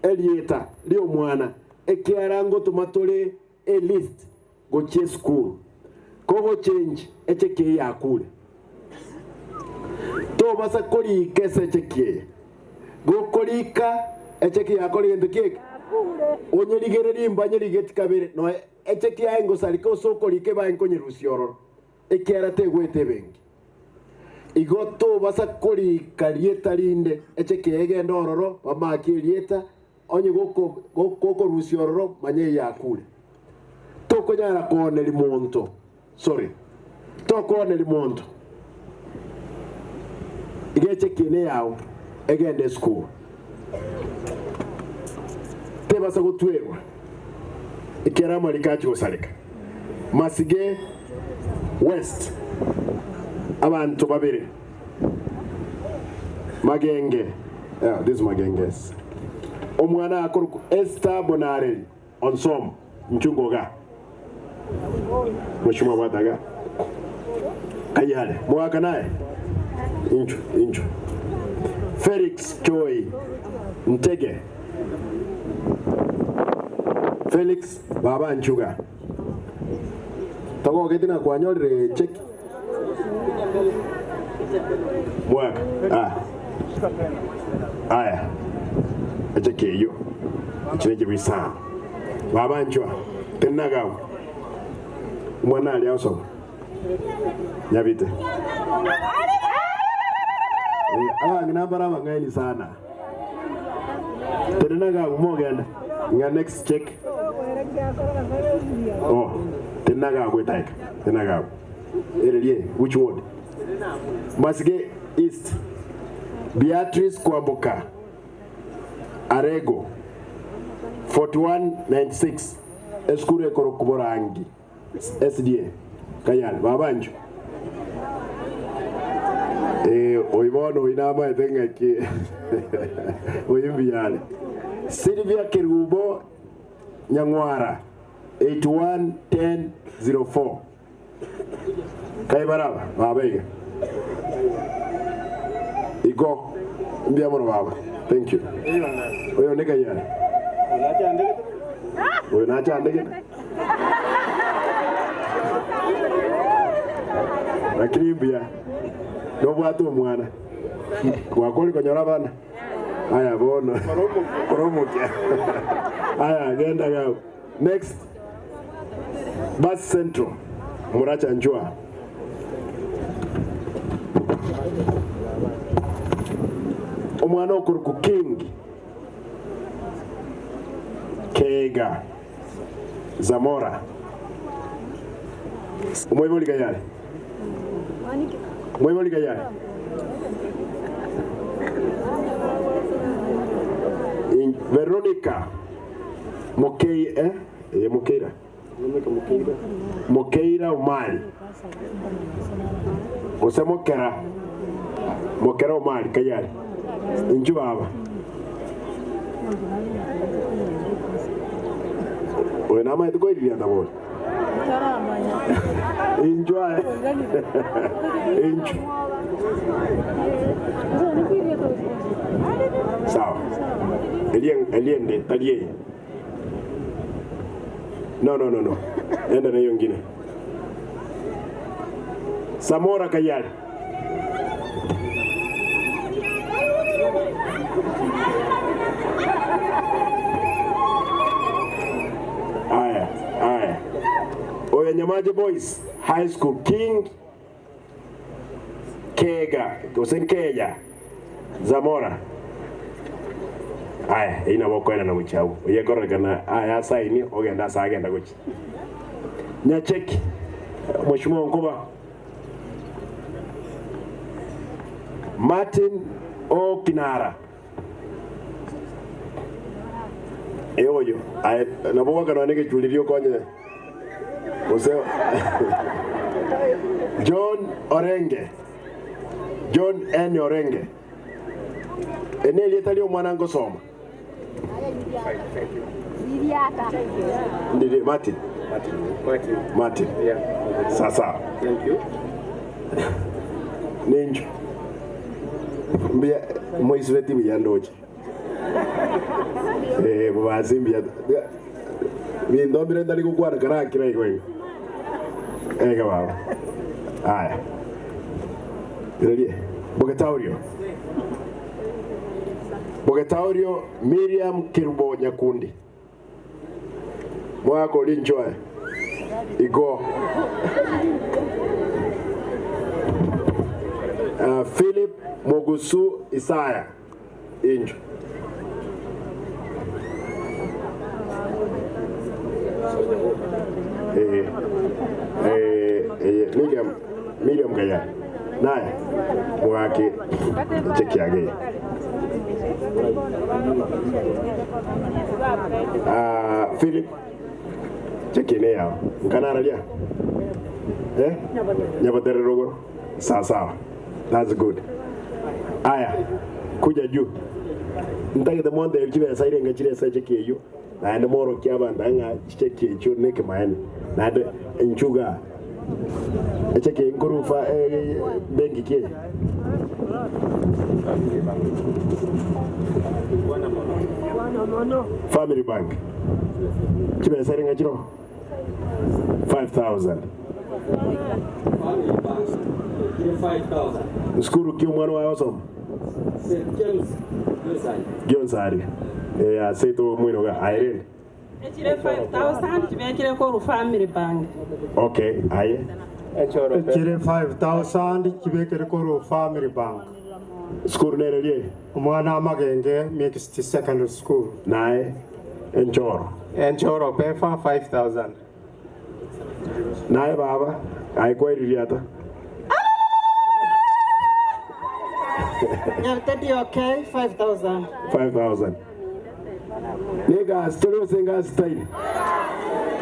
elieta lio mwana ekiarango tumatole a list go che school kogo change echeke yakule to basa kori kese echeke go korika echeke yakole ndike onyeligere mbanyeliget kabere no echeke yango sariko sokolike ba enkonye rusioro ekiara te gwete bengi igoto basa korika lieta linde echeke egenda ororo bamaki lieta onye goko rusioro manye yakule toko nyara kone limonto sorry toko kone limonto igeche kine yao egende school teba sa gutwewa ikera malikachi osalika masige west abantu babiri magenge this magenges omwana akoruko Esther Bonare onsom mchungoga Mheshimiwa Wadaga Kayale mwaka naye incho Felix Choi Ntege Felix Baba Nchuga Togo ketina kwanyore check mwaka aya echeke yo chineje bisa Baba Nchua tenagawo mwana ali ausoma nyabite ngina baraba ngaini sana tenaga umogenda nga next check tenaga gwetaika tenaga erelie which ward Masige East Beatrice Kwamboka Arego 4196 Eskure Korokuborangi SDA Kayal Babanjo oibono inama etenga ki oyimbiale Silvia Kerubo Nyangwara 811004 Kaibaraba babega Igo mbiamono baba thank you oyo nika yale oyo nacha andege Akrimbia no bwatu mwana wakoli konyora bana aya bono koromokia aya genda gao next Bus Central Muracha Njua omwana okuruku King Kega Zamora Umweboli gayale Umweboli gayale Veronica Mokei Mokeira Mokeira Umali Ose Mokera Umali kayale Inju baba Oye nama etu kwa ili andaboli Enjoy. Enjoy. Sawa. Eliende, talie. No. Enda na hiyo ngine. Samora Kayali. Aya. Nyamaje Boys High School King Kega Keja Zamora aya ina bokwenda na muchawu yekorekana aya saini ogenda sagenda guchi nyacheki Mheshimiwa Nkuba Martin Okinara eoyo aya naboka kana nige julirio konye John N. Orenge eneli etalio mwana ngosoma Ndidi Martin yeah. Sasa thank you Ninjo mbia moisveti biyandoje bwazi mbia Mimi ndo mire ndali kukwana kara kira kwenye. Ega baba. Haya. Ndio. Bogetaurio Miriam Kirbo Nyakundi. Mwako linjoe. Igo. Philip Mogusu Isaya. Injo. Miriam Gaya. Naye mwake cheki yake. Philip cheki ne yao. Nkanara dia. Nyabatere rogo. Sawa. That's good. Aya. Kuja juu. Ntake the monde elchiwe saire ngachire sa cheki hiyo. Na ende moro kiaba ndanga cheki hiyo neke maani. Na ende nchuga cheki ngurufa bengi kie. Family Bank. Chibe saire ngachiro 5,000. Skuru kio mwana wa awesome. Gionsari. Seito mwino ga Irene. Echire 5,000 chibekire ko Family Bank. Okay, aye. Echire 5,000 chibekire ko Family Bank. Skuru nere lie. Mwana amagenge Mixed Secondary School. Nae Enchoro pefa 5,000. Nae baba, ai kwa iliata. Yeah, okay, 5,000. 5,000. Nigga, stereo singa style.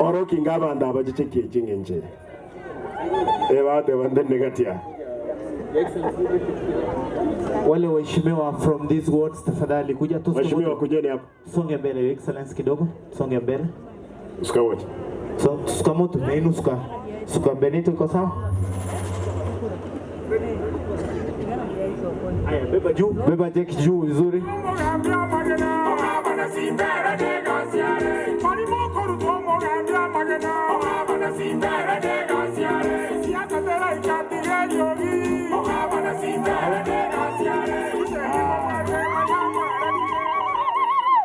Oroki ngaba ndaba chicheki chingenje. Ewa te wande negatia. Wale waheshimiwa from these wards tafadhali kuja tu. Waheshimiwa kujeni hapa. Songe mbele, Your Excellency kidogo. Songe mbele. Suka wote. Suka moto, na suka Benito iko sawa? Aya, beba jeki juu vizuri.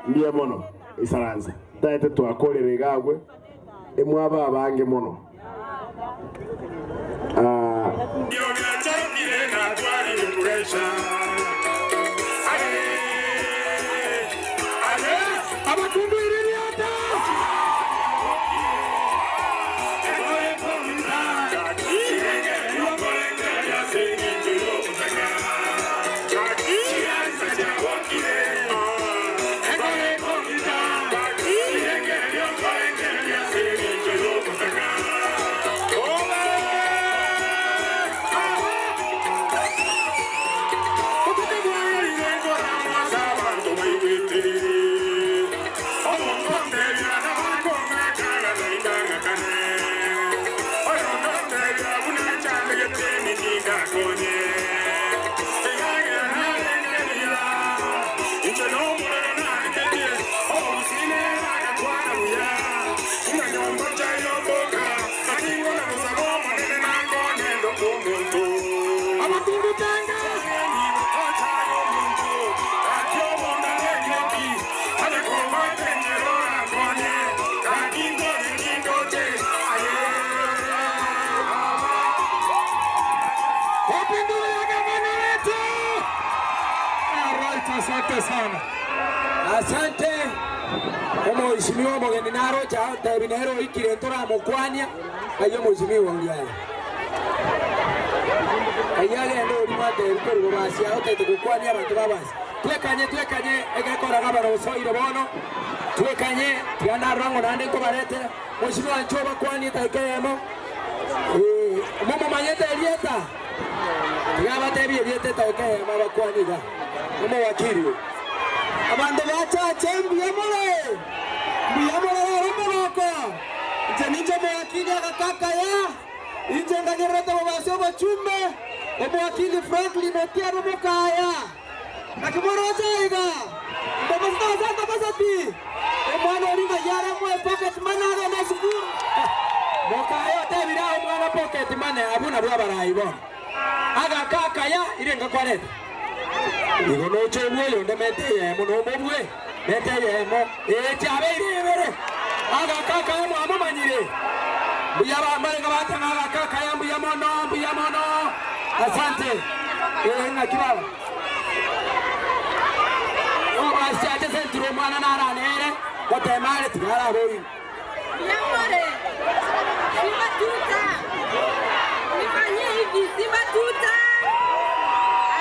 Mbia mono, isaranza. Taete tuakolere gagwe. Emwaba abange mono. Asante. Mheshimiwa mgeni naro cha tabinero ikire tora mukwania ayo mheshimiwa ngiaye. Ayale ndo limate rukuru basi aote tukukwania abantu babasi. Twekanye egakora gabaro soire bono. Twekanye tiana rango nande ko barete. Mheshimiwa nchoba kwani taikemo. Mama manyete elieta. Ngaba tebi elieta taikemo bakwaniga. Mama wakili. Abando bacha chembi yamole romoko nje mwakili akakaka ya nje ngagereta babasyo bachume mwakili Franklin otia romokaya akimoroja iga ndamasta santa basati Omwana olinga yara mwe pocket money na sukuru. Moka yote bila omwana pocket money abuna bwa barayi bona. Aga kaka ya irenga kwareta. Igo no chobwe yonde meteye muno mobwe. Meteye mo chabe iribere. Aga kaka ya mwa manyire. Buyaba marenga batanga aga kaka ya buyamono. Asante. Nga kibaba. Basi aje sentro mwana nara nere. Kote mare tigara boi. Yamore. Simba tuta. Nifanyie hivi Simba tuta.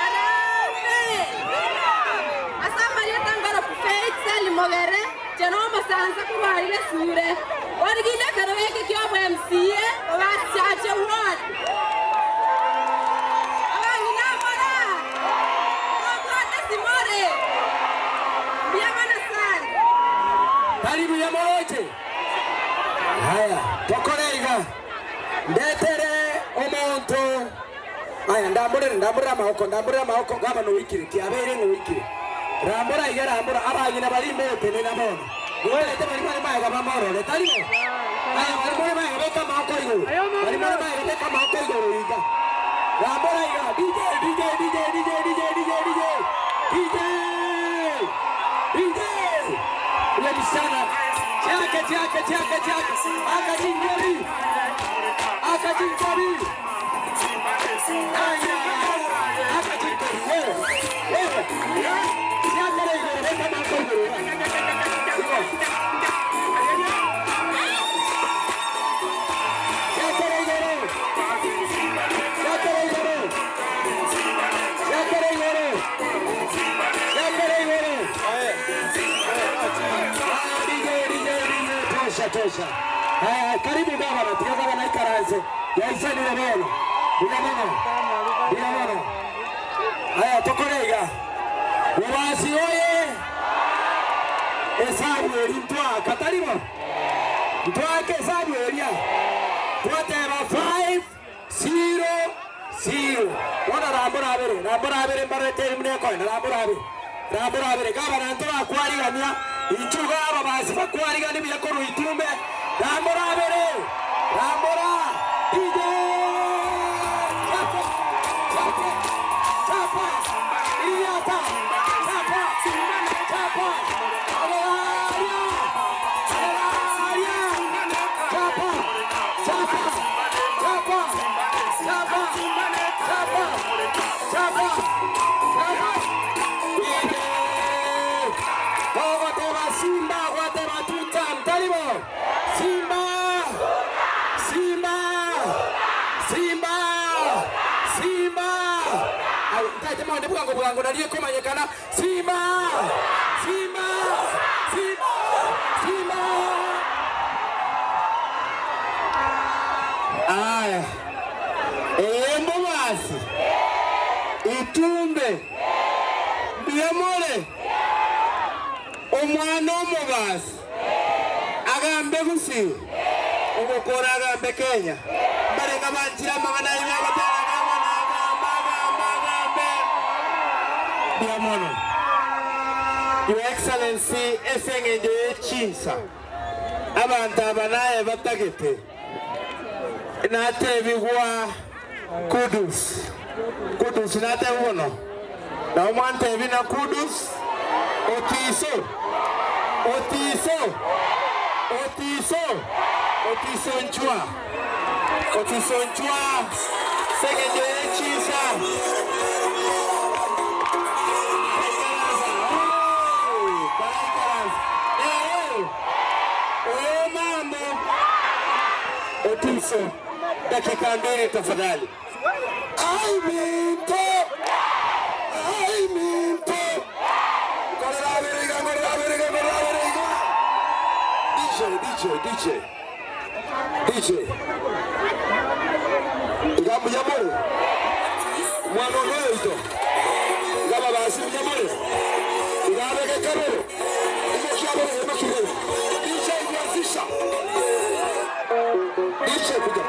Arambe. Asa Maria tangara kufeitsa limogere. Janoma sansa kubarile sure. Origine karaweke kyo MCA. Wachache ward. Abangina mara. Omwana Simore. Biyamana sana. Karibu ya moje. Haya, tokoreiga. Ndetere omonto. Haya, ndambura mahoko ngaba no wikire. Tiabere no wikire. Rambura abanyina bali mbote ne namono. Ngolete bali maega mamoro le talibo. Haya, bali maega beka mahoko igo. Bali maega beka mahoko igo iga. Rambura iga DJ. Ready sana. Chake. Akajingari. Tosha. Haya, karibu gavana, tukaza na ikaranze. Yaisa ni lebono. Bila. Haya, tokorega. Wabasi oye. Esabu elimtwa katalibo. Mtwake esabu elia. Twateba 5-0. Wana rambura abere mbarete mneko na rambura abere gavana ntoa kwarigania. Ichuga babasi bakwarigania byakoro itumbe. Rambura abere. DJ. Chapa. Iyata. Chapa. Bugango naliye komanyekana Simba. Aya. Mbobasi. Itumbe. Biyamole. Omwana omubasi. Agambe gusi. Omukora agambe Kenya. Barenga banjira magana y'abatara. Your Excellency, Esengende Chinsa. Abantu abanaye batagete. Natebiwa Kudus natebiwono. Na umante bina Kudus. Otiso Nchua. Sengende Chinsa. Otiso, dakika mbili tafadhali. Ai minto. Korera beriga. DJ. Igamu yamore. Mwana oito. Igaba basi yamore. Igabe kekaro. Imokiyabo. DJ Mwazisha. DJ kuja.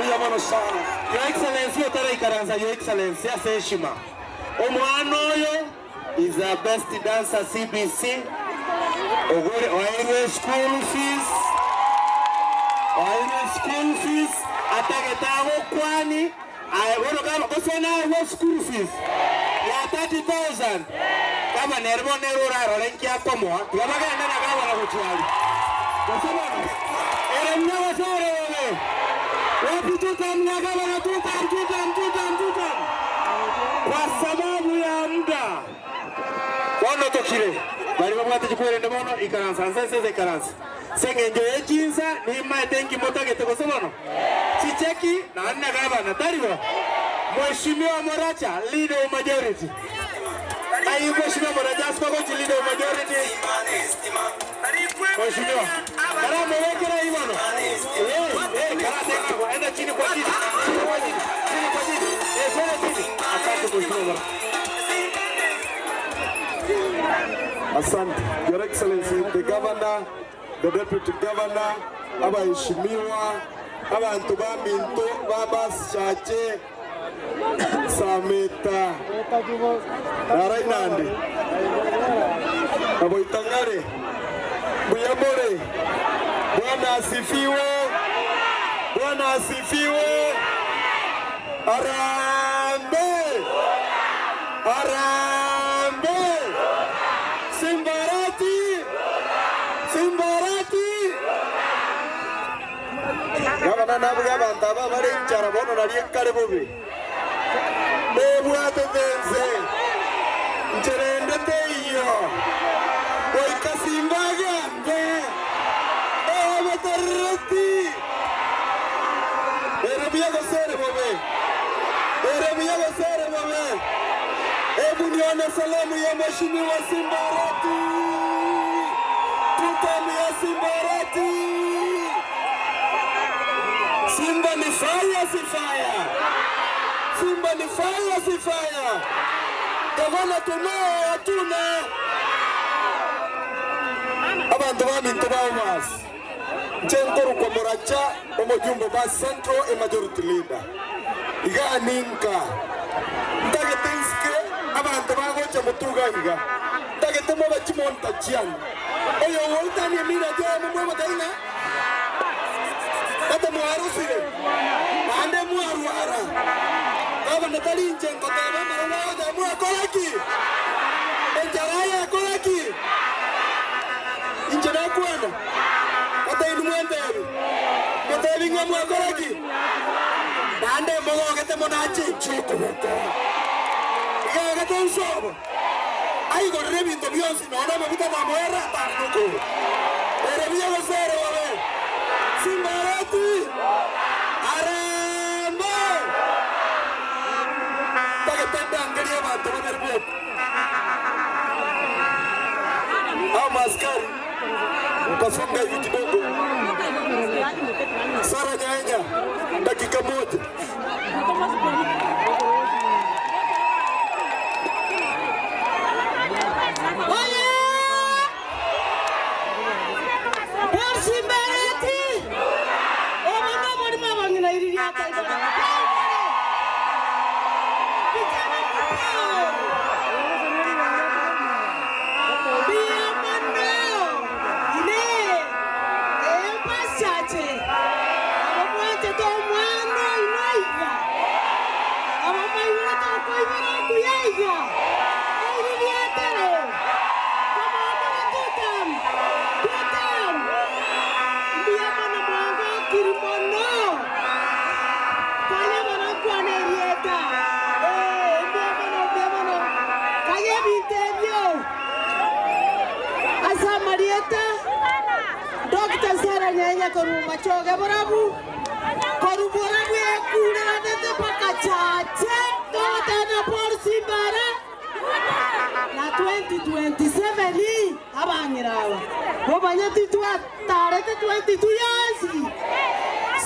Your Excellency, Your Excellency, Aseshima. Omwanoyo is the best dancer CBC. Oire school fees. Atagetago kwani. Bueno, kama kusena school fees. Ya 30,000. Kama nervo nerura rolenkia komoa. Kama ganda na kama na kuchali. Kusema. Eremna wasore wewe. Wapi tutam na kama na tutam. Kwa sababu ya muda. Wano tokire. Bali mwate chikwere ndemono ikaransa ansese ikaransa. Sengenjo echinsa ni maetengi motagete kosobono. Chicheki na anna gaba na tariwa. Mheshimiwa Moracha, leader of majority. Ayu Mheshimiwa Moracha askogo leader of majority. Mheshimiwa. Kara mwekera imano. Kara tenga enda chini kwa chini. Asante Mheshimiwa. Asante, Your Excellency, the Governor, the Deputy Governor, abaheshimiwa, abantu baminto, babas, chache, Sameta, Narainandi, Aboitangare, Buyamore, Bwana asifiwe, Arambe, Simbarati. Gavana nabuga bantaba bari nchara bono nari kare bobe. Bebwa tenze. Ncherende teyo. Boy kasimbaga nge. Batarati. Eremia gosere bobe. Ebu nione salamu ya mheshimiwa Simbarati. Simba ni fire, si fire. Simba ni fire, si fire. Gavana tunao hatuna. Abantu baminto bawmas. Nchenkoro kwa Moracha, omojumbo ba Central e Majority Leader. Iga ninka. Ndagetenske abantu bagocha mutuga iga. Ndagetemo bachimonta chian. Oyo wolta ni mira yo mwe mataina. Kata muarusire. Ande muaruara. Kaba natali njengo taba mara da muakolaki. Enjaraya kolaki. Injana kwana. Kata inumwenderu. Kata linga muakolaki. Ande mogo kete monachi chuko. Iga kete usobo. Ay gorrebi to bionsi no na mabita na moera tanuko. Eremia gosero wabe. Simbarati. Aramba. Tagetenda angalia bantu bamerbo. Au maskari. ukasonga hivi kidogo. Sara Nyaenya, dakika moja. Dr. Sara Nyaenya koruma choge borabu korubora bwe kure adete pakachache tena por Simbara na 2027 ni abangirawa bobanya titwa tarete 22 years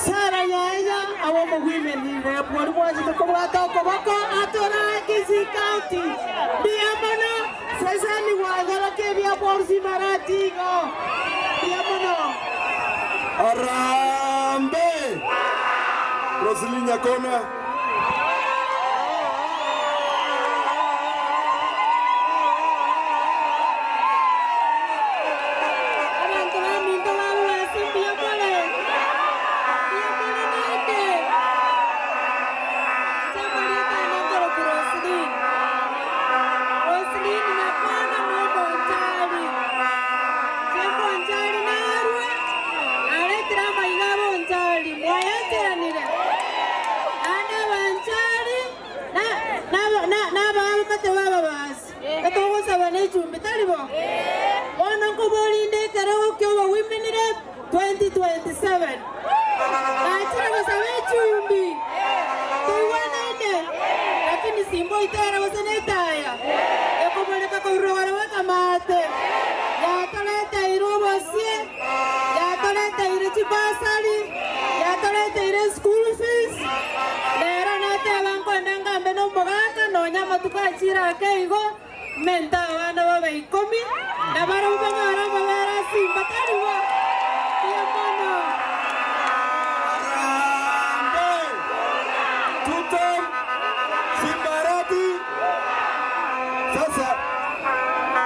Sara Nyaenya awo mugwime ni report mwaji ko bwata ko bako atora Kisii County biamana sasa ni wagara ke bia por Simbara tigo biamana Arambe! Rosalie Nyakona. Wana kubolinde karaoke wa women rep 2027 achira basawe chumbi tuwanene lakini simbo itera wasenetaya ekoboleka kurogara wakamate ya toleta irobosie ya toleta ire chibasari ya toleta ire school fees lera nate bankwenda ngambe no mbogaka no nyama tukachira keigo menta wana baba ikomi na bara ubangara babara Simba tariwa ya mama Tutam Simbarati. Sasa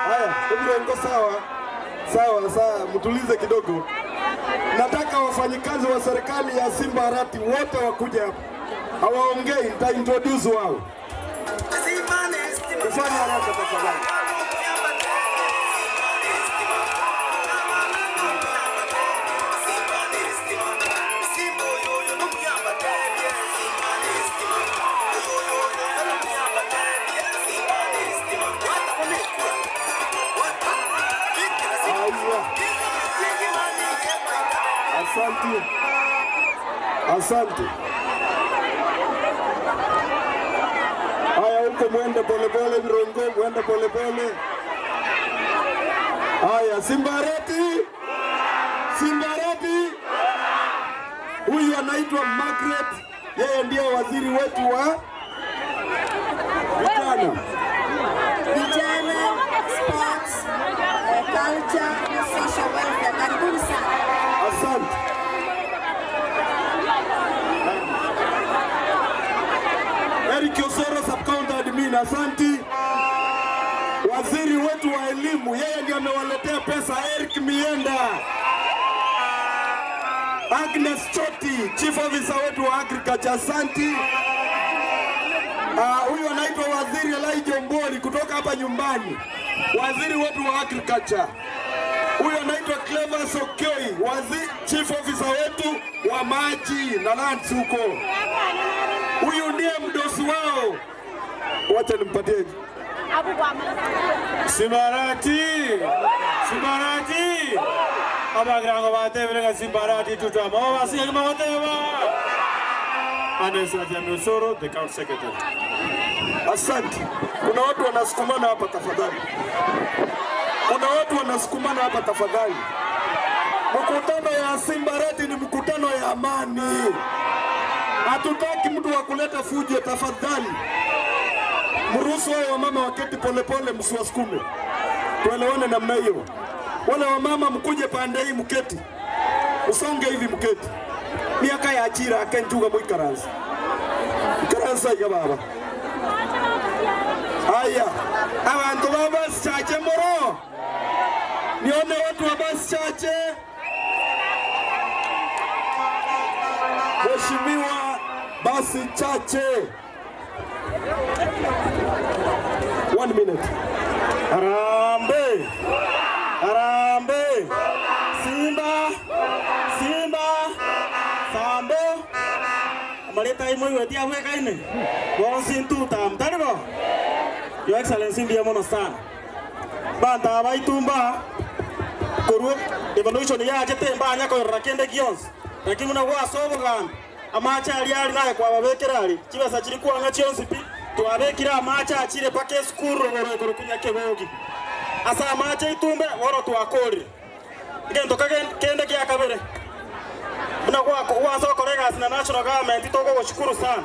haya, hebu sawa, mtulize kidogo. Nataka wafanyikazi wa serikali ya Simbarati wote wakuja hapa. Hawaongei, nita introduce wao. Kufanya haraka tafadhali. Asante. Haya, huko mwende polepole, Virongo mwende polepole. Haya, Simbarati. Huyu anaitwa Margaret, yeye ndiye waziri wetu wa vijana, sports, culture na social welfare. Karibuni sana. Asante. Eric Osoro, sub-county admin, asante. Waziri wetu wa elimu, yeye ndiye amewaletea pesa, Eric Mienda. Agnes Choti, chief officer wetu wa agriculture, asante. Huyu anaitwa waziri Elijah Mbori kutoka hapa nyumbani, waziri wetu wa agriculture. Huyu anaitwa Clever Sokei, waziri chief officer wetu wa maji na lands huko. Huyu ndiye mdosi wao. Wacha nimpatie. Simbarati. Abagrango bate vile Simbarati tutama wasi kama watema. Anesa Jamsoro, the county secretary. Asante. Kuna watu wanasukumana hapa tafadhali. Mkutano ya Simba Redi ni mkutano ya amani. Hatutaki mtu wa kuleta fujo, tafadhali. Mruhusu wao wamama waketi polepole, msiwasukume. Tuelewane namna hiyo. Wale wamama mkuje pande hii mketi. Usonge hivi mketi. Miaka ya ajira akenjuga mwikaranza. Karanza ya baba. Haya. Abantu baba chache moro. Nione watu wa basi chache. Mheshimiwa basi chache. 1 minute. Harambe. Harambe. Simba. Simba. Sambo. Maleta imo yote ya weka ine. Wonsin tutam. Taribo. Your Excellency ndiye mono sana. Banta baitumba. Kuru evolution ya jetemba nya ko rakende gions. Lakini una wa sobo gambe. Amacha ali naye kwa babekerali. Kibasa kiri kuanga chionsipi. Tuabekira amacha achire pake skuru rogoro kunya kebogi. Asa amacha itumbe woro tuakori. Ngendo kende kia kabere. Una kwa soko legas na national government toko kushukuru sana.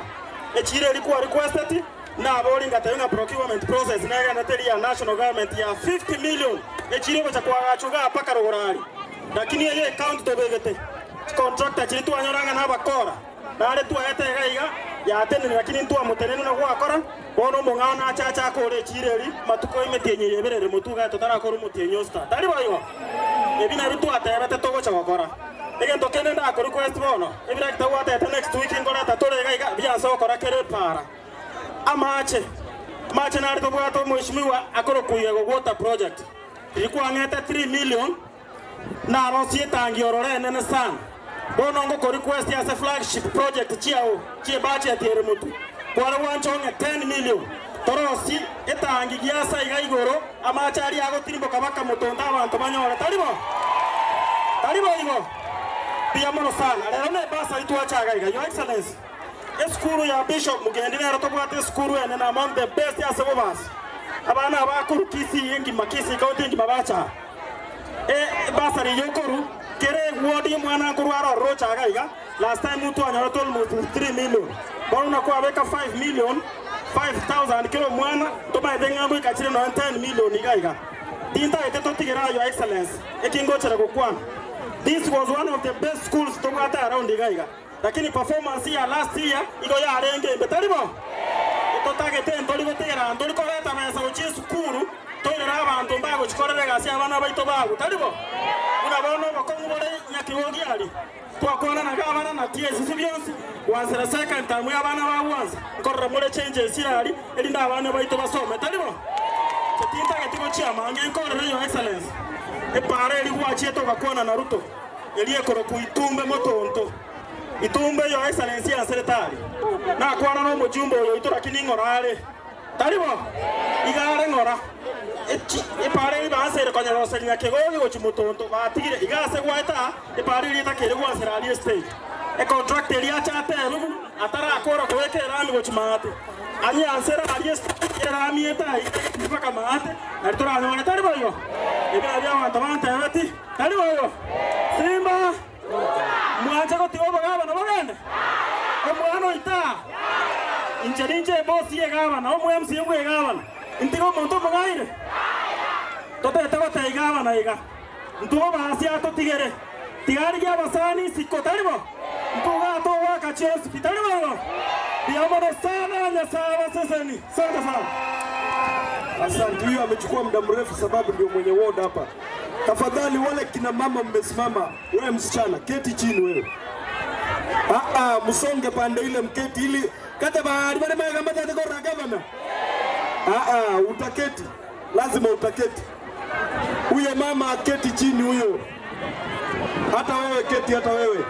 Echire ilikuwa requested na boli ngatayenga procurement process na ya nateli ya national government ya 50 million. Echire kwa chakwa chuga paka rogorali. Lakini yeye account tobegete. Contractor chiri tu anyoranga na bakora. Na ale tu ayete gaiga ya atene lakini ntu amutenene na kwa akora. Bono mongana achacha kore chireri matuko imetenye yeberere mutuga totara koru mutenyo sta. Tari bayo. Ebina bitu atebete togo chakora. Egen tokene nda ko request bono. Ebira kitawa atete next week ngora tatore gaiga bya so kora kere para. Amache. Mache na rito bwato mheshimiwa akoro kuyego water project. Ilikuwa ngeta 3 million na rosi tangi orore nene sana. Bono ngo ko request ya flagship project chiao chie bache atiere mutu. Kwa wanchonge 10 million. Torosi etangi giasa iga igoro amachari ago tirimbo kabaka mutonda abantu banyora taribo. Taribo igo. Pia mono sana. Lero ne basa ituachaga iga. Your Excellency. Eskuru ya Bishop Mugendi na rotobwate eskuru ene na among the best ya sebobas. Abana abakuru kisi yengi makisi kautingi mabacha. Basari yokoru kere wodi mwana kurwaro rocha gaiga last time mtu anyoro almost 3 million bona kwa beka 5 million 5000 kilo mwana to ba denga mwe kachire no 10 million gaiga tinta ete tigera Your Excellency ekingochera kokwana. This was one of the best schools to got around gaiga lakini performance ya last year iko ya renge betaribo to tagete ndoli gotera ndoli ko leta mesa uchi skuru toile raba abantu mbago chikorere gasi abana baito bago taribo unabona bakongo bole nyakiwogi ali twakona na gabana na TSC byonse wanzira second time abana bawanza korra mole changes ali elinda abana baito basome taribo tinta ketiko chiama ngenkorere Your Excellency pare eli wachi to bakona Naruto eliye koro kuitumbe motonto itumbe Your Excellency ya serikali na kwana no mujumbo yo itura kiningorale taribo igare ngora pare ibasere konya rosenya kegogi gochimutonto batigire igase gwaita pare rita kere gwasera ali stage contract eli achate rubu atara akora kwekera ami gochimate ani ansera ali stage era amieta ipaka mate aritora no taribo yo ibira bya wantamante abati taribo yo Simba mwacha ko tibo bagaba no baganda omwana ita inchelinche boss yegaba na omu MC yegaba intigo monto bagaire tote taba taigaba na iga ntugo basi ato tigere tigari ya basani siko taribo ntuga to waka che hospital baba biamono sana na sawa seseni sana. Asante, huyu amechukua muda mrefu sababu ndio mwenye ward hapa. Tafadhali wale kina mama mmesimama, wewe msichana keti chini wewe. Msonge pande ile mketi ili kata bahari bale mega mata tekora gavana. Utaketi. Lazima utaketi. Huyo mama aketi chini huyo. Hata wewe keti hata wewe.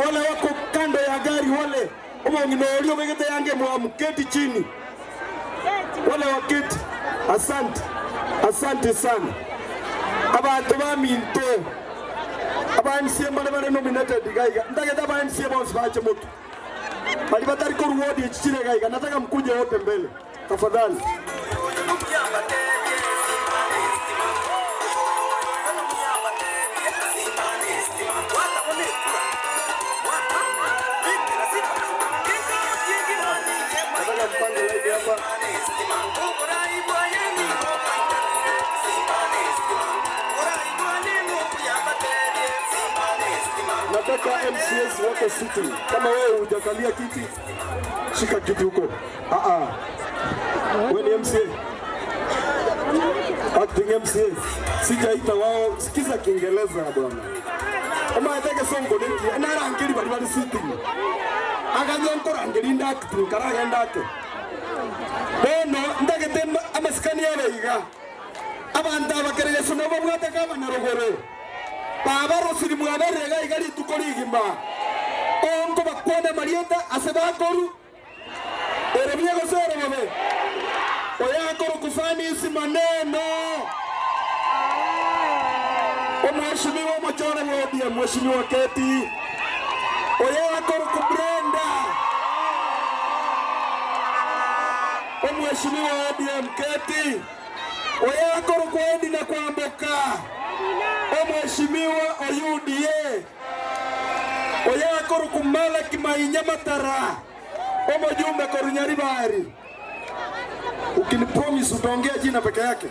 Wale wako kando ya gari wale. Uma nginoolio megete yange mketi chini. Wale waketi. Asante sana. Abantu baminto. MCA bale nominated gaiga. Ndageta ba MCA boss baache moto. Bali batari ko ward ichire gaiga. Nataka mkuje wote mbele. Tafadhali. Nataka MCAs wako sitting. Kama wewe hujakalia kiti, shika kiti huko. Wewe ni MCA. Acting MCA. Sijaita wao, sikiza Kiingereza bwana. Kama nataka songo niki, ana angeli bali sitting. Aganyo angeli acting karaga ndake. Beno ndagete amaskani yareiga. Abanda bakerere sono babwata kama narogore. Baba rosiri mwaberega igari tukorigimba. Onko bakwana marienda asebakoru. Eremia gosoro babe. Oya koro kufani isi maneno. Mheshimiwa Machore Wodi, Mheshimiwa Keti. Oya koro kubrenda. Mheshimiwa Wodi Mketi. Oya koro kuendi na kuamboka. Mheshimiwa OUDA. Oya koro kumala kimainya matara. Mjumbe Korunyaribari. Ukinipromise utaongea jina peke yake.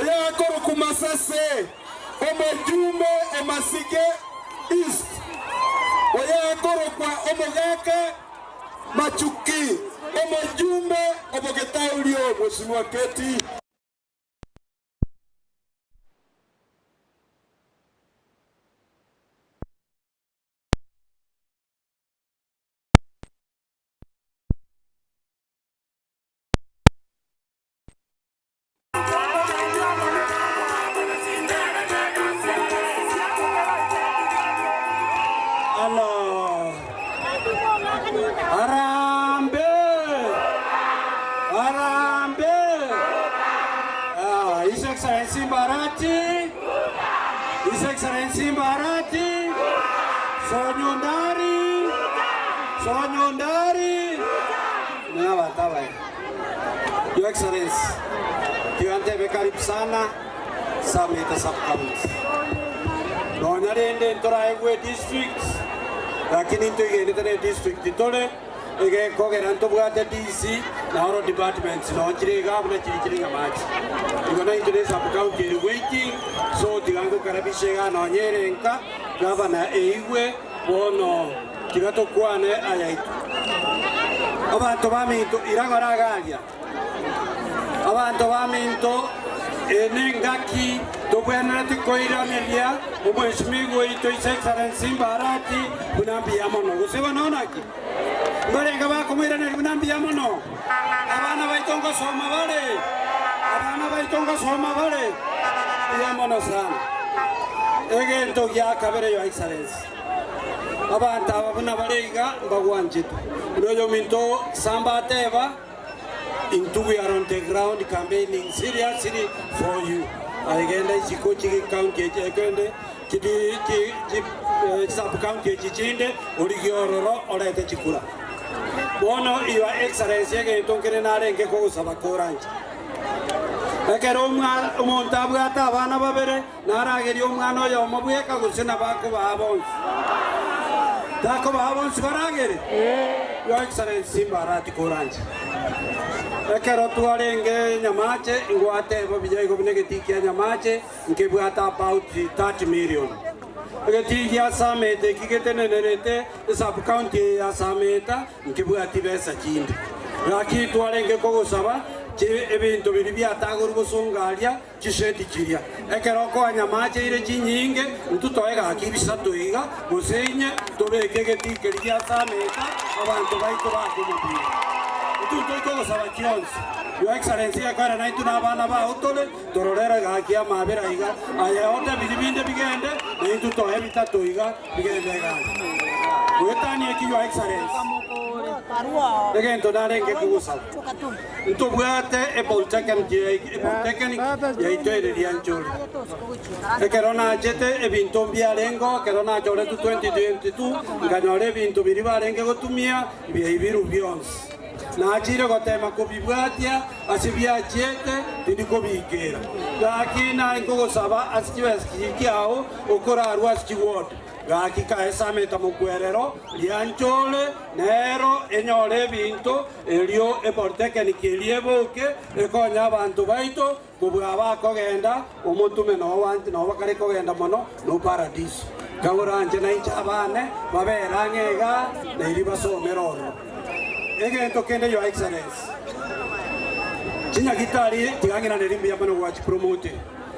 Oya koro kumasase. Mjumbe Masige East. Oya koro kwa Omogaka Machuki. Mjumbe Obogetaulio Mheshimiwa Keti. His Excellency Mbarati, Sonyondari, Your Excellency, Kiwante karibu sana Sameta Sub-County. Nonyarende Ntoraigwe District, lakini ntoigendetane district itole, ege kogeranto bwate DC, na oro departments, no chirega abuna chirichiringa machi. Igona into Sub-County waiting, so tigango karabishega no nyerenka, Governor Eigwe, bono tigato kwane ayaitu. Abantu baminto irangoragalia. Abantu baminto enengaki tobwana tikoiramelia Mheshimiwa His Excellency Mbarati kunambia mono guseba nonaki barenga bakumira ne kunambia mono abana baitonga soma bale ya mono sana egento ya kabere Your Excellency abantu ababuna bareiga bagwanjito noyo minto samba teba into we are on the ground campaigning seriously for you. Agenda Chikochi County, Ekende, Sub-County Chichinde, Origioro, or at Chikura. Bono, Your Excellency, again, Tonkinare and Geko Sabakoranch. Ekeroma Montabata, Vanabere, Naragariumano, Yomabueka, Gusinabako Avons. Taco Avons Varagere, Your Excellency Mbarati Koranch. Ekero tuarenge nyamache ingwate babijai gobnegeti nyamache nkebwata about 30 million. Egeti ya samete kiketenerete Sub-County ya sameta nkebwati besa kindi. Raki tuarenge kogosaba ebintu biri byataguru gusongalia chisheti chiria. Ekero ko nyamache ire chinyinge ntutoega akibisa toiga gusenye tobeke geti ya sameta abantu baito bakumupira. Your Excellency, I got a night to Navana Tole, Tororera Gakia Mabera, I order Bidibinde Bigende, into Tohemita Toiga, began with Tanya, Your Excellency. Again, to that get Gusa. To Guate, a Poltecan, Yaitoid, the Anchor. A Carona Jete, a Vintombia Lengo, Carona Jore to 2022, Ganore to Biriba Lengo to Mia, Behavior Beyonds. Najira gotema kubibwatia asibia chete ndikobikera lakina ingo saba asikiao okora arwaski ward gaki kaesameta mukwerero lianchole nero enyole binto elio eporteke nikelieboke ekonya abantu baito kubwa kogenda omuntu meno wanti no bakare kogenda mono no paradiso Kauranje na inchabane babera ngega na iriba somero. Egento kende Your Excellency. Chinya gitari tigangira nerimbi yamano watch promote.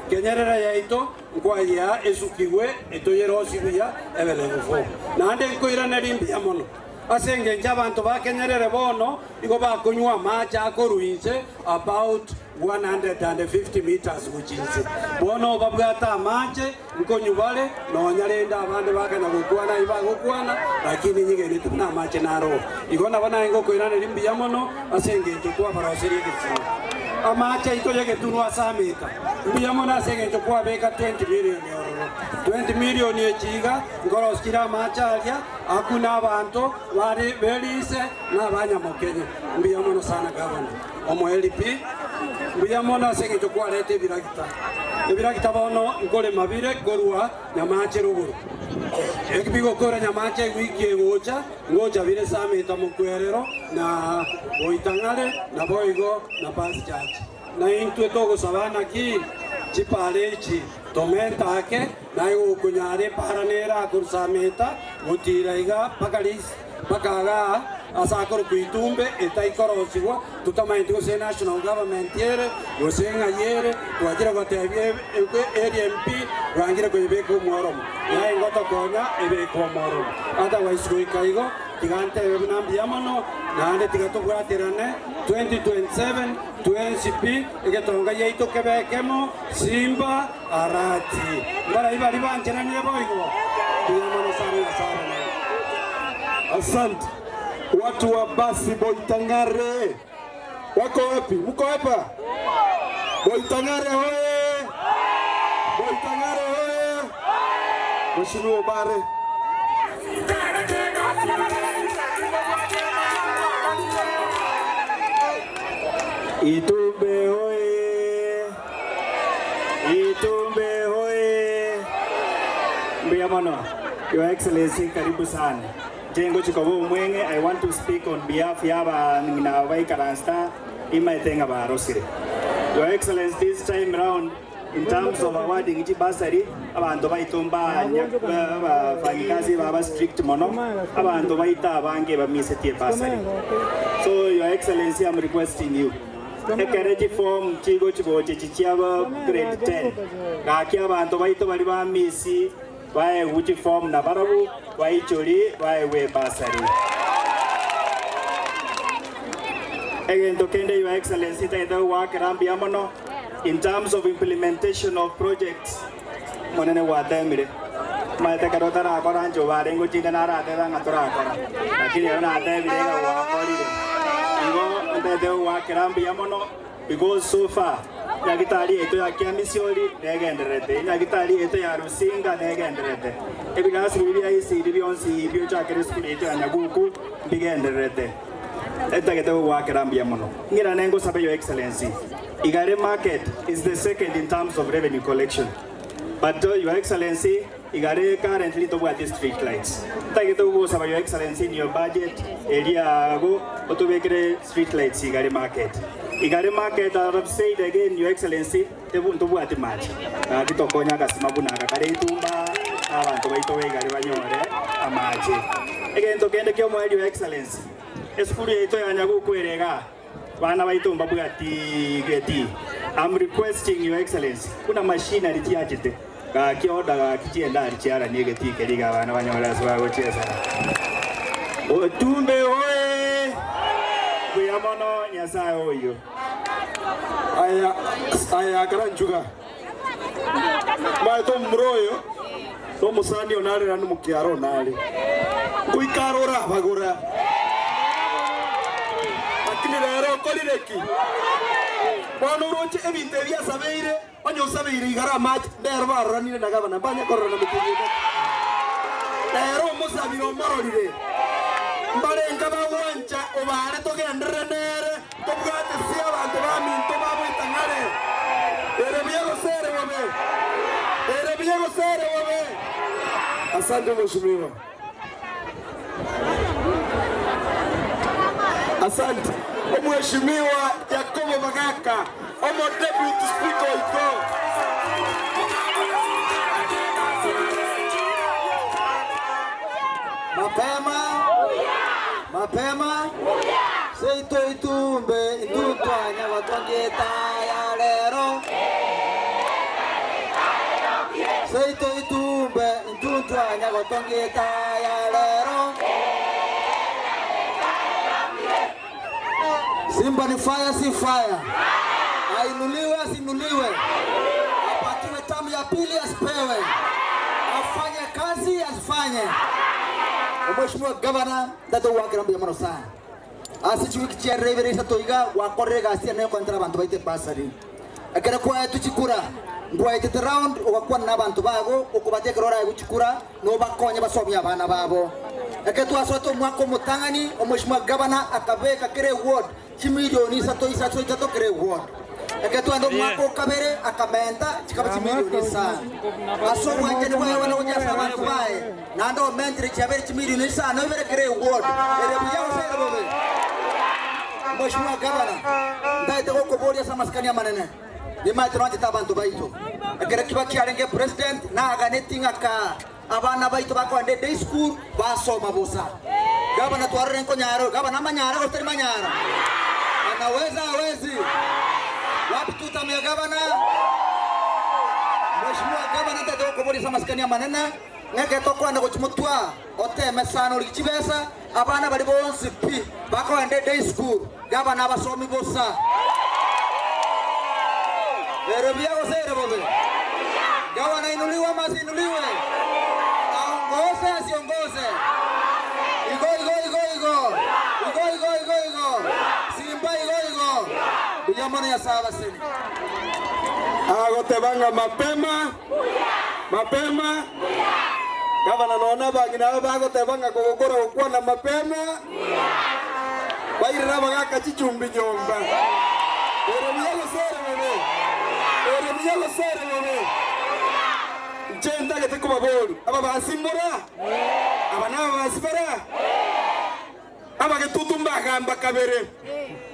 Kenyerera yaito kwa ya esukiwe etoyero sibia ebelefo. Na ande koira nerimbi yamono. Asenge njabantu bakenyerere bono igo bakunywa macha akoruinse about 150 meters guchinse bono babwata mache nkonyubale no nyarenda abande bakana gukwana iba gukwana lakini nyige ni tuna mache naro igo nabana ngo koirane rimbi yamono asenge kwa baroseri gitsi amache itoyege tunwa samita rimbi yamono asenge kwa beka 20 million euro 20 million echiga ngoros kira macharia hakuna abantu bari belise na banyamokenya rimbi yamono sana gavana omo LP Mbiyamona asenge chokwa lete biragita. Biragita bono ngole mabire gorua nyamache ruguru. Ekibigo kora nyamache wiki ngoja vile samita mukwerero na boitangale na boigo na pasi chachi. Na intwe togo sabana ki chipalechi tomenta ake na yo kunyare paranera kursameta mutiraiga pakalis pakaga asakor kuitumbe etaikorosiwa tutamainti gose national government yere gosenga yere twajira gotebye RMP rangira koibeko mworomo ya ngoto konya ebeko mworomo otherwise goikaigo tigante ebinambi yamono nande tigatogwatirane 2027 2NCP egetonga yeito kebekemo Simba Arati bara ibali banjana niye boigo yamono sana. Asante. Watu wa basi Boitangare wako wapi? Mko hapa? Boitangare hoye! Boitangare hoye! Mheshimiwa Bare. Itumbe hoye! Itumbe hoye! Mbiyamano, Your Excellency, karibu sana. Jengo chikobo mwenge, I want to speak on behalf yaba ngina Waikarasta imaitenga barosire. Your Excellency, this time around, in terms of awarding iti basari, abantu baitumba fanyikazi baba strict mono, abantu baita abange bamisetie basari. So Your Excellency, I'm requesting you. Ekereji form chigo chiboche chichiaba grade 10. Gaki abantu baito bali bamisi wae uji form na barabu wae chori wae we basari. Again, to kende Your Excellency, taida work rambi amono in terms of implementation of projects. Monene watemire. Maite karota na koranjo warengo chinda na rate da ngatora kora. Lakini yana atemire ga wakorire. Igo taida work rambi amono because so far Nagitari eto ya Kiamisioli negenderete, Nagitari eto ya Rusinga negenderete. Ebigas ribia isi ribionsi biocha keresku eto ya Nyaguku bigenderete. Eta geto wa kerambia mono. Ngira nengo sabe Your Excellency. Igare market is the second in terms of revenue collection. But Your Excellency, Igare currently to what street lights. Eta geto go sabe Your Excellency in your budget area go otobekere street lights Igare market. Igare market, I have said again, Your Excellency, they won't do what match. Kito konya kasimabuna kakare itumba, abantu baito igare banyore amache. Again, to kende kyo mo Your Excellency. Eskuri ito ya Nyaguku erega. Bana baitumba bugati geti. I'm requesting Your Excellency, kuna machine alichiachite. Ka kioda ka kichienda alichiara nyegeti keriga bana banyore swa gocheza. Otumbe hoye. Kuyamono nyasaye oyo. Aya karanjuga. Maito mroyo. To musani onale ranu mukiaro nale. Kuikarora bagora. Akini rero kolireki. Bono roche ebinte bia sabeire, onyo sabeire igara match derba ranire nagaba na banya korona mukiyeka. Rero musabiro marorire. Mbale ngaba wancha obare togendere nere. Tobugate sia abantu baminto babo itangare. Erebiego sere wabe. Erebiego sere wabe. Asante mheshimiwa. Asante. Mheshimiwa Yakobo Magaka, omo deputy speaker iko. Seito itumbe ntuntwa nyagotongeta ya lero. Simba ni fire si fire. Ainuliwe asinuliwe. Apatiwe tamu ya pili asipewe. Afanye kazi asifanye. Mheshimiwa Governor ndato wakira mbya mano sana. Asichwi kicherevere satoiga wakorega asia nayo kontra bantu baite basari. Akera kwa tuchikura ngwa ite round okwa na bantu bago okubate kerora guchikura no bakonya basobya abana babo. Aketu asoto mwako mutangani Mheshimiwa Governor akabeka kire ward chimilioni satoisa to kire ward. Aketu ando mwako kabere akamenta chikaba chimilioni sana. Aso wanje wa wana unya sama kubae. Nando mentri chabere chimilioni sana no vere kire ward. Ere buya usere bobe. Mheshimiwa Governor ndaite kokoboria sama skania manene. Lima tunaje tabantu baito. Akere kibaki arenge president na aganetinga ka abana baito bako ande day school basoma bosa. Gavana tuarren ko nyaro, gavana manyara ko teri manyara. Anaweza hawezi. Wapi tutamia gavana? Mheshimiwa Gavana ndaite kokoboria sama skania manene. Ngeke toko anda kuchimutwa oteme sana ulichibesa abana bali bonsi pi bako ande day school gavana basomi bosa. Erobia gosere bobe. Gavana inuliwe masinuliwe. Aongoze asiongoze. Igo. Simba igo. Biyamana ya sawa sini. Agotebanga mapema. Gavana naona bangina bagotebanga kugukora gukwana mapema. Bairira bagaka chichumbi nyomba. Erobia gosere bobe. Jenda gete kuba bolu aba basimbura abana basibara aba getutumba gamba kabere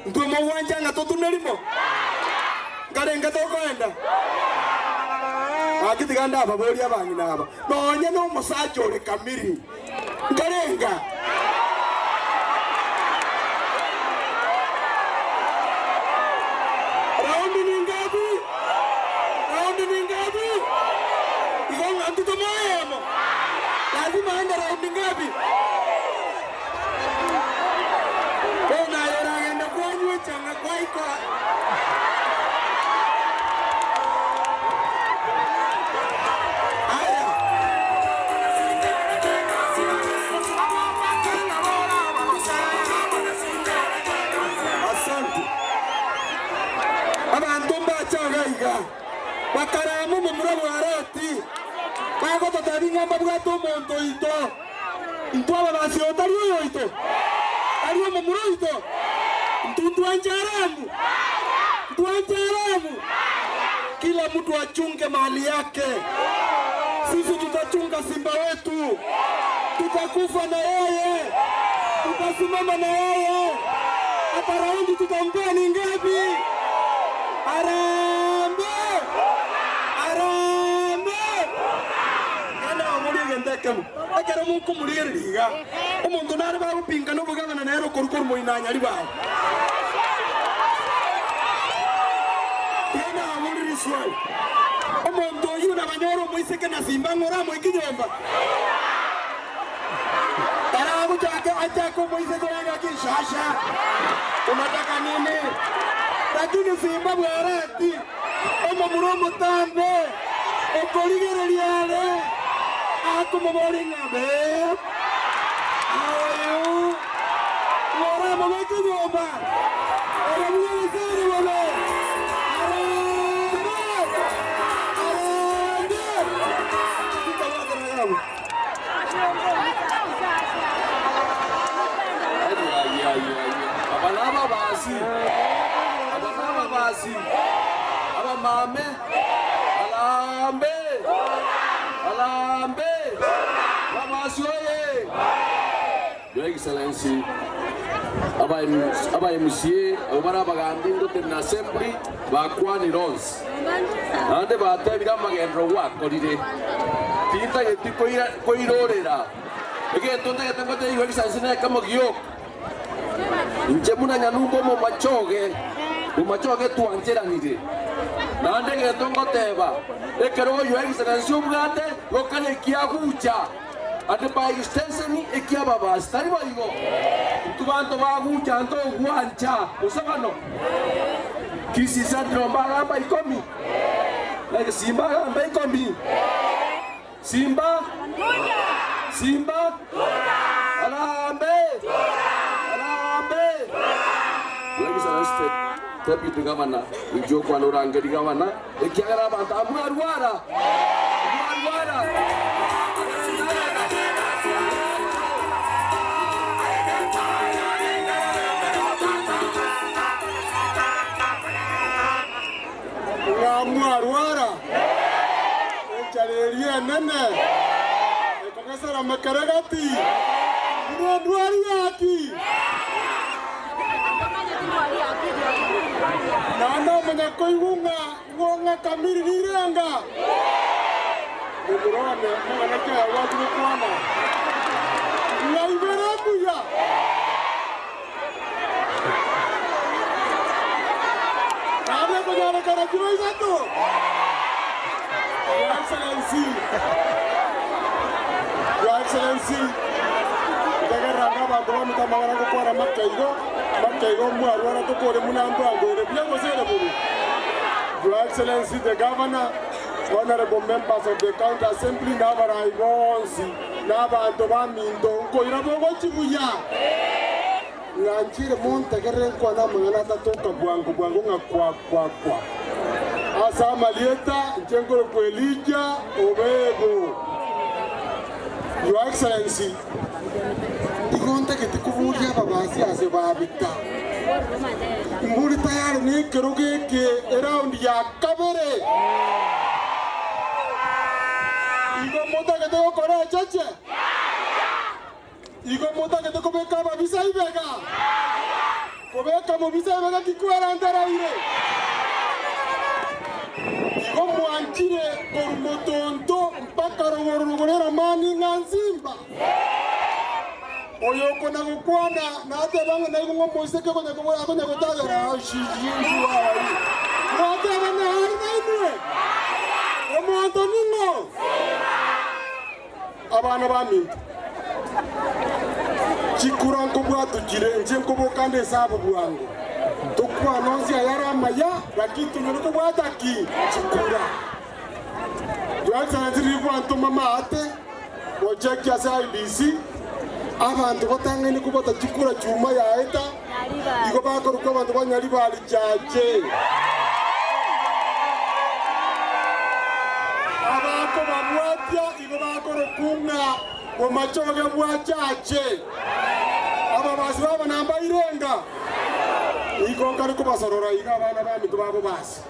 ntumo wanja nga tutunelimo ngarenga tokoenda akitiganda aba boli abangina aba nonye no musacho ole kamiri ngarenga raundi ni ngapi Igonga mtoto moyo. Lazima aende raundi ngapi? Bona yora aende kwenye changa kwaiko. Aya. Asante. Abantu mbachaga iga. Bakaramu mumurabo arati. Bago totabinga mabwato monto ito. Intwaba basi otariyo ito. Ariyo mumuro ito. Tuanjaramu. Kila mtu achunge mali yake. Sisi tutachunga Simba wetu. Tutakufa na yeye. Tutasimama na yeye. Hata raundi tutampea ni ngapi? Ndekemu akera munku muririga umuntu nari barupinga no bugana nero korukor mu inanya ari bawe yena muri swali umuntu yuna banyoro mu iseke na Simba ngora mu ikinyomba tarabu jaka achako mu iseke yanga kishasha unataka nini lakini Simba bwarati umumuro mutambe okoligereliale como moringa be ayo ora mo me kuba ora mo sere wala Abanama basi abamame alambe Your Excellency, aba MCA, obara bagandi ndote na assembly bakwani rose. Ande batabira magendro wa kolide. Tinta geti koirorera. Ege tonte que tengo te Your Excellency na kama giyo. Inche muna nyanumbo mo machoge tuanjera nide. nande getongo teba ekero Your Excellency ubwate gokane kiagucha ate by extension ekiaba bastari baigo tubanto bagucha nto guancha usabano kisi sandro bagamba ikomi like Simba gamba ikomi Simba Arambe Your Excellency Deputy Governor Ijoko Anurangeri Governor ekiagara abantu amwarwara Ngamwarwara echareria nene ekakasara makaragati ndwari yaki nana manya koigunga ngonga kamiri riranga ndurone mwana kya watu kwana laibera kuya nana kujara kara jiwa isato Your Excellency Dagaranga bantu mutamagara gukora makaigo mwarwara tukore munambangore byagosere buri Your Excellency the Governor, honorable members of the County Assembly n'abarayi bonsi n'abantu baminto koira bogo kibuya nganjire montegere kwa namana tatoka bwangu ngakwa asa malieta njengoro kwelija obego Your Excellency igonta kitikuburia babasi ase babita mburi tayari ni keroge ke around ya kabere igo mota ke to kora chache igo mota ke to kobeka babisa ibega kobeka mobisa ibega kikwara ndara ire igo mwanchire korumotonto mpaka rogorogorera mani nganzimba oyoko na gukwana na ate banga na igo ngomoseke ko nyako ako nyako taga shiji wai na ate banga hari na imwe omonto ningo abana baminto chikuranko bwatugire nje nkobokande sabo bwangu tukwa nonzi ayara maya lakitu nuko bwataki chikura Your Excellency rivanto mama ate project ya IBC abantu batangene kubata chikura chuma ya eta iko bakoruka abantu banyari bali chache abako babwatya iko bakorokunga omachoge bwachache aba basi baba namba irenga iko ngari kubasarora ika abana bamitu babo basi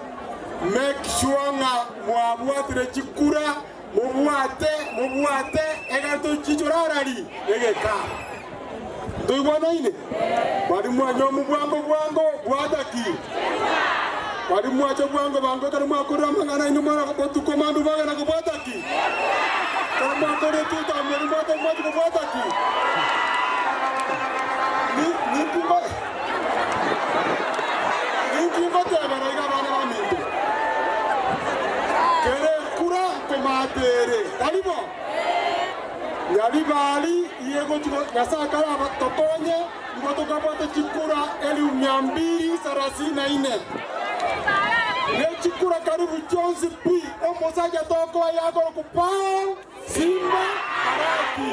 make sure nga mwabwatire chikura mubwate egato chichorarari egeka ndoibona ine bari mwanyo mubwango bwadaki bari mwacho bwango bango kare mwakora mangana ino mara kotu komando bagana ko bwadaki kama kore tuta mweri mwato mwato ko bwadaki ni kimba tebara iga bana baminto kere kura komatere talibo yali bali yego tuko nasakara abatokonye ngoto kapata chikura 1234 ne chikura karibu Jones P omosaja toko yako kupao Simba Araki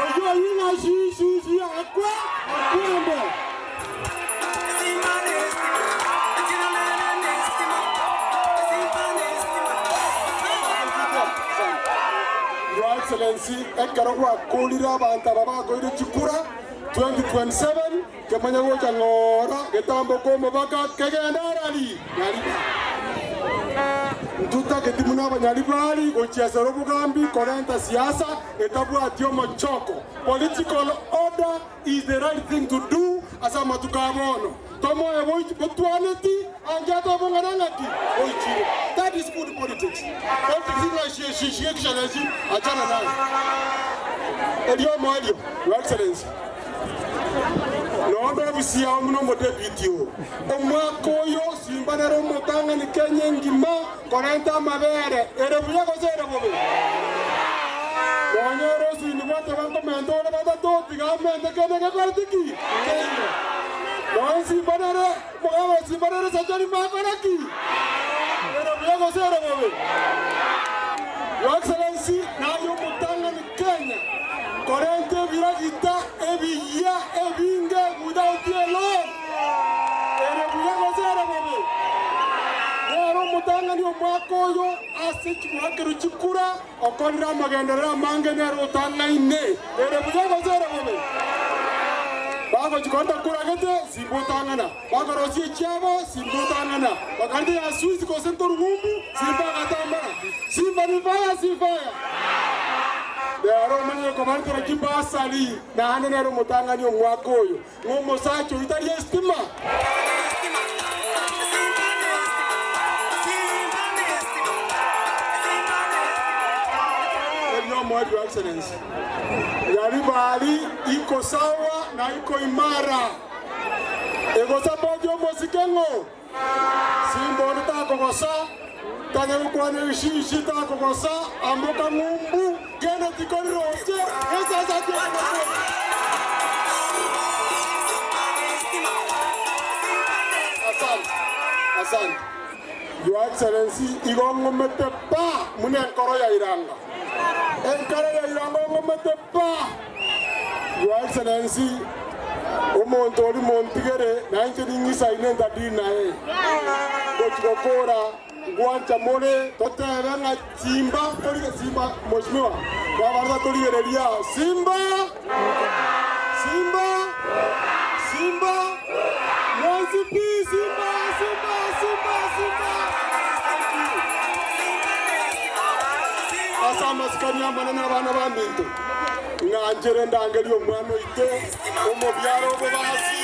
oyo yina shishi akwa akwembe Your Excellency, ekarogwa kolira banta baba goire chikura 2027 kemanya gocha ngora getambo komo baka kegenda rali nyaliba ntuta ketimuna abanyalibali gochiasa robugambi korenta siasa etabwa atiomo choko. Political order is the right thing to do asa matukabono tomo ebo botwaneti anjato bonganangaki oichiro. That is good politics. Politics is she excellency achana nayo. Elio Your Excellency nondo obisi yao muno modebitio omwaka oyo Simba nero mutanga ni Kenya ngima korenta mabere ere buya gozere bobe Wanyoro sini wote wako mentore batatu tigamente kene kortiki no Simba nero mwawa Simba nero sajari makoraki ere buya gozere bobe Your Excellency na yo mutanga ni Kenya korente viragita ebiya ebinge without alone ere buya gozere bobe Nero mutanga ni omwaka oyo ase chimwakero chikura okorera magenderera mange nero utanga ine ere buya gozere bobe bago chikonda kuragete simbutangana bago rosi chiabo simbutangana bakandi ya Swiss ko sento rumbu Simba katambara Simba ni fire si fire Nero mwenye komanda na kimba asali na ane nero mutanga ni omwaka oyo ngomo sacho itali estima Your Excellency. Yaribali iko sawa na iko imara. Ego sapojo mosikengo. Simbo nita kokosa. Tanya ukwane ishi ta kokosa. Amoka ngumbu. Gene tikoni roche. Esa zati Asante. Your Excellency, igongo metepa mune nkoro ya iranga. Enkara ya iranga ngometepa. Your Excellency, umuntu oli montigere nanje ningisa inenda dina Kochikokora ngwancha more totebe nga Simba oli Simba mheshimiwa. Babarza toligereria Simba. Mwanzipi Simba. Asama sikani amana n'abana bambinto nganjere ndangeli omwana ite omubyaro bobasi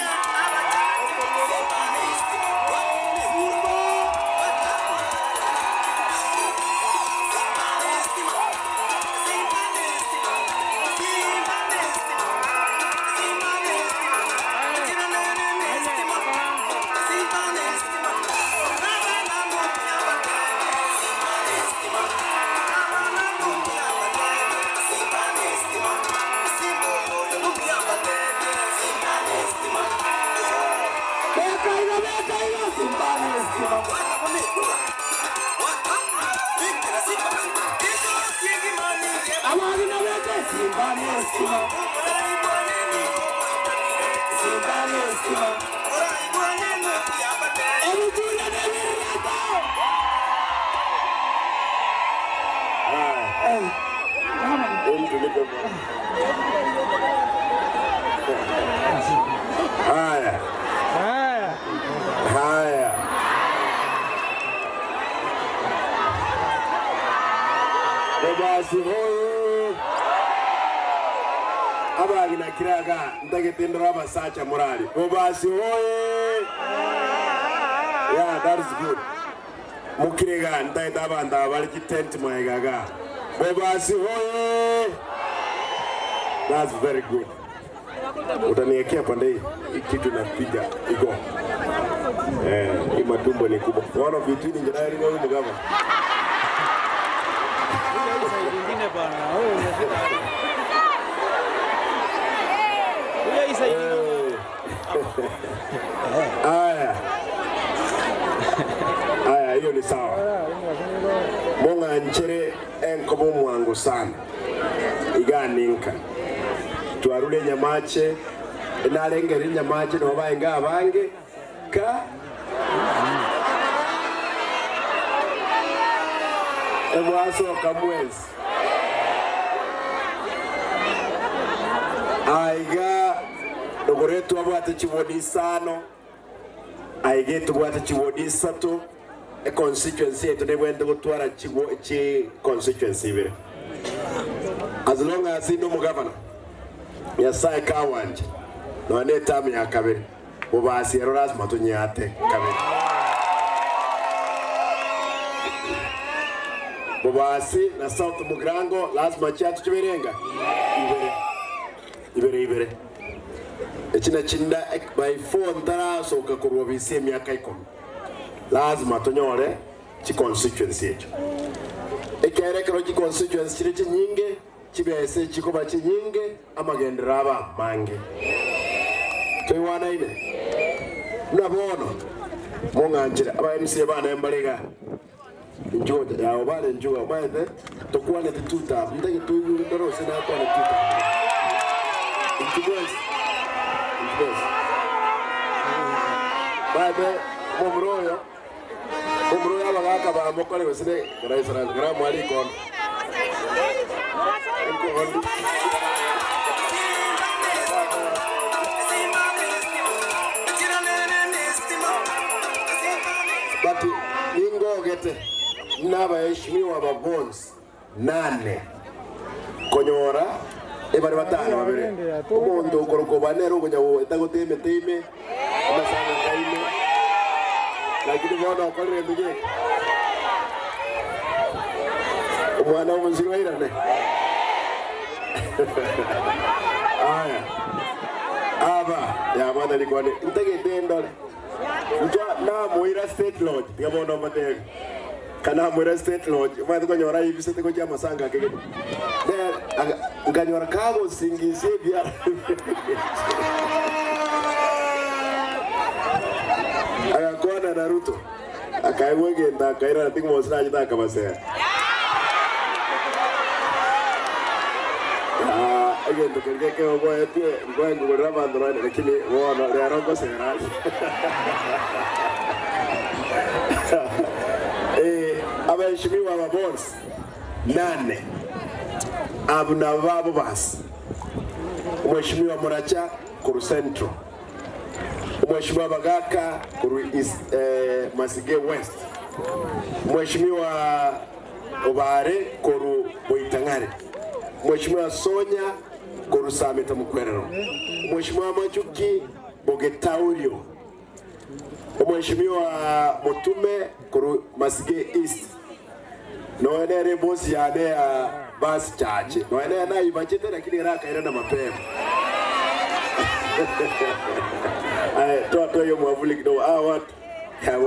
Haya. Bobasi hoye. Abagi na kiraga ndagetendera abasacha morali. Bobasi hoye. Yeah, that is good. Mukirega ndaita abanda bali ki tent mwegaga. Bobasi hoye. That's very good. Utaniwekea pande hii kitu napiga iko. Hii matumbo ni kubwa. One of the things that I know mgama. Nyingine bana. Huyo isa Aya, hiyo ni sawa. Monga nchere enkobo mwangu sana. Iganinka. Tuarule nyamache nalengeri nyamache no baenga abange ka emwaso kamwezi aiga dogoretu abwate chibodisano aige tubwate chibodisato e constituency eto nebwende gutwara chi constituency bire as long as no governor Yasai kawanje no neta ya kabiri ubasi ero lazima tunyate kabiri ubasi na South Mugrango lazima chatu chiberenga ibere echina chinda by 4 ndara soka kurwa bise miaka 10 lazima tonyore chi constituency echo ekere kero chi constituency chire nyinge chibese chikoba chi nyinge amagendera aba mange twiwana ine nabono monganjira aba MC bana embalega njoja ya obale njuga baede tokwane tuta ndege tuyu ndoro sina kwa tuta intibes baede momroyo abagaka ba mokole besine graisara gra mwali kon bati ningo gete n'abaheshimiwa ba bonds 8 konyora ebari batano babere umuntu ukoroko banero kuja etagoteme teme amasanga kaime lakini bona okore ndije umwana w'umuziro irane aya aba ya mwana likwane intege ndole nja na moira state lodge ngabona matego kana moira state lodge mwana konyora hivi sete koja masanga keke nganyora kago singise bia akakona Naruto akaiwegenda akaira tingo mosra jita kabase agenda kereke obo etu ngwangu ngorama ndorane lakini wona learongo sera abaheshimiwa ba bonds 8 abuna babo basi Mheshimiwa Muracha kuru Central, Mheshimiwa Bagaka kuru Masige West, Mheshimiwa Obare kuru Boitangare, Mheshimiwa Sonya kuru Sameta Mukwerero, Mheshimiwa Machuki Bogetaurio, Mheshimiwa Mutume kuru Masige East. Noenere bosi yade basi chache. Noenere na ibachete lakini raka ina na mapema. Toto yo mwavuli kidogo watu. Ya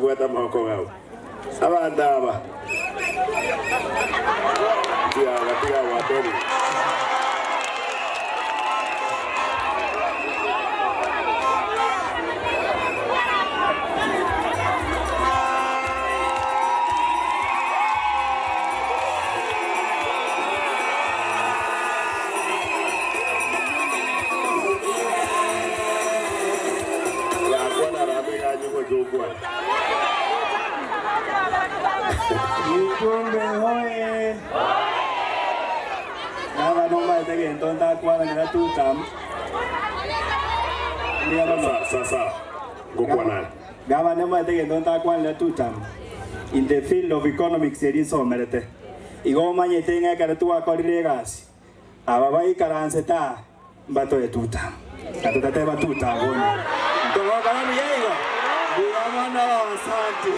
wata mako wao. Abanda aba. Tia wapiga watoni. Nikumbe hoye. Naba noma etege entonta kwa na tutam. Sasa ngokwa nani? Gaba noma etege entonta kwa na tutam. In the field of economics eriso merete. Igo manyete ngakare tu akorire gasi. Ababai karanseta bato etutam. Katutate batuta goni. Togo kana yego. Buyamana asante.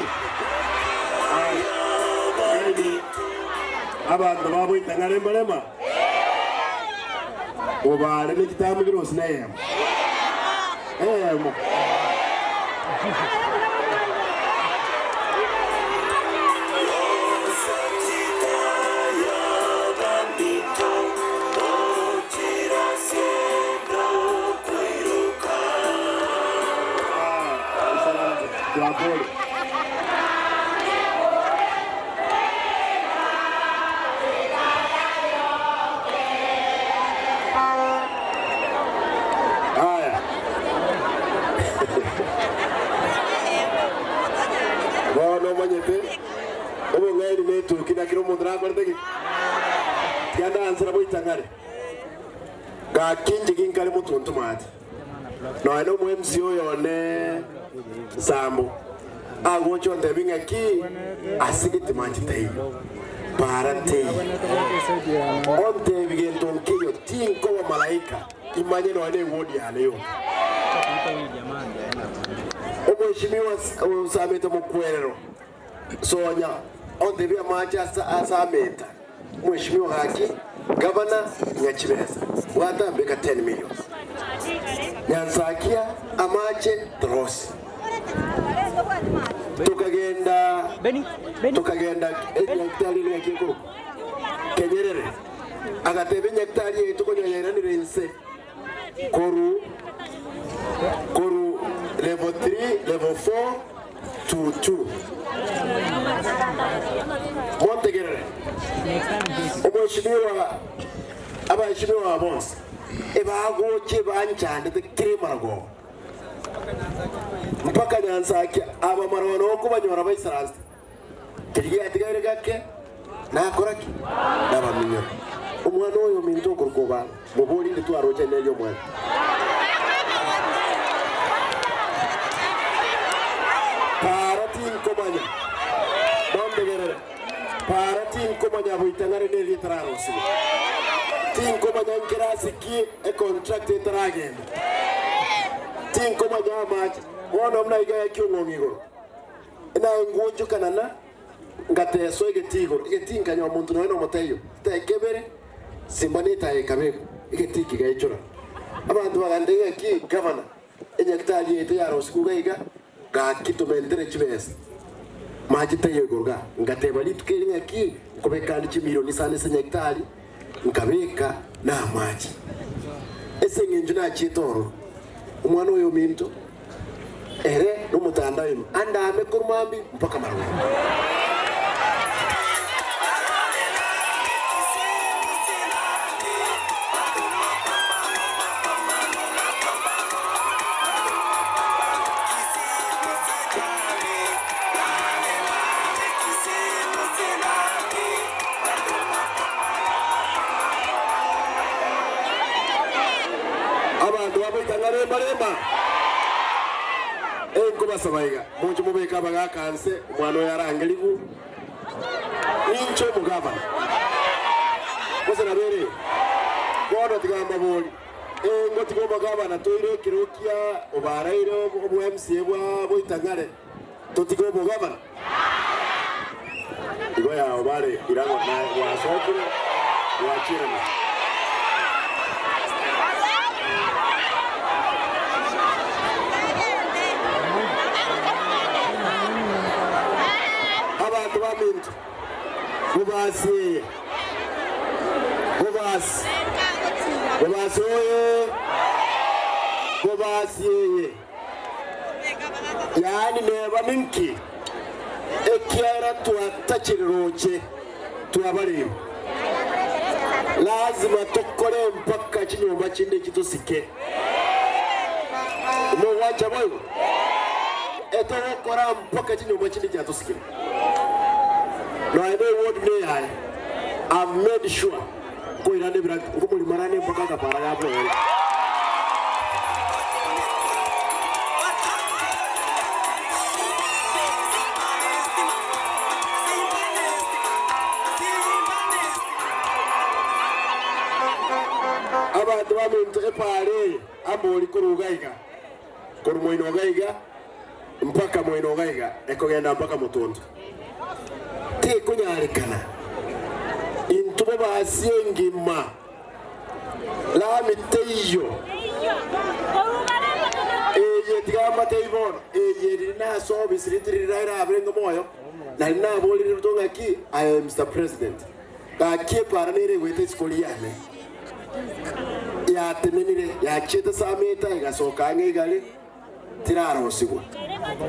Abantu babo itangare mbalema obale nikitamu girosi nayemo Gakinji ginkale mutuntu mati no ano mwemsi oyone sambu agocho ndebinga ki asigiti manji tayi parate onte bigento nkiyo tinko wa malaika imanye no ane wodi aleyo Mheshimiwa Sameta Mukwerero Sonya onte bia macha Sameta Mheshimiwa haki Governor Nyachibesa watambeka 10 million Nyansakia amache Trosi tukagenda nyaktari ngakiko Kenyerere agatebe nyaktari yetu konyoyeranire nse koru level 3 level 4 to 2 Montegerere Omoshimiwa abashimiwa bonse ebagoche banchande tekrimarago mpaka Nyansakia abamarwana okubanyora baisransi kiriya tigere gake nakoraki nabaminyora umwana oyo minto kurkoba muboli nditwaroje neyo mwana paratin komanya Montegerere paratin komanya buitangare ne litrarosi tin komanya nkirasi ki e contract etragen tin komanya match wono mna igaya kyongongigoro ina ngonjo kanana ngate so igetiga nyo muntu no moteyo tekebere simbanita ekabeko igetiki gaichura abantu bagandega ki governor enyaktali ete yaro sikugaiga ga kitumentere chibesa majite yegorga ngate bali tukeringa ki kobekandi chimilioni sane senyaktali nkabeka na maji ese ngenjo na chitoro umwana uyo minto ere no mutandayo anda amekurumambi mpaka marwe Sabaiga mojo mubeka baga kanse umwana yarangeligu nincho mugaba kosa nabere kono tigamba boli ngoti ko bagaba na toire kirokia obarairo obu MC bwa boitangare totiko mugaba igoya obare irango na wasokure wachira Bubasi yani neba minki ekiara tuatachiroche tuabari lazima tokore mpaka chinyumba chinde kitusike mo wacha boyo eto kora mpaka chinyumba chinde kitusike. No, I know what they are. I've made sure. Go in and bring kumuli marane mpaka kapara hapo. Aba tuwame mtepare amboli kurugaiga. Kurumoino gaiga mpaka moino gaiga ekogenda mpaka mutondo. Te kunyarekana intuba basengima la miteyo eye tigama teibon eye rina so bisritri raira abrengo moyo na rina boli rutonga ki I am Mr. President ka ke paranere wete skoliane ya tenenire ya cheta sameta igasoka ngegale tiraro sigwa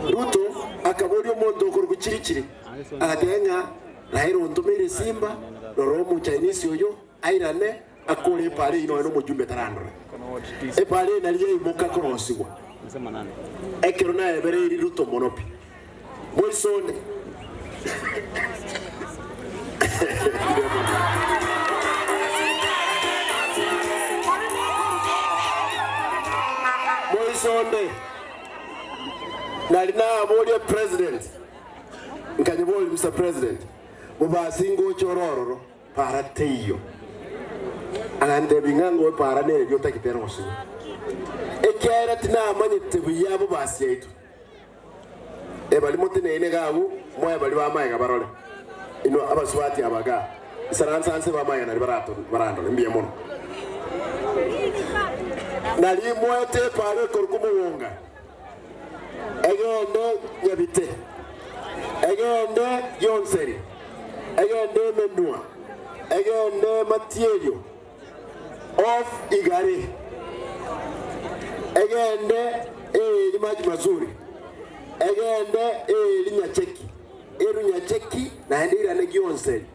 Ruto akabori omuntu okuru kuchirichiri atenga rairo ntumire Simba roromu Chinese oyo airane akore pare ino no mujumbe tarandore e pare na liye imuka korosigwa ekero na ebere iri Ruto monopi moisone moisone Nalina aboli president nkanyiboli Mr. President mubasingo chororo para teyo ande bingango para ne byo takiterosi ekera tina amanyete biyabo basyetu ebali mutene gabu moya bali bamaye gabarole ino abaswati abaga isaransanse bamaye na barato barando mbiye mono nalimwete pare korkumuwonga egende Nyabite egende Yonseri egende Menua egende Matieyo of Igare egende Limaji Mazuri egende Linyacheki Nyacheki na endira ne Yonseri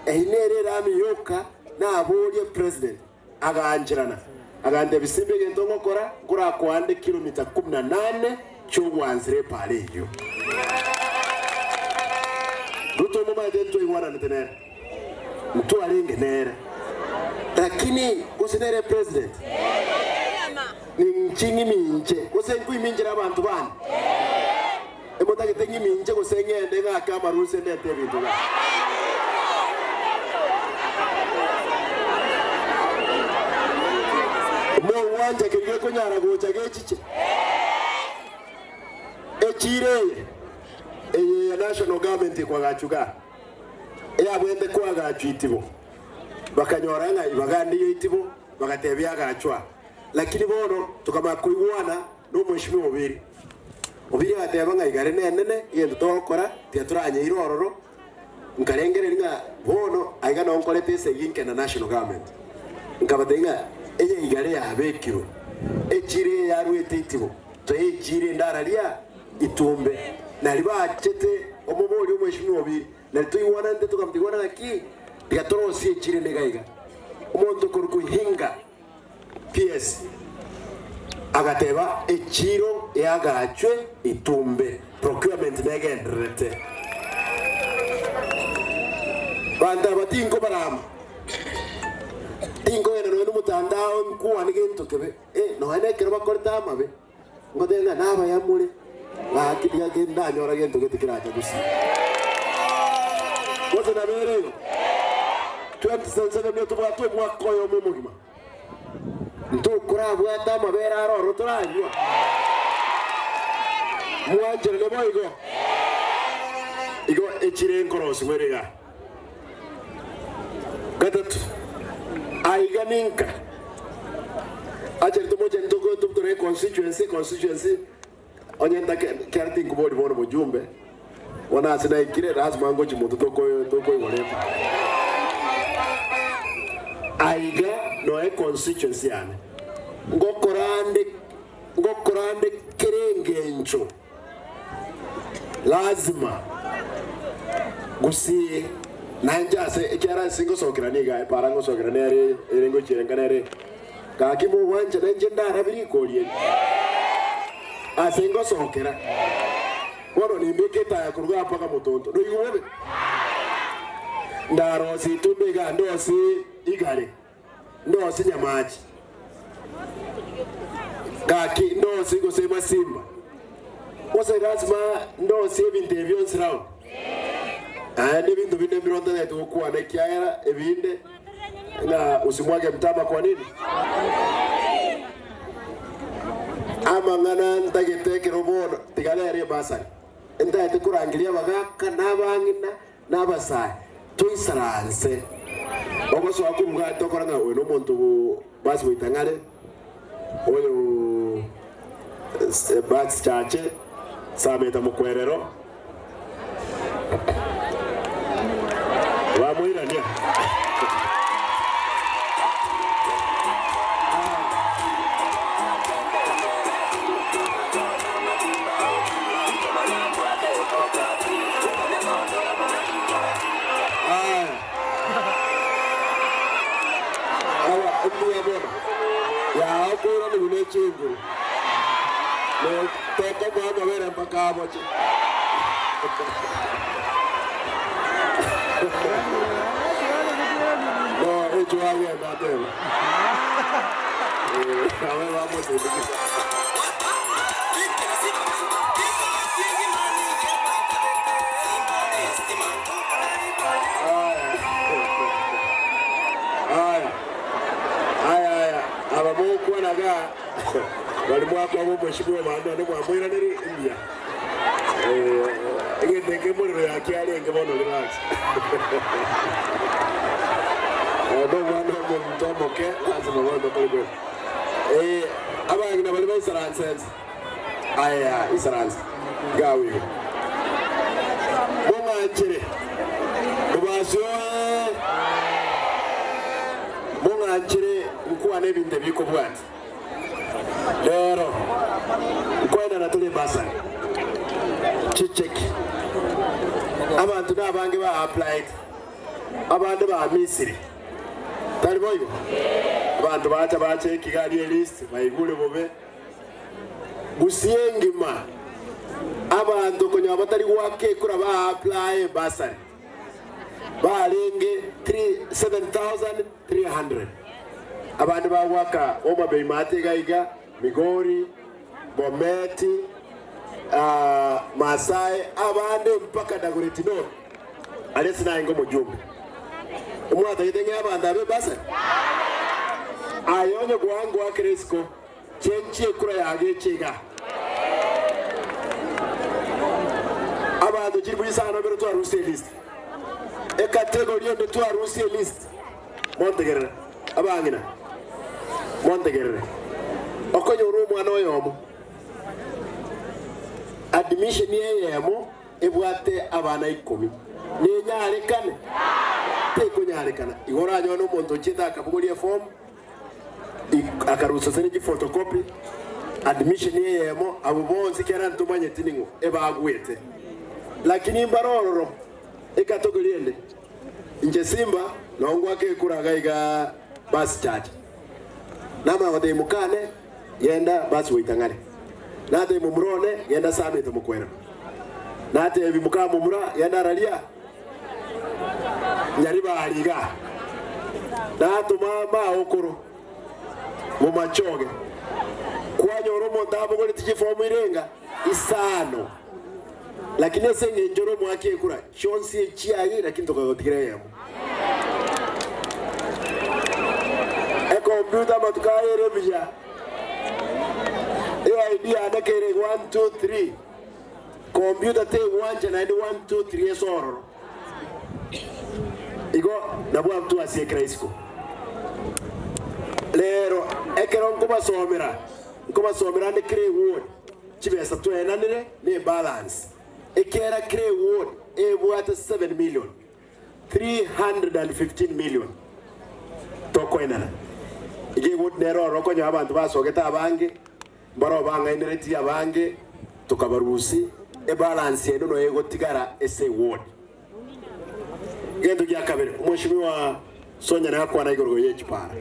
einere rami yoka na abolie president aganjirana agande bisimbe gento ngokora kura kwande kilomita 18 cy'uwanzire pale yo Ruto mama dento iwana ntenera mtu alenge nera lakini kusinere president ni nchini minje kusenku iminjira abantu bana emotake tengi minje kusengende ngaka maruse ndete bintu ba wanja kiriye kunyara gocha gechiche echire eye national government kwa gachuga eyabwende kwa gachitibo bakanyoranga ibagandi yitibo bagatebya gachwa lakini bono tukama kuiwana no mweshimi obiri atebanga igare nene yendo tokora teaturanye irororo nkarengere nga bono aiga no nkorete seginke na national government nkabatenga eye igare ya bekiro echire ya rwetitibo to echire ndaralia itumbe nalibachete omoboli omweshimi obiri nalituiwana nte tukamtigwana naki bigatorosi echire negaiga omonto koruko hinga PS agateba echiro yagachwe itumbe procurement negendrete banda batinko barama tingo ena no mutandao nkuwa nigento kebe no ene kero bakorta mabe ngodenga naba yamure bakidiga genda nyora gento getikiraje gusi wote na bere 2077 nyoto bwatwe mwakoyo mumugima nto kurabwa ata mabera aroro turanywa muanjere le boigo igo echire nkorosi werega gatatu aiganinka acherto moja ndoko tuptore constituency onyenda kerti ngubodi bono mujumbe wana asina ikire lazima ngoji mutu toko igolepa aiga no constituency yana ngokorande kerengencho lazima gusi nanjase ekera singo sokirani ga parango sokirani are erengo chirenganere kakimu wanje nanje ndara biri kolien asengo sokira wono ni mbeketa ya kuruga paka mutonto no yuwebe ndaro si tubega ndosi igare ndosi nyamaji kaki ndosi gosema simba wose lazima ndosi ebintu ebyonsirawo ande bintu bine mironda yetu kuwa na kiara ebinde na usimwage mtama kwa nini ama ngana ntagete robono tigalere basari enta ite kurangilia bagaka nabangina nabasai tuisaranse ogoso akumga tokoranga weno muntu basi witangale oyo bats chache sameta mukwerero wamuira nia ya okura ni bile chingu le toko baba vera mpaka moche no echo agua na tela a ver vamos walimwako abo mheshimiwa maana ndo mwamwira neri India ngende muliro yake alenge bono relax ndo mwana mtomoke magondo kule. Abangina bali baisaransense. Aya, isaranse. Gawi. Mongachire. Kubasyo. Mongachire ukuwa nebinde biko bwati. Lero. Kwenda natule basa. Chicheki. Abantu nabange ba applied. Abantu ba Misiri. Tari boyo. Abantu bacha Kigali list bayigule bobe. Gusiengima. Abantu konya batari wake kura ba apply basari. Balenge 7,300. Abantu ba waka Oma Bay Mate gaiga Migori Bometi Masai abande mpaka Dagoretino. Alesi na ingo mujumbe. Umwata yitenge abantu abe basari. Ayonye gwangu wa Kristo chenchi kura yage chega. Abantu chiri sana bero twa Rusi list. E category ndo twa Rusi list. Montegerere. Abangina. Montegerere. Okonyo rumu anoyomo. Admission yeyemo ebwate abana 10. Ni nyare kane. Teko nyare kana. Igora nyono muntu chita akabugulie form. Akarusa seneji photocopy. Admission yeyemo abo bonse kera ntumanye tiningo ebagwete. Lakini mbaroro ekatogoliende nje Simba naongwa ke kuragaiga bus charge nama wate mukane yenda bus witangale nate mumrone yenda sabe to mukwera nate bimuka mumura yenda ralia nyariba aliga nato mama okoro mumachoge kwanyo romo ndabo gole tiji fomu irenga isano. Lakini senge njoro mwake kura chonsi chiayi lakini tokagotigire yamo. Computer matukaye rebija. idea nakere 1 2 3. Computer te 1 na 1 2 3 soro. Igo nabwa mtu asiye school. Lero ekero nkoma somera ne kre word. Chibesa to enanire ne balance. Ekera kre word ebwata 7 million 315 million toko enana ige word nero roko nya abantu basogeta abange baro banga indireti abange tukabarusi e balance eno no ego tigara ese word gendo gya kabere umushimiwa Sonya na kwa na igorgo ye chipara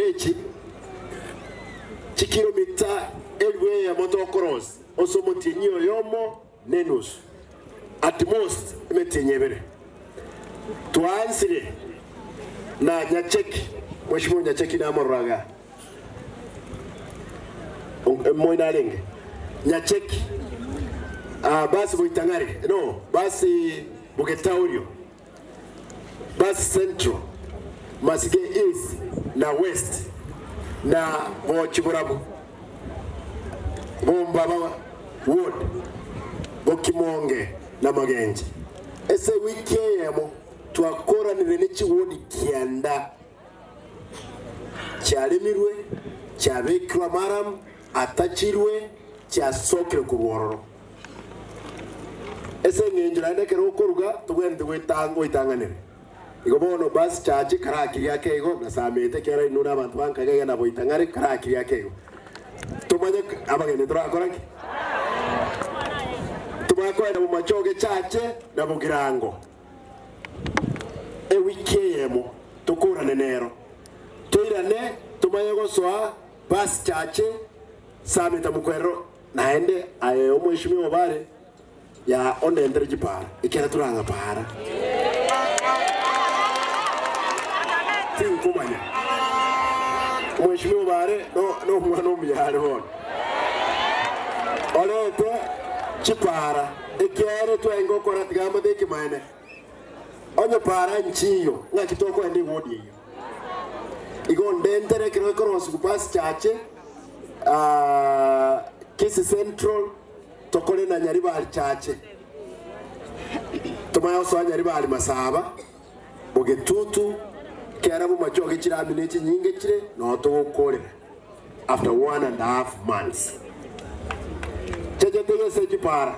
echi kilomita elwe ya motocross osomo tinyo yomo nenus at most metenyebere tuansire na nyacheki mheshimiwa nyacheki na moraga moina lenge nyacheki basi buitangare no basi buketaurio basi central masige east na west na bochiburabu bombaba wood bokimonge na magenji ese wiki yemo twakora ni nechi wood kianda chalemirwe chabekwa maram atachirwe chasokre kuwororo ese ngenjira ndekero okuruga tugende wetango itanganire igobono bas chachi karaki yake ego na samete kera inuna abantu bankagega na boitangare karaki yake ego tumanye abagene turakoraki tumakwenda mu machoge chache na bugirango e wikiyemo tukura nenero tuirane tumanye goswa bas chache samete mukwero naende ayo mheshimiwa bare ya ondendere jipara ikera turanga para kumanya mheshimiwa bare no mwana umyare hon olete chipara ekere twengo kora tigamba de kimane onyo para nchiyo ngakitoko ende wodi iyo igo ndentere kiro cross kupas chache Kisi Central tokole na Nyaribali chache tumayo so Nyaribali Masaba Bogetutu kera mu machoge chirambi ne chinyinge chire no to kore after 1.5 months cheje tege se chipara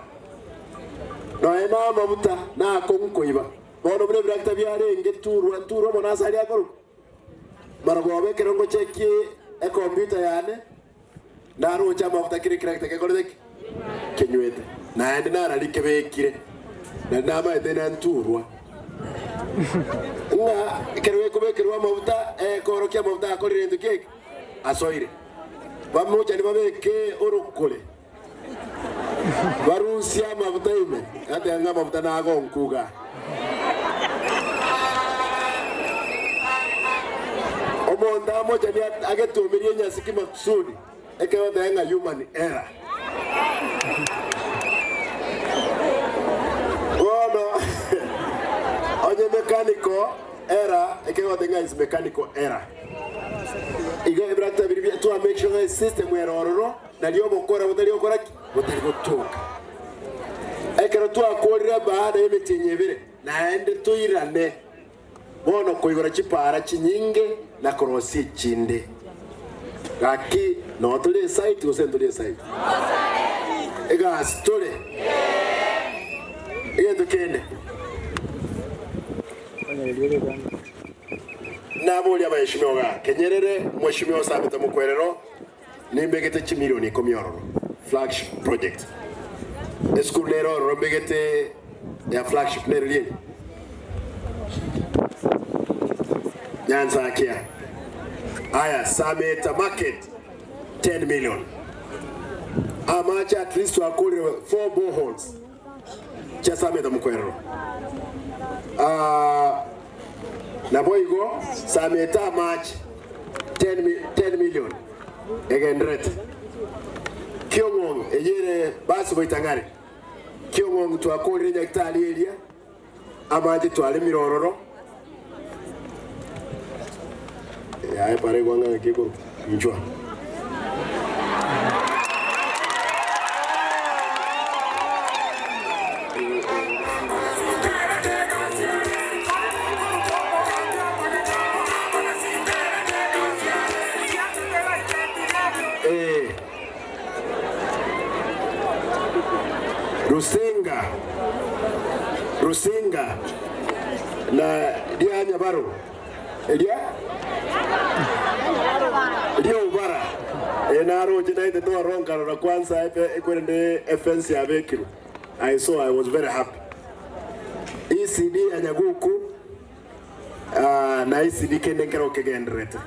no ena mabuta na konkoiba bono bre brakta biare nge turu mona sali akoro maragobe kerongo cheki e computer yane ndaro chama mabuta kire krakta ke kordek kenywete na ende na rali kebekire na ndama edena nturwa nga kerwe kubekirwa mabuta korokia mabuta akorire nduke asoire bamoja ni babeke orokole barusia mabuta ime ate anga mabuta na agonkuga omonda moja ni agetumirie nyasiki makusudi ekewa denga human error bueno onye mechanical error ekewa denga is mechanical error iga ibrakta biribi to make sure system error na lio bokora botari okora botari gotoka ekero to akorira baada y'imitinyebire na ende tuyirane bono koigora chipara chinyinge na korosi chinde gaki no tuli site usenduli site ega stole ega kende na boli abaheshimiwa Kenyerere mheshimiwa Sabita Mukwerero nimbegete chimilioni 10 flagship project school lero rombegete ya flagship lero lini Nyanza akia aya Sameta market 10 million amacha at least wakuli 4 boreholes cha Sameta Mukwerero na boigo Sameta match 10 million egendret Kyongong ejere basu boitangare Kyongong twakoli nyaktali area amaje twale mirororo ya pare gwanga kiko njwa Rusinga na dia Nyabaro dia Ubara enaro jinaite to ronka na kwanza ekwende FNC abekiru I was very happy ECD anyaguku na ECD kendekero kegendrete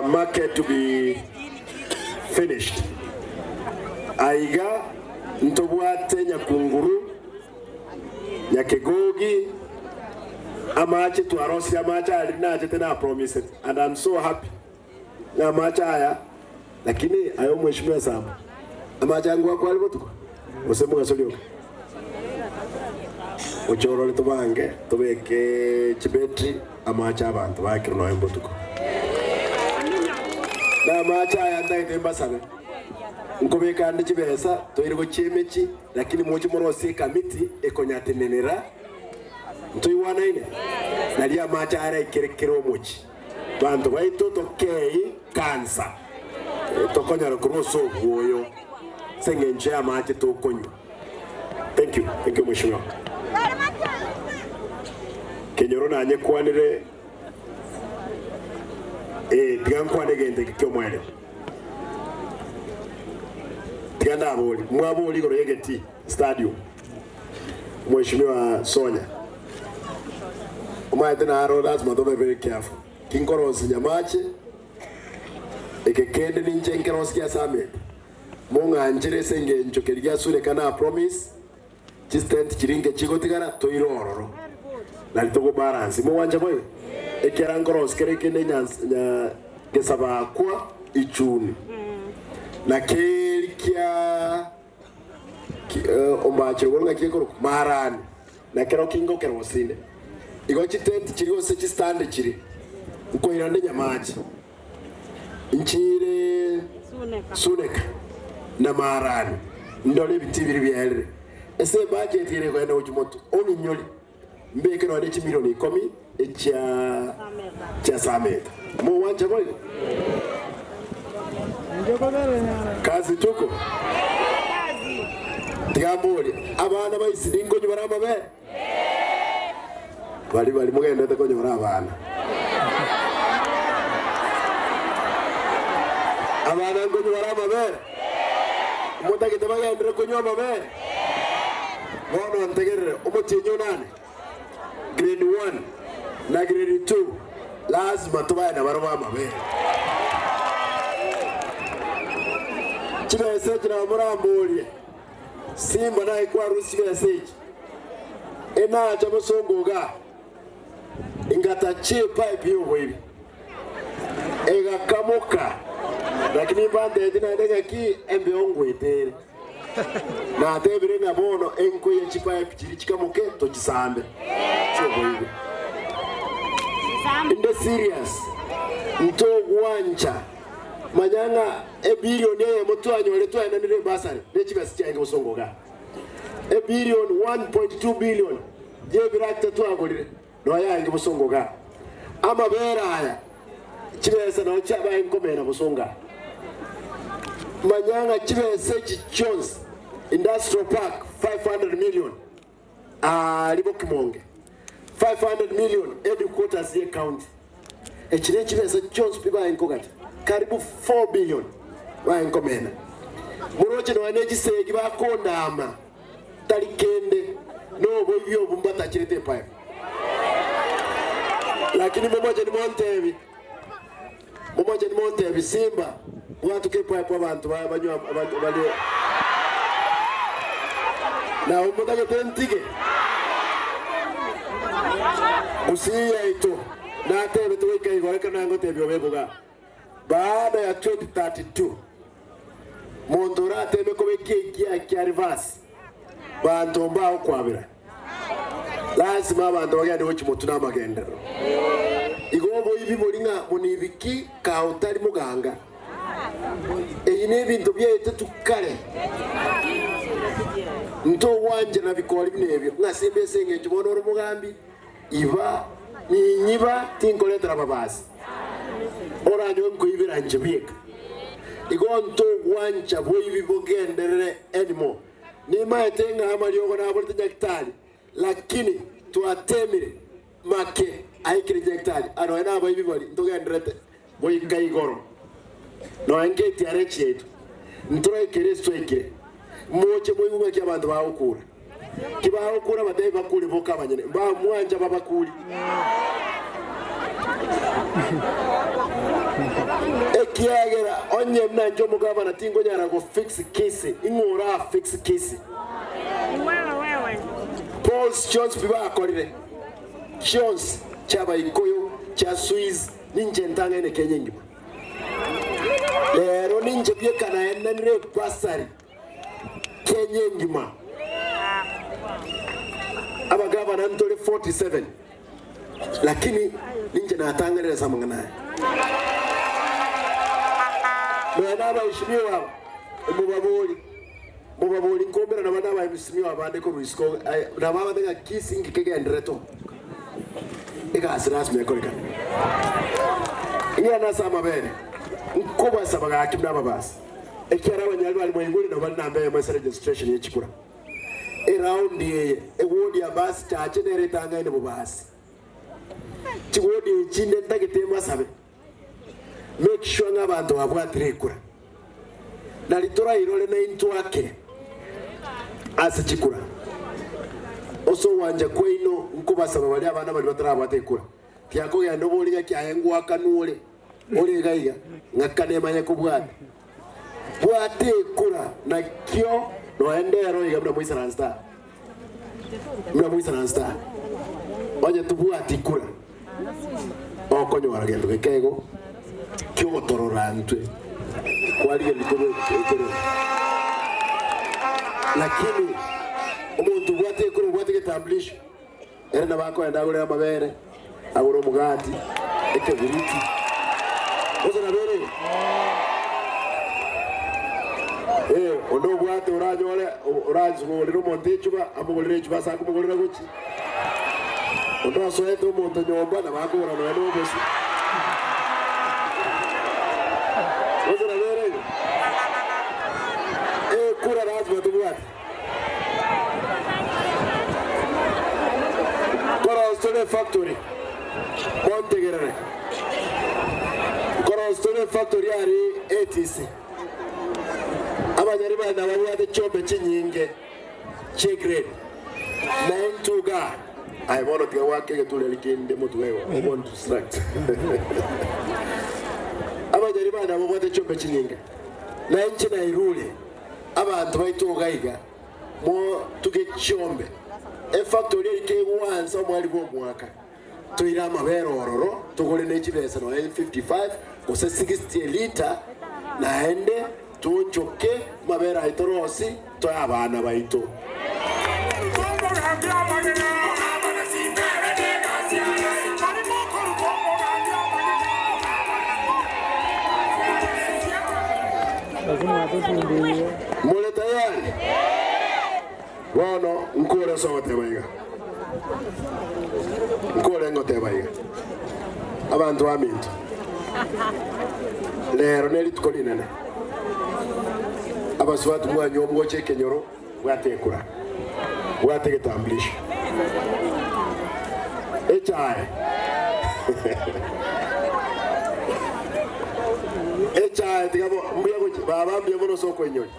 market to be finished aiga ntobwate Nyakunguru Nyakegogi amache twarosi amacha alinaje tena promise it. And I'm so happy na amacha haya lakini ayo mheshimiwa sana amacha yangu kwa alipo tuko usemo gasolio uchoro litubange tubeke chibetri amacha abantu bakiro no embo tuko na amacha haya ndaite mbasabe nkobeka ndi chibesa toiriko chemechi lakini mochi morosi kamiti ekonyatenenera ntuiwana ine nalia macha ara ikerekero mochi bantu baito tokei kansa tokonyara kuroso goyo sengenje ya machi tokonyo. Thank you mheshimiwa Kenyoro na anye kwanire tigankwane gente kyomwele tiganda aboli mwaboli goro yegeti stadium mheshimiwa Sonya umaite na aro lazima to be very careful kinkoronsi nyamache ekekende ninche nkeronsi ya Samet monga anjere senge nchokeria sule kana promise chistent chiringe chigotigara toirororo nalitogo balance mo wanja boy ekera nkoronsi kerekende nya gesaba kwa ichuni na kelkia ombache wonga kikoro marani na kero kingo kero sinde igo chitent chirigo se chistande chiri uko irande nyamaji nchire suneka na marani ndole bitibiri byelre ese budget ire kwenda uchimoto oni nyoli mbeke no ane milioni 10 cha Sameta mu wanja boy kazi tuko tigambuli abana bayisiringo nyobara amabe bali mugenda te konyora abana ngo nyobara amabe mutagite bagenda konywa amabe bono ntegerere umutinyo nane grade 1 na grade 2 lazima tubaye na baroma amabe chibese kina murambuli Simba na ikwa rusi message ena cha musongoga ingata chepa ibyo hivi ega kamoka lakini bande dina ndega ki embe ongwete na tebire na bono enko ya chipa ichiri chikamoke to chisambe so hivi in the serious nto gwanja manyanga billion ye mutu anyole to ena nire basari nechibasi cyange musongoga billion 1.2 billion je birakta to agolire no yange musongoga amabera haya chibesa no chaba enkomera musonga manyanga chibesa chichons industrial park 500 million libokimonge 500 million headquarters ye county echire chibesa chons piba enkogati karibu 4 billion wa enkomena muroje no aneji segi bakondama talikende no boyo bumbata chirete pae lakini mmoja ni Montevi Simba watu kepa hapo abantu banywa abantu bali na umutaka tentige usiya ito na tebe tuweka igoreka nango tebyo beboga baada ya 2032 Mondora tebe ko bekiya kya reverse bantu mbao kwabira lazima abantu bagende wochi mutu namagendero igobo ibi bolinga munibiki ka utali muganga eyi nebintu byete tukale nto wanje na bikoli binebyo ngasembe senge kibono omugambi iba ninyiba tinkoletera babasi oranyo nkoibira njebika igonto wanja boyibi bogenderere anymore ni maetenga amalyogo na abolite daktari lakini tuatemire make aikire daktari ano ena boyibi boli ntogenderete boyika igoro no engeti arechi yetu ntroye keresto ikire moche boyunga kya bantu baokura kibaokura badai bakuri boka banyene ba mwanja babakuri ekiagera onye mnanjo mugaba na tingo nyara go fix case ingura fix case Paul Jones biba akorire Jones chaba ikoyo cha Swiss ninje ntanga ene Kenya ngima lero ninje byeka na enenre basari Kenya ngima abagaba na ntole 47 lakini ninje na atangalira samangana Mwana baheshimiwa mubaboli ngombera na bana baheshimiwa abande ko ruisko na baba daga kissing kegendreto asras me kolika ina sama bene nkoba sabaga akimna babas ekyara banyali bali mwinguli na bali nambe ya registration yechikura around ye wodi ya bas chache nere tanga ine bubasi chigodi chinde tagitema sabe make sure n'abantu babwatirekura nalitora irole na into wake asichikura oso wanja kwino nkubasaba bali abana bali batarabatekura kyako ya ndobolinga kyayengwa kanule oli gaiga ngakane manya kubwata bwatekura na kyo no endero iga mna muisa star wanja tubwati kura okonyo waragendo kekego kyo tororantwe kwali likobe ekero lakini umuntu bwate kuro bwate ketambulisho era nabako enda gure amabere aguro mugati ekebiriti ozo nabere ondo bwate uranyole urazi ngolero montechuba amugolere chuba saku mugolera guchi Ndo soete umuntu nyomba na bakura no eno bosi. Ozo na vere. Kura lazima tubuate. Cornerstone Factory. Montegerere. Cornerstone Factory ari ATC. Abanyari bana babuate chombe chinyinge. Chegrade. 9-2 I want to work to the likinde mutu wewe. I want to distract. Abanyari bana babuate chombe chinyinge. Na nchi na irule. Abantu baitoga iga. Mo tuge chombe. Factory ke once omwali bo mwaka. Tuira mabero ororo. Tugole n'ekibesa no 55 kose 60 liter naende tuchoke mabera itorosi to abana baito. Mole tayari. Bueno, nkore sote baiga. Nkore ngote baiga. Abantu aminto. Lero neli tukolinana. Abaswatu mwanyo mwoche kenyoro watekura. Wateketambulisho. Echae. Echae tigabo mbuya gochi baba mbuya mono soko enyoni.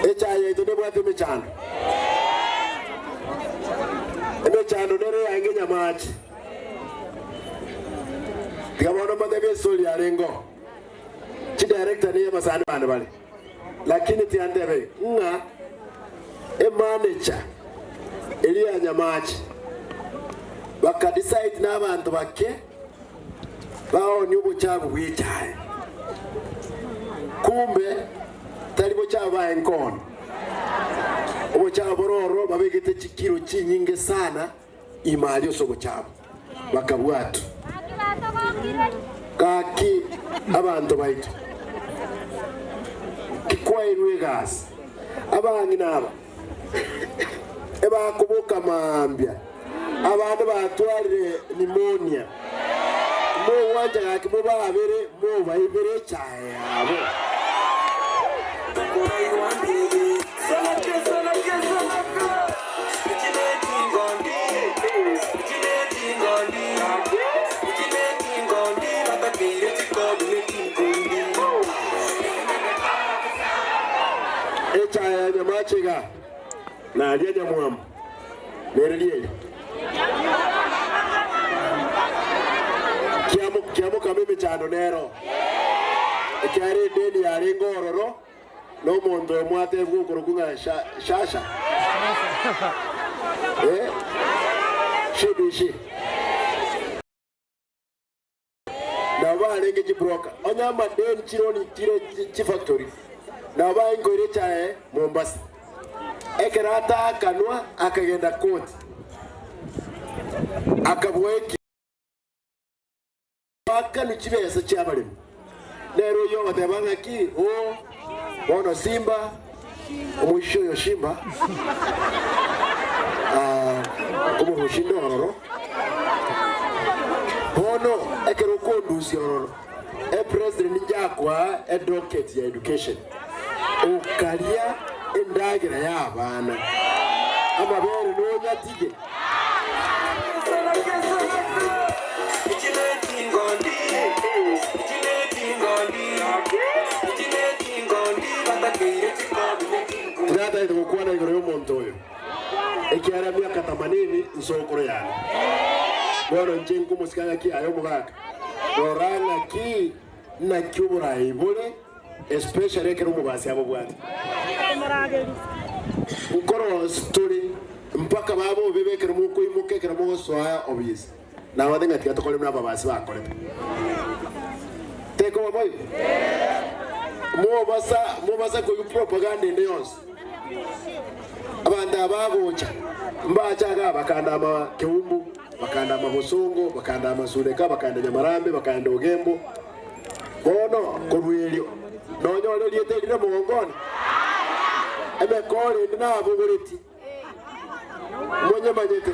Echae ito nebwate mechano. Mechano nere angenya machi. Tigabo no madebe soli ya rengo. Chi director ni masani bana bale. Lakini tiandebe nga manager Elia Nyamachi baka decide n'abantu bake bao nyubo cyabo bwicaye kumbe talibo cyaba enkono ubo cyabo roro babegete kikiro kinyinge sana imali osobo cyabo bakabwatu kaki abantu baito kikwairwe gas abangi naba eba kubuka mambya abantu batwarire pneumonia mo wanja ngaki mo babere mo bayibere cyaye abo Echa Nyamachiga na Adia Mwam Merelieli Kiamo kameme chano nero Kiari deni ya ringo ororo No mondo mwate vukuru kunga shasha Shibishi Na waringe jibroka Onyama deni chironi chi factory Na waingo irechae Mombasa Ekerata kanwa akagenda koti akabweki paka nikibesa cyabalimu lero yo batebanga ki bono Simba umwisho yo Simba como hushindo ororo bono ekero kondusi ororo president njakwa advocate ya education ukalia endagira y'abana amabere no nyatige Nada ito kuwa na igoro y'omuntu oyo ekiara myaka 80 nsokoro yana bono njengo musikanga ki ayo mugaka oranga ki na kyubura ibule especially kero mubasi abo bwati ukoro story mpaka babo bebekera mu kuimuke kera mu soya obvious na wadenga tika tokole mna babasi bakole teko baboy mo basa ko propaganda ndeyons abanda bagocha mbacha ga bakanda ama keumbu bakanda ama bosongo bakanda ama suleka bakanda nyamarambe bakanda ogembo bono korwelio nonyole liete lina mongoni ebe kore ndina abuguriti mwenye manyete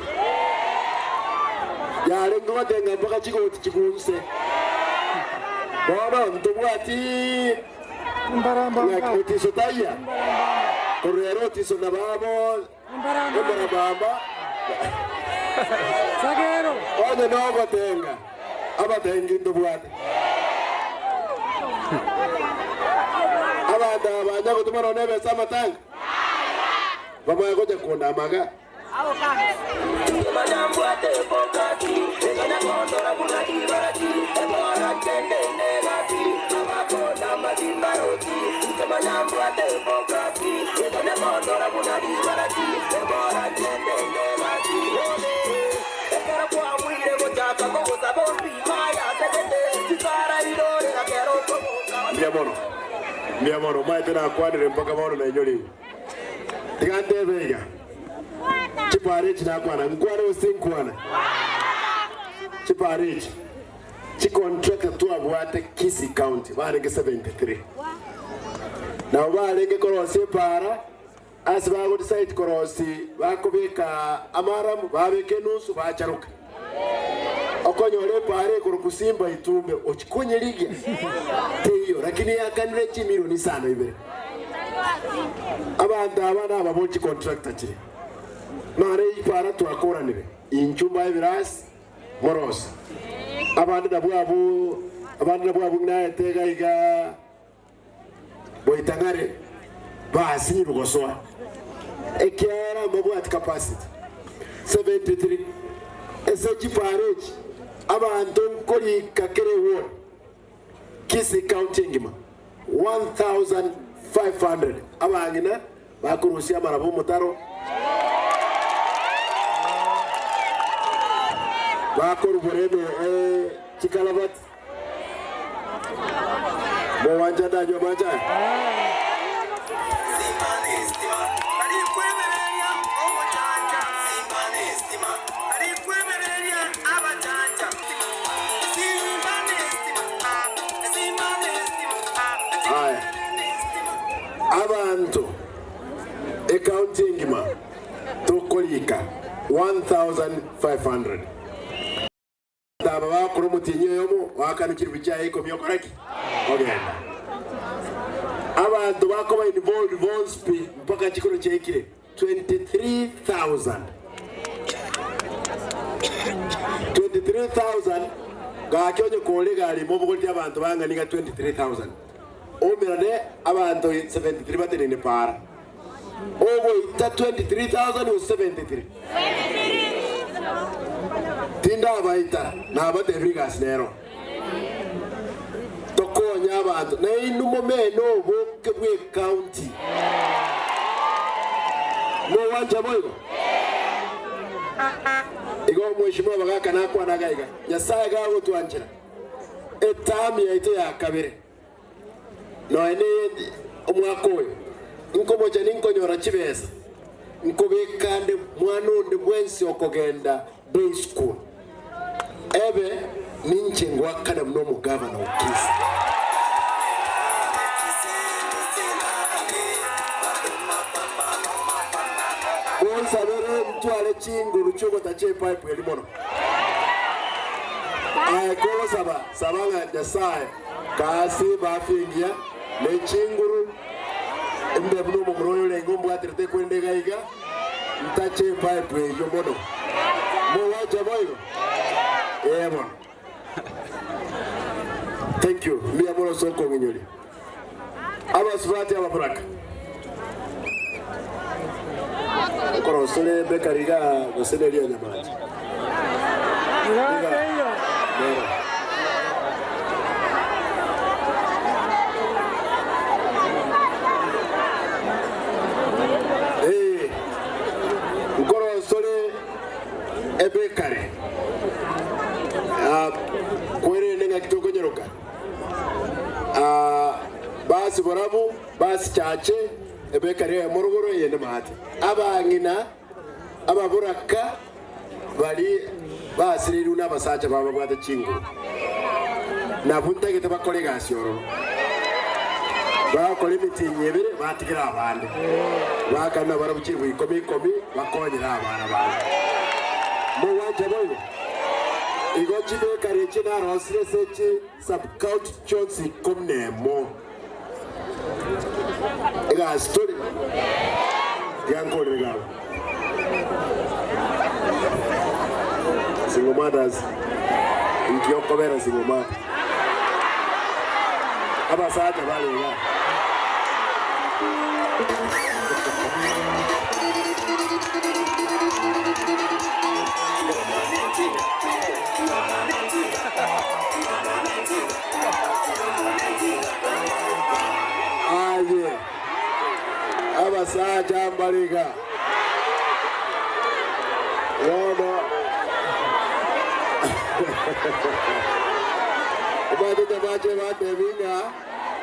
yale ngotenga mpaka chikoti chikunse bono ntubwati mbaramba utiso taya korero utiso na babo mbaramba sagero onye no gotenga abatengi ntubwati abanda banya kutumana nebe samatanga bamwe koje kundamaga Mia mono mai tena kwadre mpaka mono na nyoli tigante vega chipare china kwana nkware usinkwana chipare chi contract tu abwate Kisii County barenge 73 na barenge korosi para asbago site korosi bakobeka amaram babeke nusu bacharuka okonyore pare kurukusimba itumbe ochikonye ligia teyo lakini yakanire chimilioni 5 ibere abanda abana ababochi contractor chire mare ipara twakoranire inchumba ibirasi moros abanda nabwabu naye tega iga boitangare basi rugosoa ekiara mbabwat capacity 73 esechi pareji abantu kuri kakere ward Kisii County ngima 1500 abangina bakurusia marabo mutaro bakuru burebe chikalabat bwanja dajo bwanja abantu accounting ma tokolika 1500 taba kurumutinyo yomo wakanukira bicaye ko byokoraki ogenda abantu bakoba involved vonspi mpaka chikoro chekire 23,000 gakyoje kolega ali mubugoti abantu banganinga 23,000 omirane abantu 73 batenene para obo ita 23,000 or 73 tinda baita na batebrigas nero tokonya abantu na inumo meno boke bwe county mo wanja moyo igo mheshimiwa bagaka nakwa nagaiga nyasaye gago twanjira etami yaite ya kabere no ene omwako nkomoja ninkonyora chibesa nkobekande mwana onde bwensi okogenda day school ebe ninche ngwakana mno mugavana ukisi sabere mtuale chinguru chuko tache pipe elimono kolo sabanga jasaye kasi bafingia le chinguru mbe mno mroyo le ngombo atrete kwende gaiga mtache pipe yomono mo wacha boyo emo thank you mia mono soko nginyoli aba sifati aba baraka korosole bekariga gosele ria nyamaji korosole ebekare kwere nenga kitoko nyeroka basi borabu basi chache ebekare ya morogoro yende mahati abangina ababuraka bali basiriru n'abasacha baba bwate chingo na buntegete bakore gasioro bakore mitinyebere batigira abandi bakana barabukibu ikomi bakonyera abana babo mo waje boyo igochi be karechi na rosire sechi subcout chonsi komnemo ega story yanko regalo single mothers ikioko vera single mother aba saja bale ya aye aba saja mbaliga wono Ubadu tabaje wate vinga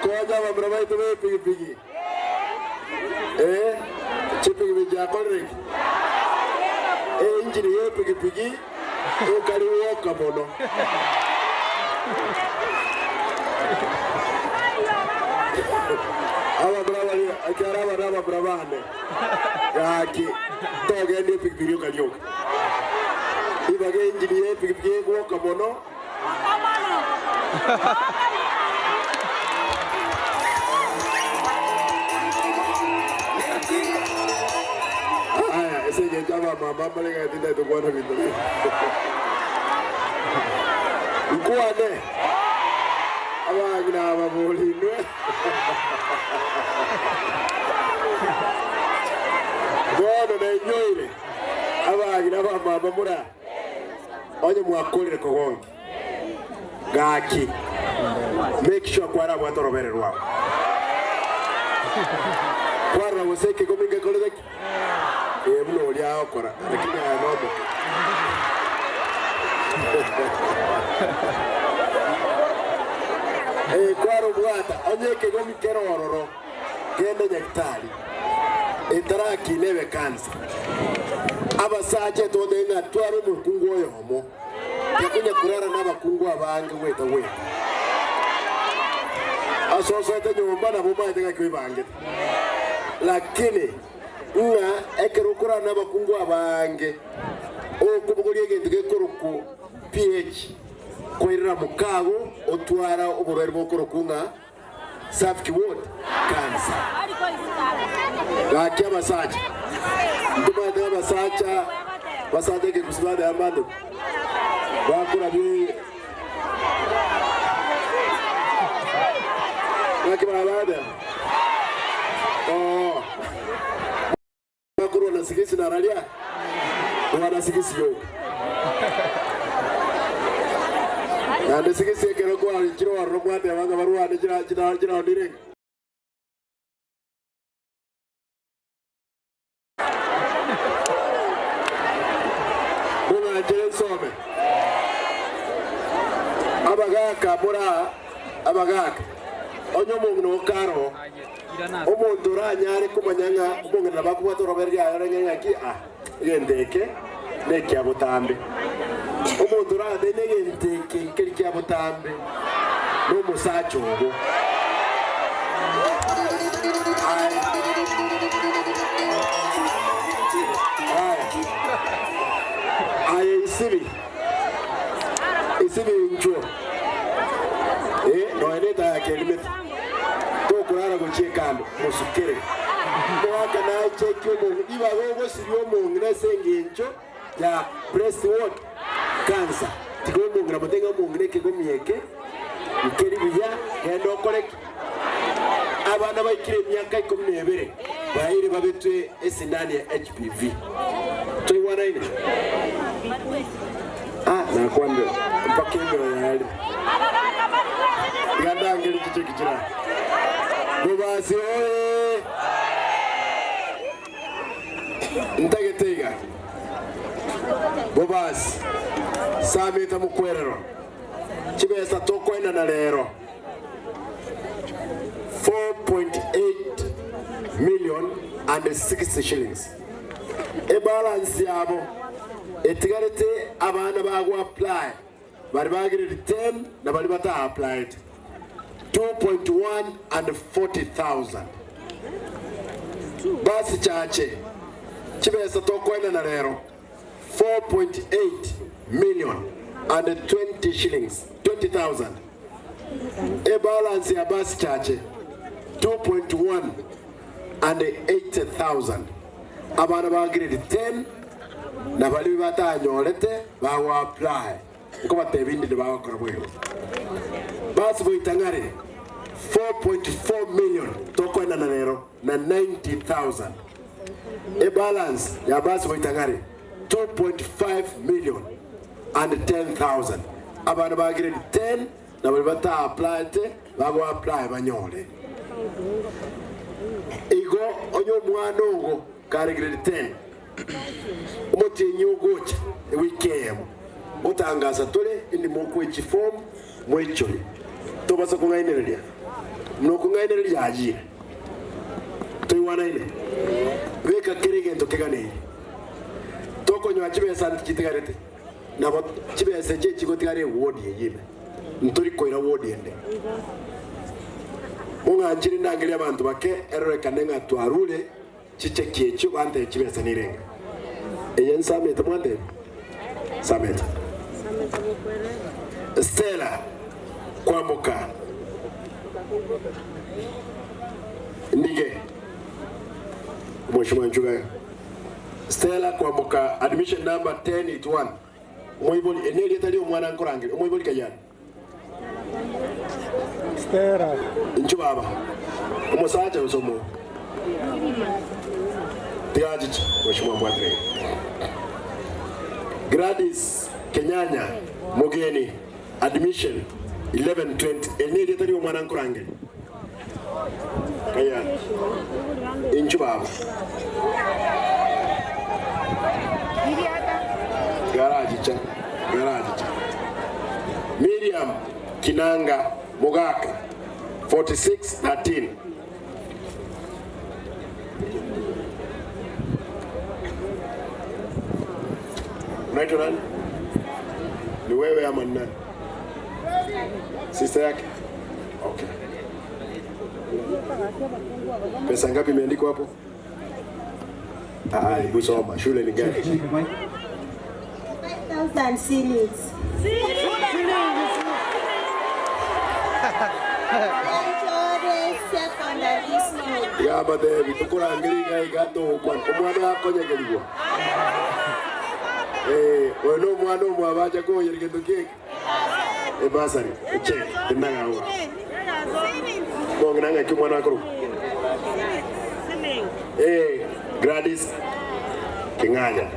koja mamrabai tume pigi chipi vija kolrik injini ye pigi ukali woka mono awa bravali akara rama bravane yaki toge ndi pigi ukali yoka ibage injini ye pigi woka mono ese que llama mamá para que te tu cuadro que te ¿cuándo? Abang nama boleh nu? Bueno, de ñoire. Abang nama mamá mura. Oye muakole kogong. Gaki. Make sure kwara watu robere ruwa. Kwara waseke kominga kolodek. Mno ulia okora. Lakini anobo. Kwaro buata. Onye ke gomi kero ororo. Gende nyaktari. Entaraki leve kansa. Aba sache to denga twaro mukungu oyo homo. Yakunya kurara naba kungu abange weta weta. Asoso te nyumba na boma tenga kuibange. Lakini nga ekerukura naba kungu abange. O kubugulie gende gekuruku PH kwirira mukago otwara oburere bokurukunga Safety Ward cancer. Gakia masacha. Nduma de masacha basade ke kusibada amando. Wakura bi Wakibalada. Oh. Wakuru na sikisi na ralia. Wana sikisi yo. Na sikisi ke roko alikiro warokwa de wanga barua de jira ondireng. Abagaka mura abagaka onyo mungno karo omuntu ranyare kumanyanga mungna bakubato roberya yaranya ki yendeke neki abutambe omuntu rade negenteke kiriki abutambe no musacho ngo ay isibi njo no eneta ya kelimit to kurara gochekando musukere mwaka na chekyo mu iba gogo sirio mu ngresengi njo ya breast ward cancer tiko mu ngrabotenga mu ngreke gomieke ukeri biya gendo korek abana bakire myaka 12 bayire babetwe esindani ya HPV to iwana ine na kwambe mpaka mbere yali yandangeli kichikira bobasi oye ntagetega bobasi sameta mukwerero chibesa tokwenda na lero 4.8 million and 60 shillings e balance yabo etigarete abana bago apply bari bagire 10 na bari bata applied 2.1 and 40,000 basi chache chibesa tokwenda na lero 4.8 million and 20 shillings, 20,000. A balance ya bus charge 2.1 and 80,000. Abana ba grade 10 na bali batanyorete bawa apply uko batebindi bakora bweho. Bus boitangare 4.4 million tokwenda na lero na 90,000. A balance ya bus boitangare 2.5 million and 10,000. Abana ba grade 10 na bali bata apply te bago apply banyore. Igo onyo mwana ugo kare grade 10 umuti nyugocha weekend utangaza tole indi moko form mwechole to basa kungainereria mnoko ngainereria aji to wana ile weka kirigento kigane toko nywa chibe santi kitigarete na bo chibe seje chigotigare ward yime ntori koira ward ende munga njiri ndangiria abantu bake erore kanenga twarule chiche kiecho bante chibe sanirenga eyen samete mwande samete Stella Kwamuka Ndige Mheshimiwa Njuga Stella Kwamuka admission number 1081 Moiboli eneli etali omwana nkorange Moiboli kayana Stella Njubaba Omusacha usomo Tiaji Mheshimiwa Mwadre Gladys Kenyanya Mogeni admission 1120 eneli etali omwana nkorange Kaya Inchubaba Garage cha Miriam Kinanga Mogaka 4613 Unaitwa nani? Ni wewe ama nani? Sister yake? Okay. Pesa ngapi imeandikwa hapo? Hebu soma. Shule ni gani? 5,000 shillings. Ya bade bitukura angiriga igato kwa omwana akonyegeligwa. Ono mwana mwabaje ko yerigendo keke. Basari. Check. Ndanga wa. Bonga nanga kimwana akuru. Gladys Kinganya.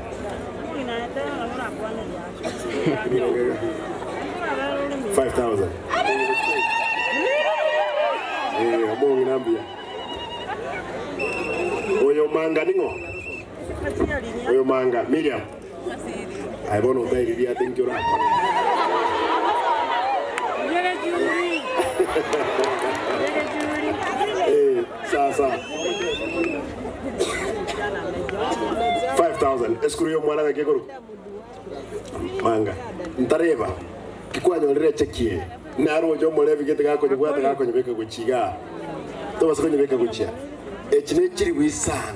$5,000. Bonga nambia. Oyo manga ningo. Oyo manga Miriam. I don't know if you think you're right. Sasa 5,000 eskurio mwana ngake kuru manga ntareva kikwanyo rere chekie naro jo molevi gete gako nyubwata gako nyubeka guchiga to basako nyubeka guchia echine chiri wisana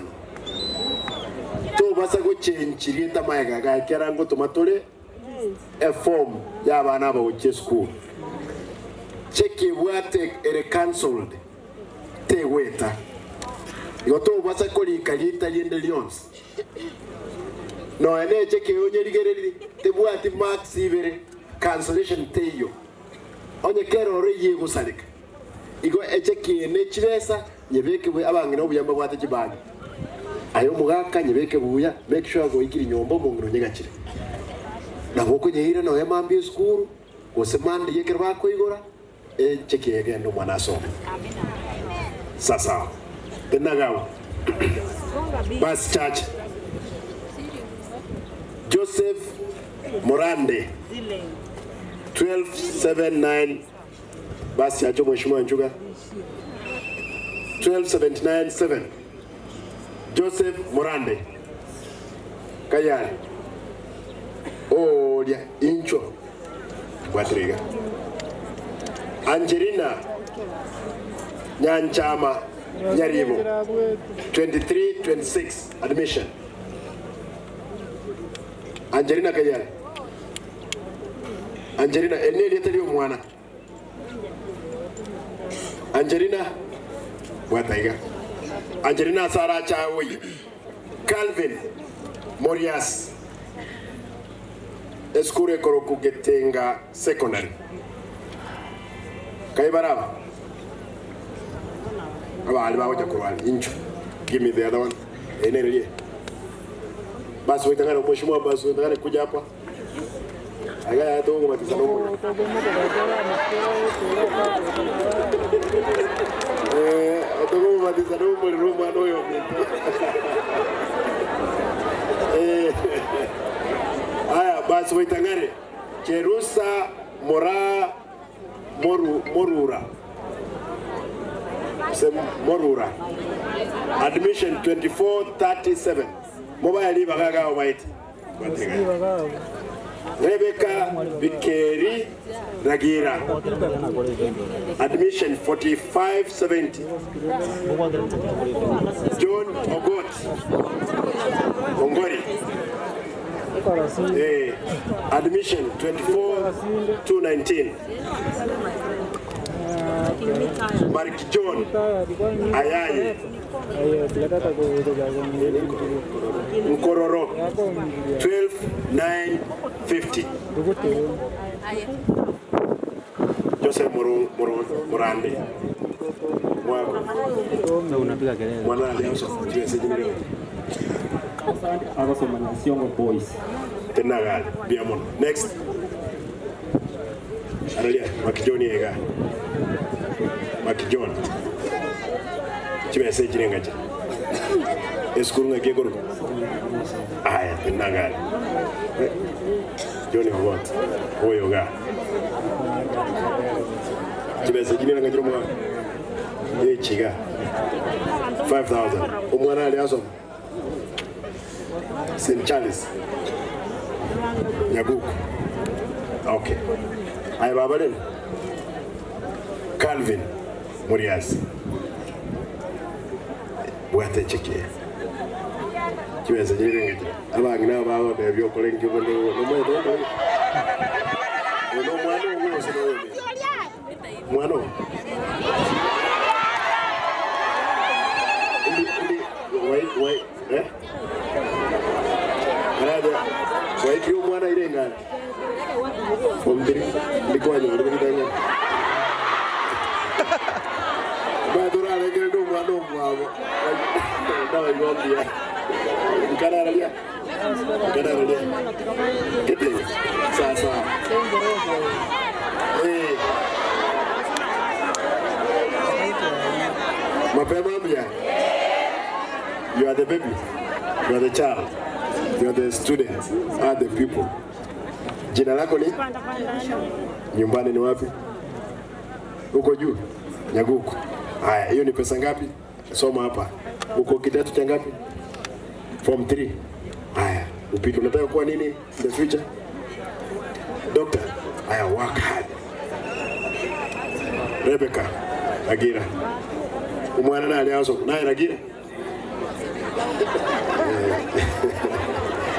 to basa guchenchiri tamaga ga kerango tomatole a form ya bana ba uche school cheki wate ere cancelled te weta yoto basa koli kalita liende lions no ene cheki onyerigereri te bwati max ibere cancellation teyo onye kero reye gusalika igo echeki ene chiresa nyebeke bwe abangina obuyamba bwate kibagi ayo mugaka nyebeke buya make sure go ikiri nyombo mungiro nyegachire na boko nyehira no yamambie school osemande yekero bako igora cheki yegendo mwana so sasa tenagawa bus church Joseph Morande 1279 basi acho Mheshimiwa Njuga 12797 Joseph Morande Kayari Olia Incho Watriga Angelina Nyanchama Nyaribo 2326 admission Angelina Kayari Angelina eneli tali mwana. Angelina wataiga. Angelina Sara Chawi. Calvin Morias. Eskure Koroku Getenga Secondary. Kaibaraba. Give me the other one. Eneli. Basi wetangana mheshimiwa basi wetangana kuja hapa. Agaya to ngoma tisano. Atongo ngoma tisano mo Roma no yo. Aya basi wetangane. Cherusa Mora Morura. Morura. Admission 2437. Mobile leave agaga white. Rebecca Bikeri Ragira. Admission 4570. John Ogot Ongori. Admission 24219. Mark John Ayaye Nkororo 12950. Joseph Morande mwana alianza boys tenaga biamon. Next Analia Makijoni ega Makijon chimese chirengacha eskurunga gegoro aya tenaga Johnny what oyoga chimese chirengacha romo chiga 5000 umwana aliaso St. Charles Nyaguku. Okay. Aya babale Calvin Morias. Bwate cheke. Kiweza jirengeje. Abangina baba bebyo kolengi bondo no mwedo. No mwana uwo sino. Mwana. Wait. Arada. Wait you mwana irenga. Omdiri ndiko nyo ndikidanya. Badura legendo mwana mwabo. Ndawa yombia. Nkaralia. Kete. Sasa. Mapema mbia. You are the baby. You are the child. You are the student. Are the people. Jina lako ni? Nyumbani ni wapi? Uko juu? Nyaguku. Haya, hiyo ni pesa ngapi? Soma hapa. Uko kidato cha ngapi? Form 3. Haya, upito unataka kuwa nini in the future? Doctor. Haya, work hard. Rebecca Ragira. Umwana na alianzo naye Ragira.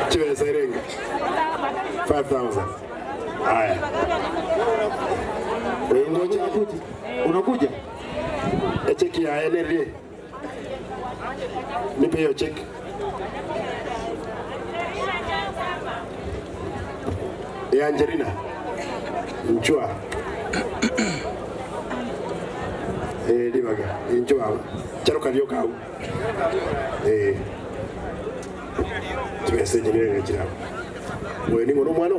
Chiwe Serenga 5000. Haya. Wewe ngoja unakuja? Cheki ya NLA. Nipe hiyo cheki. Ya Angelina. Njua. Dibaga. Njua. Charo kalio kau. Tumese jini ngajira. Wewe ni mwana mwana.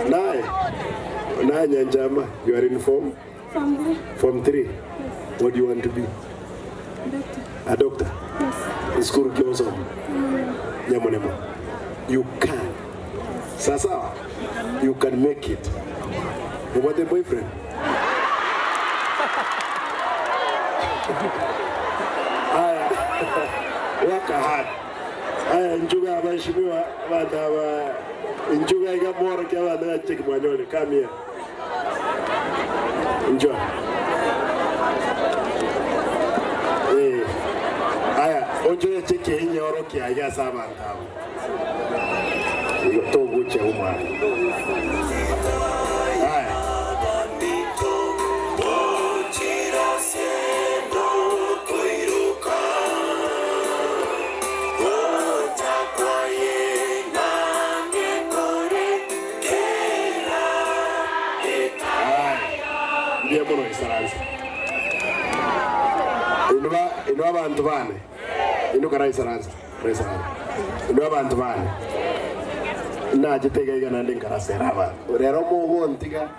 Nae Nyanjama, you are in form? Form 3. What do you want to be? Doctor. A doctor? Yes. In school Kyoso? Nyamonemo. You can. Sasa, you can make it. You want a boyfriend? Work hard. Njuga abashimiwa banda Njuga igamora kia banda cheki mwanyoni. Come here. Enjoy. Aya, onjo cheki nyoro kia iga saba ndao. Togo guche umwana. Haya. Ndiye muno isaranza. Ino abantu bane. Ino kara isaranza. Ino abantu bane. Naje tega igana ndingara seraba. Rero mu bontiga.